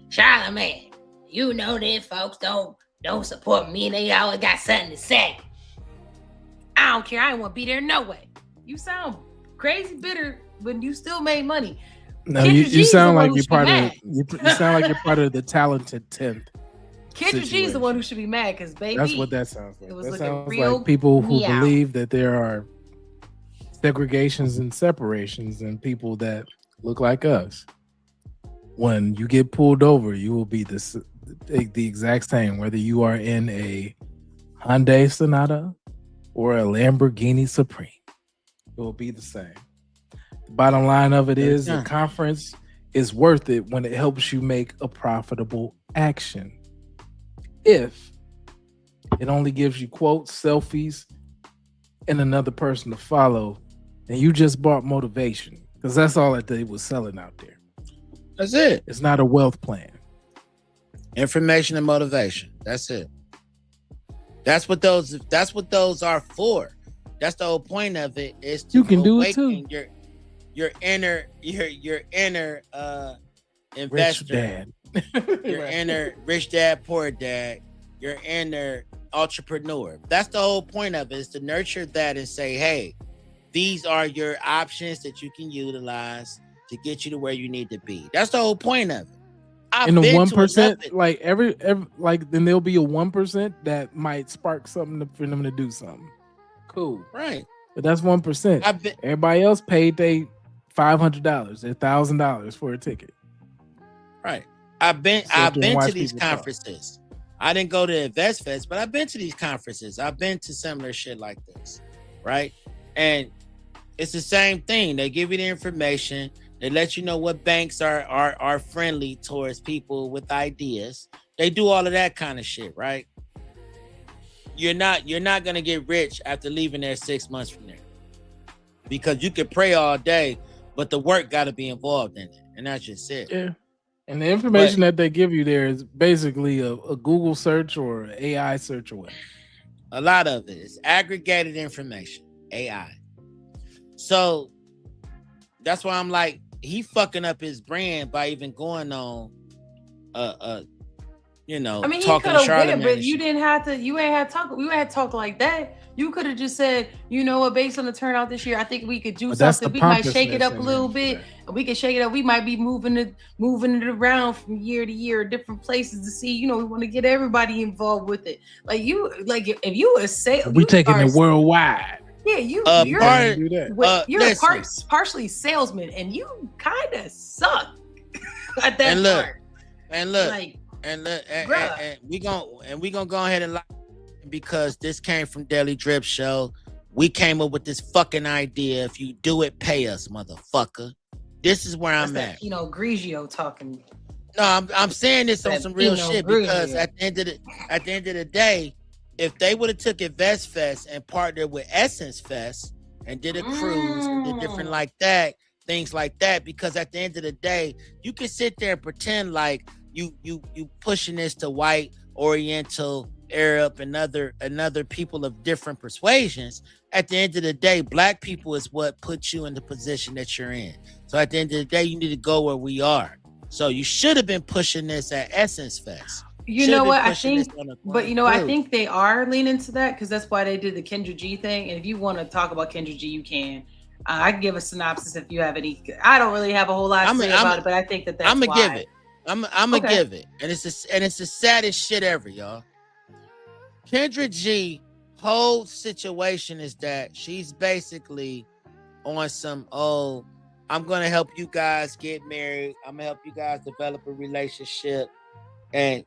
Charlamagne, you know that folks don't support me and they always got something to say. I don't care. I don't want to be there no way. You sound crazy bitter when you still made money. No, you sound like you're part of you sound like you're part of the talented 10th. Kendra G is the one who should be mad because baby. That's what that sounds like. It was that looking sounds real like people who meow. believe that there are segregations and separations and people that look like us. When you get pulled over, you will be the exact same, whether you are in a Hyundai Sonata or a Lamborghini Supreme. it will be the same. The bottom line of it is the conference is worth it when it helps you make a profitable action. If it only gives you quotes, selfies, and another person to follow, and you just bought motivation, because that's all that they was selling out there. That's it. It's not a wealth plan. Information and motivation. That's it. That's what those are for. That's the whole point of it. Is to you can do it too. Your inner investor, your inner rich dad, poor dad, your inner entrepreneur. That's the whole point of it, is to nurture that and say, hey, these are your options that you can utilize to get you to where you need to be. That's the whole point of it. And the 1%, like every like then there'll be a 1% that might spark something for them to do something. Cool. Right. But that's 1%. Everybody else paid they $500, $1,000 for a ticket. Right. I've been to these conferences. I didn't go to InvestFest, but I've been to these conferences. I've been to similar shit like this. Right. And it's the same thing. They give you the information. They let you know what banks are friendly towards people with ideas. They do all of that kind of shit, right? You're not gonna get rich after leaving there 6 months from there, because you can pray all day, but the work got to be involved in it, and that's just it. Yeah, and the information that they give you there is basically a Google search or an AI search or what. A lot of it is aggregated information, AI. So that's why I'm like, he fucking up his brand by even going on I mean, he could have went, but you didn't have to. You ain't had to talk. We ain't had to talk like that. You could have just said, you know what, based on the turnout this year, I think we could do something. We might shake it up a little bit. We can shake it up. We might be moving it around from year to year, different places to see. We want to get everybody involved with it. If you a sales, we taking it worldwide. Yeah, you're partially salesman, and you kind of suck at that part. And we gonna go ahead and because this came from Daily Drip Show. We came up with this fucking idea. If you do it, pay us, motherfucker. This is where I'm at. Grigio talking. No, I'm saying this on some real shit, because at the end of the day, if they would have took InvestFest and partnered with Essence Fest and did a cruise and did different like that, things like that, because at the end of the day, you can sit there and pretend like you pushing this to white, Oriental, Arab, and other people of different persuasions. At the end of the day, black people is what puts you in the position that you're in. So at the end of the day, you need to go where we are. So you should have been pushing this at Essence Fest. You know what? I think they are leaning to that, because that's why they did the Kendra G thing. And if you want to talk about Kendra G, you can. I can give a synopsis if you have any. I don't really have a whole lot to say about it, but I think that's I'm gonna why. give it. I'm gonna give it, and it's the saddest shit ever, y'all. Kendra G whole situation is that she's basically on some, I'm gonna help you guys get married. I'm gonna help you guys develop a relationship, and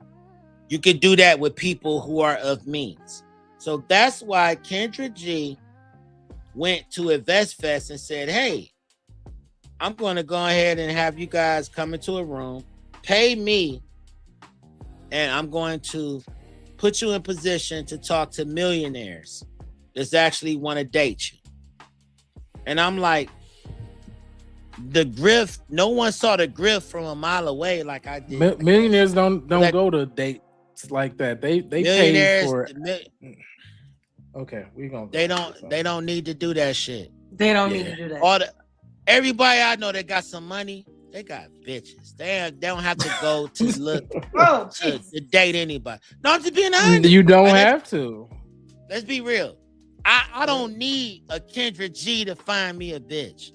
you can do that with people who are of means. So that's why Kendra G went to InvestFest and said, hey, I'm going to go ahead and have you guys come into a room, pay me, and I'm going to put you in position to talk to millionaires that actually want to date you. And I'm like, the grift, no one saw the grift from a mile away like I did. Millionaires don't go to dates like that. They pay for okay, we gonna they don't need to do that shit. They don't need to do that. Everybody I know that got some money, they got bitches. They don't have to go to look to date anybody. No, I'm just being honest. You don't have to. Let's be real. I don't need a Kendra G to find me a bitch.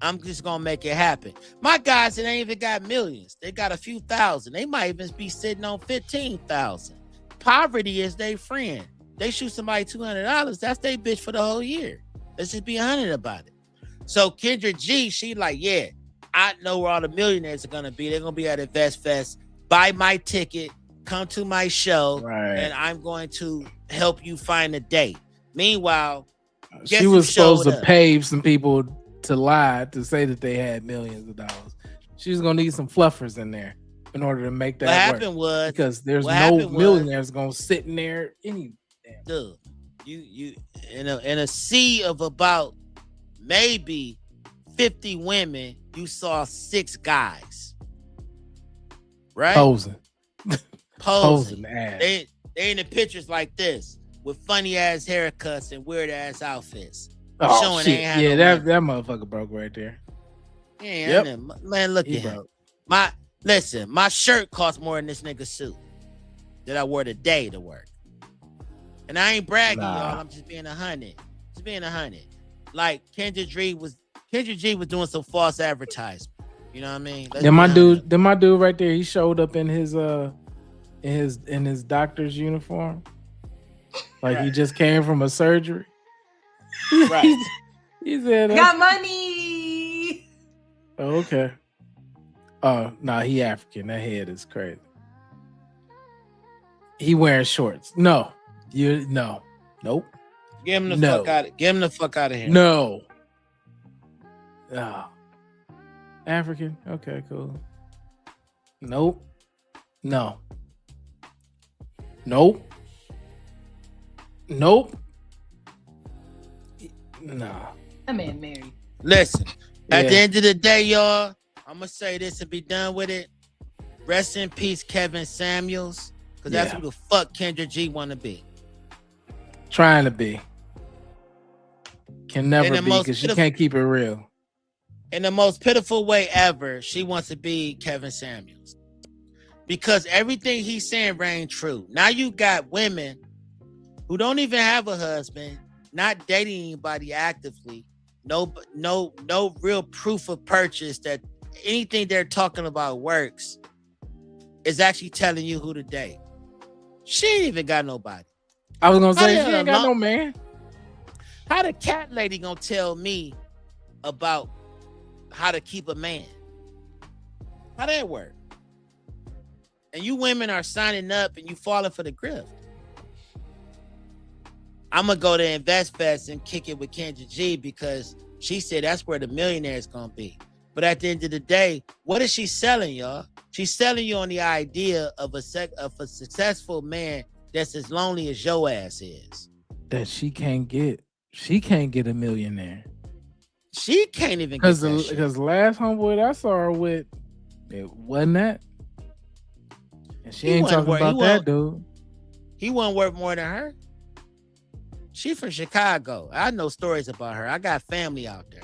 I'm just gonna make it happen. My guys that ain't even got millions, they got a few thousand. They might even be sitting on 15,000. Poverty is their friend. They shoot somebody $200, that's their bitch for the whole year. Let's just be honest about it. So Kendra G, she like, yeah, I know where all the millionaires are gonna be. They're gonna be at InvestFest. Buy my ticket, come to my show, and I'm going to help you find a date. Meanwhile, Guess She who was supposed showed to up? pay some people to lie to say that they had millions of dollars. She was gonna need some fluffers in there in order to make that What work. happened was Because there's what no happened was- millionaires gonna sit in there any damn. Dude, you in a sea of about maybe 50 women, you saw 6 guys. Right? Posing. Posing. ass. They in the pictures like this with funny ass haircuts and weird ass outfits. Oh showing shit! they ain't had Yeah, no that motherfucker broke right there. Yeah, Yep. man, look He at him. broke. My shirt cost more than this nigga's suit that I wore today to work. And I ain't bragging, y'all. I'm just being 100. Just being 100. Like Kendra G was doing some false advertisement. You know what I mean? Let's Then be my honest. dude right there, he showed up in his doctor's uniform. Like he just came from a surgery. Right. He said, Got money. Oh, okay. Oh, no, he African. That head is crazy. He wearing shorts. No. Nope. Get him the No. fuck out. Get him the fuck out of here. No. Oh. African? Okay, cool. Nope. No. Nope. No. That man married. Listen, at Yeah. the end of the day, y'all, I'm gonna say this and be done with it. Rest in peace, Kevin Samuels, because that's Yeah. who the fuck Kendra G want to be. Trying to be. Can never And the be most because she pitiful- can't keep it real. In the most pitiful way ever, she wants to be Kevin Samuels. Because everything he's saying rang true. Now you got women who don't even have a husband, not dating anybody actively, no real proof of purchase that anything they're talking about works, is actually telling you who to date. She ain't even got nobody. I was gonna say How she the ain't got hell no man. How the cat lady gonna tell me about how to keep a man? How that work? And you women are signing up and you falling for the grift. I'm gonna go to InvestFest and kick it with Kendra G because she said that's where the millionaire is gonna be. But at the end of the day, what is she selling, y'all? She's selling you on the idea of a successful man that's as lonely as your ass is. That she can't get. She can't get a millionaire. She can't even get Because that shit. because last homeboy that I saw her with, it wasn't that. And she He ain't wasn't talking worth- about that, dude. He wasn't worth more than her. She from Chicago. I know stories about her. I got family out there.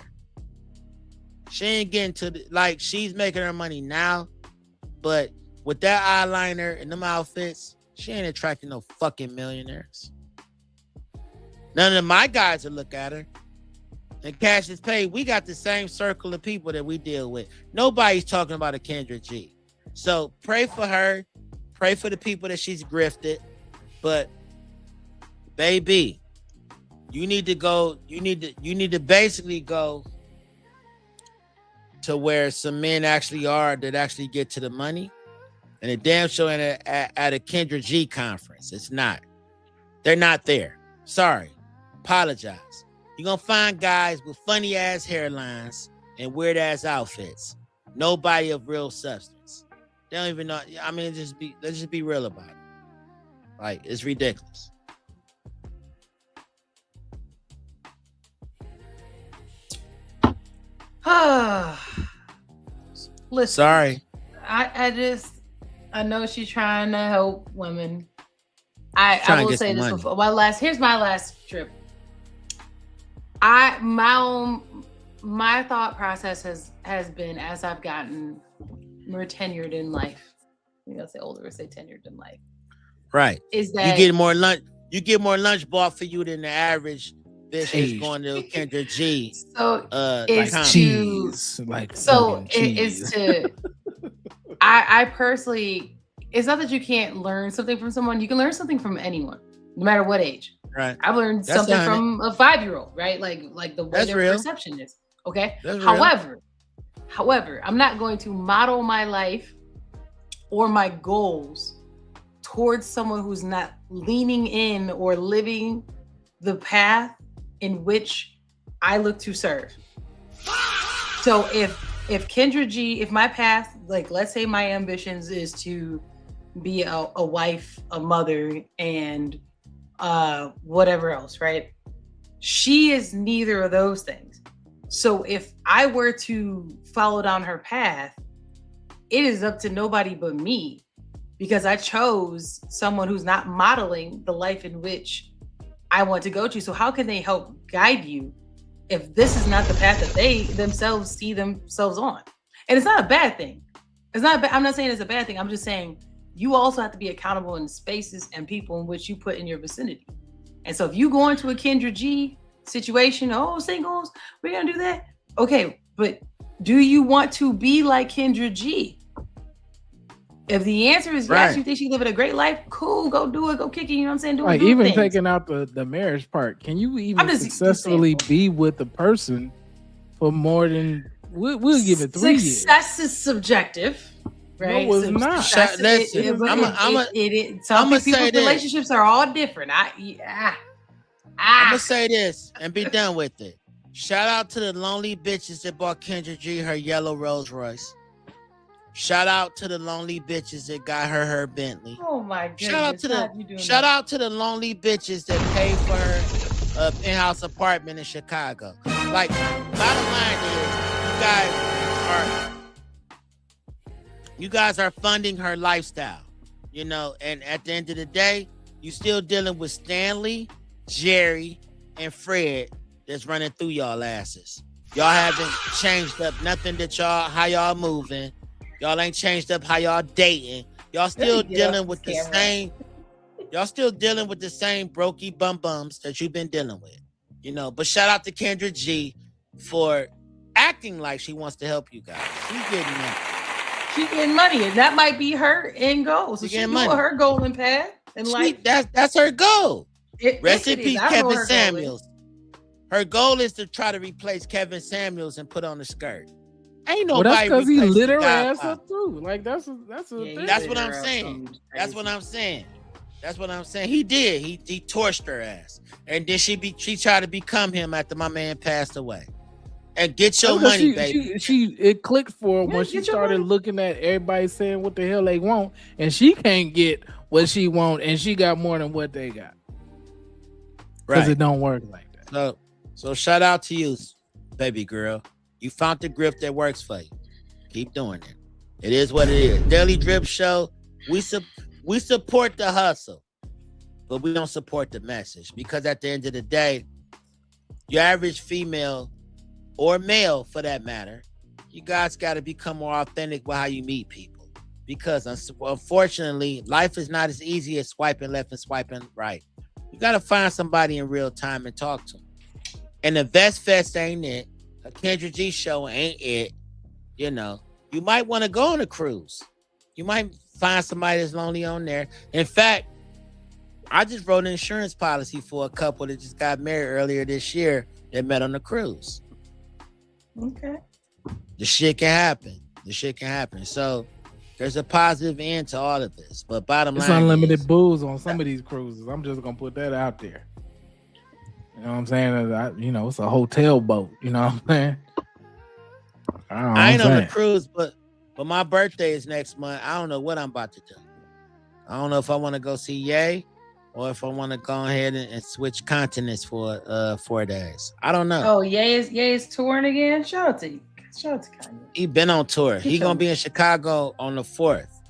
She ain't getting to the, like, she's making her money now, but with that eyeliner and them outfits, she ain't attracting no fucking millionaires. None of my guys will look at her. And cash is paid. We got the same circle of people that we deal with. Nobody's talking about a Kendra G. So pray for her. Pray for the people that she's grifted. But baby, you need to go. You need to basically go to where some men actually are that actually get to the money. And a damn show at a Kendra G conference. It's not. They're not there. Sorry. Apologize. You're gonna find guys with funny ass hairlines and weird ass outfits. Nobody of real substance. They don't even know. I mean, let's just be real about it. Like, it's ridiculous. Listen, Sorry. I know she's trying to help women. I Trying to will get say some this money. before. Here's my last trip. My thought process has been, as I've gotten more tenured in life. I'm gonna say older, or say tenured in life. Right. Is you that get more lunch? You get more lunch bought for you than the average bitch that's going to Kendra G. So like it's cheese, like so fucking it is cheese. to I personally, it's not that you can't learn something from someone. You can learn something from anyone, no matter what age. Right. I've learned That's something done from a 5-year-old, right? Like the way That's their real. perception is. Okay. That's real. However, I'm not going to model my life or my goals towards someone who's not leaning in or living the path in which I look to serve. So if Kendra G, if my path, like let's say my ambitions is to be a wife, a mother, and whatever else, right? She is neither of those things. So if I were to follow down her path, it is up to nobody but me, because I chose someone who's not modeling the life in which I want to go to. So how can they help guide you if this is not the path that they themselves see themselves on? And it's not a bad thing. It's not. I'm not saying it's a bad thing. I'm just saying you also have to be accountable in spaces and people in which you put in your vicinity. And so if you go into a Kendra G situation, oh, singles, we're gonna do that. Okay, but do you want to be like Kendra G? If the answer is yes, you think she's living a great life, cool, go do it, go kick it, you know what I'm saying? Like even things. Taking out the marriage part, can you even successfully be with the person for more than, we'll give it 3 years. Success is subjective, right? No, it's not. Some people's relationships are all different. I'm gonna say this and be done with it. Shout out to the lonely bitches that bought Kendra G her yellow Rolls Royce. Shout out to the lonely bitches that got her Bentley. Oh my goodness! Shout out to the lonely bitches that paid for her in-house apartment in Chicago. Like, bottom line is, you guys are funding her lifestyle, you know. And at the end of the day, you still dealing with Stanley, Jerry, and Fred that's running through y'all asses. Y'all haven't changed up nothing that how y'all moving. Y'all ain't changed up how y'all dating. Y'all still dealing with the same. Y'all still dealing with the same brokey bums that you've been dealing with, you know. But shout out to Kendra G for acting like she wants to help you guys. She's getting money. She's getting money, and that might be her end goal. So she's doing her goal and path, and like that's her goal. Rest in peace, Kevin Samuels. Her goal is to try to replace Kevin Samuels and put on a skirt. Ain't nobody. Well, that's because he lit her ass up too. Like that's thing. That's what I'm saying. That's what I'm saying. That's what I'm saying. He did. He torched her ass, and then she tried to become him after my man passed away. And get your money, baby. It clicked for her when she started looking at everybody saying what the hell they want, and she can't get what she want, and she got more than what they got. Because it don't work like that. So shout out to you, baby girl. You found the grip that works for you. Keep doing it. It is what it is. Daily Drip Show. We support the hustle, but we don't support the message, because at the end of the day, your average female or male, for that matter, you guys got to become more authentic with how you meet people, because unfortunately, life is not as easy as swiping left and swiping right. You got to find somebody in real time and talk to them. And InvestFest ain't it. A Kendra G show ain't it. You know, you might want to go on a cruise. You might find somebody that's lonely on there. In fact, I just wrote an insurance policy for a couple that just got married earlier this year that met on the cruise. Okay. The shit can happen. So there's a positive end to all of this. But bottom line, it's unlimited booze on some of these cruises. I'm just gonna put that out there. You know what I'm saying? It's a hotel boat. You know what I'm saying? I ain't on the cruise, but my birthday is next month. I don't know what I'm about to do. I don't know if I want to go see Ye or if I want to go ahead and switch continents for 4 days. I don't know. Oh, Ye is touring again. Shout out to you. Shout out to Kanye. He been on tour. He gonna be in Chicago on the 4th,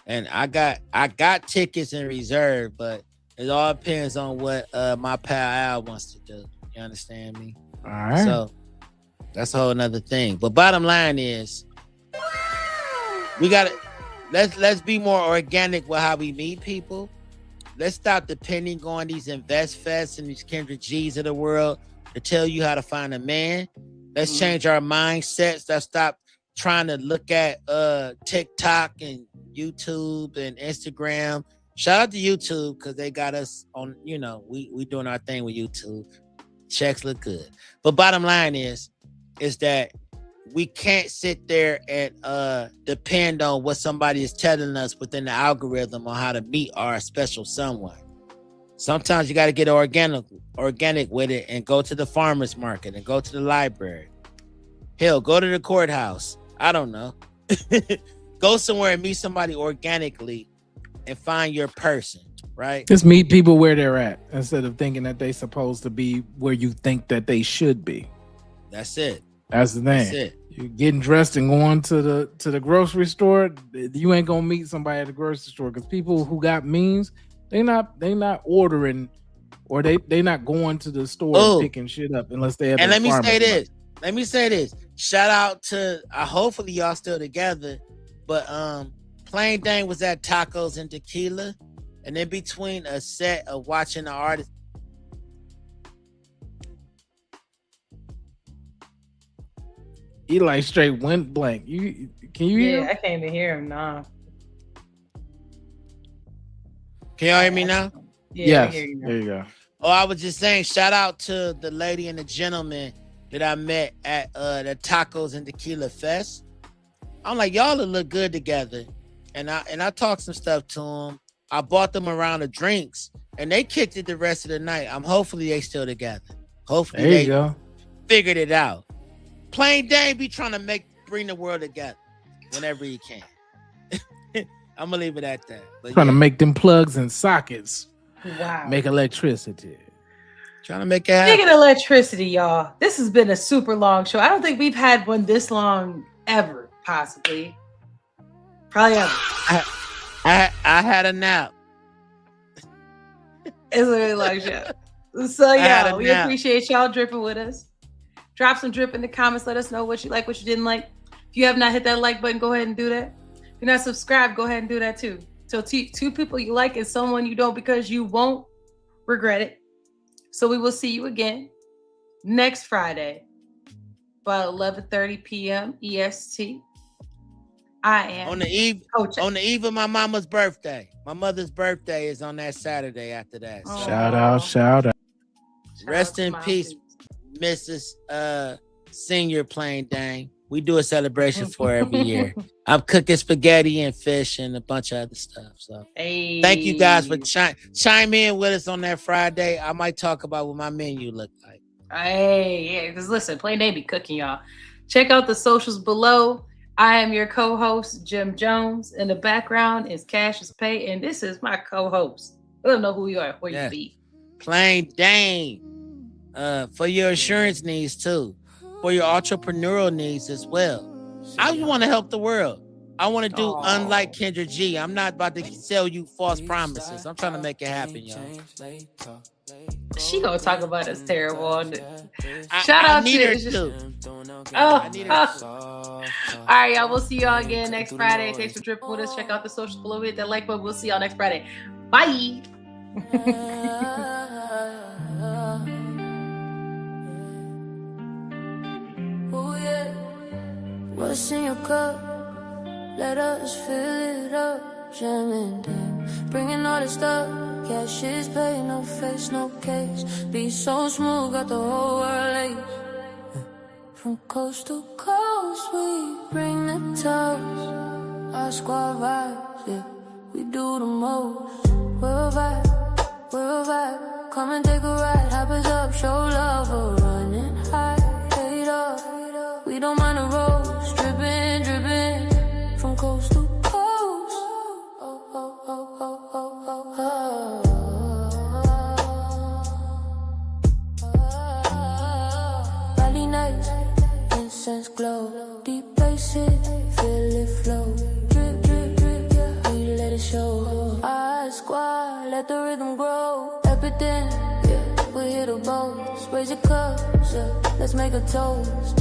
and I got tickets in reserve, but it all depends on what my pal Al wants to do. You understand me? All right. So that's a whole nother thing. But bottom line is, we gotta let's be more organic with how we meet people. Let's stop depending on these InvestFests and these Kendra G's of the world to tell you how to find a man. Let's change our mindsets. Let's stop trying to look at TikTok and YouTube and Instagram. Shout out to YouTube because they got us on, we doing our thing with YouTube. Checks look good. But bottom line is that we can't sit there and depend on what somebody is telling us within the algorithm on how to meet our special someone. Sometimes you got to get organic with it and go to the farmer's market and go to the library. Hell, go to the courthouse. I don't know. Go somewhere and meet somebody organically and find your person, right? Just meet people where they're at instead of thinking that they're supposed to be where you think that they should be. That's it. That's the thing. That's it. You're getting dressed and going to the grocery store. You ain't gonna meet somebody at the grocery store because people who got means, they not ordering, or they not going to the store and picking shit up unless they have. And let me say this. Shout out to hopefully y'all still together, but Plain Dane was at Tacos and Tequila, and in between a set of watching the artist. He like straight went blank. Can you hear him? I can't even hear him now. Can y'all hear me now? Yes. There you go. Oh, I was just saying, shout out to the lady and the gentleman that I met at the Tacos and Tequila Fest. I'm like, y'all look good together. And I talked some stuff to them. I bought them a round of drinks and they kicked it the rest of the night. Hopefully they still together. Hopefully there you go. Figured it out. Plain Dane be trying to bring the world together whenever he can. I'm gonna leave it at that. But trying to make them plugs and sockets. Wow. Make electricity. Trying to make it happen. Speaking of electricity, y'all, this has been a super long show. I don't think we've had one this long ever, possibly. Probably ever. I had a nap. It's a really long show. So y'all, we appreciate y'all dripping with us. Drop some drip in the comments. Let us know what you like, what you didn't like. If you have not hit that like button, go ahead and do that. If you're not subscribed, go ahead and do that too. So two people you like and someone you don't, because you won't regret it. So we will see you again next Friday, about 11:30 p.m. EST. I am on the eve of my mama's birthday. My mother's birthday is on that Saturday after that. So. Shout out. Rest in peace, Mrs. Senior Plain Dane. We do a celebration for her every year. I'm cooking spaghetti and fish and a bunch of other stuff. So thank you guys for chime in with us on that Friday. I might talk about what my menu look like. Hey, yeah, because listen, Plain Dane be cooking, y'all. Check out the socials below. I am your co-host, Jim Jones. In the background is Cassius Pay, and this is my co-host. I don't know who you are, where you be. Plain Dane. For your insurance needs too. For your entrepreneurial needs as well. I just want to help the world. I want to do unlike Kendra G. I'm not about to sell you false promises. I'm trying to make it happen, y'all. She gonna talk about us terrible. Shout out to her. All right, y'all. We'll see y'all again next Friday. Thanks for dripping with us. Check out the socials below. Hit that like button. We'll see y'all next Friday. Bye. What's in your cup? Let us fill it up. Jamming down, bringing all this stuff. Cash is pay, no face, no case. Be so smooth, got the whole world late. From coast to coast, we bring the toast. Our squad vibes, yeah, we do the most. We're a vibe. Come and take a ride. Hop us up, show love. We're running high, paid off. We don't mind the road. Dripping from coast to coast. Valley nights, incense glow. Deep bases, feel it flow. Drip, drip, drip, yeah, we let it show. Our squad, let the rhythm grow. Everything, yeah, we hit a boat. Raise your cups, yeah, let's make a toast.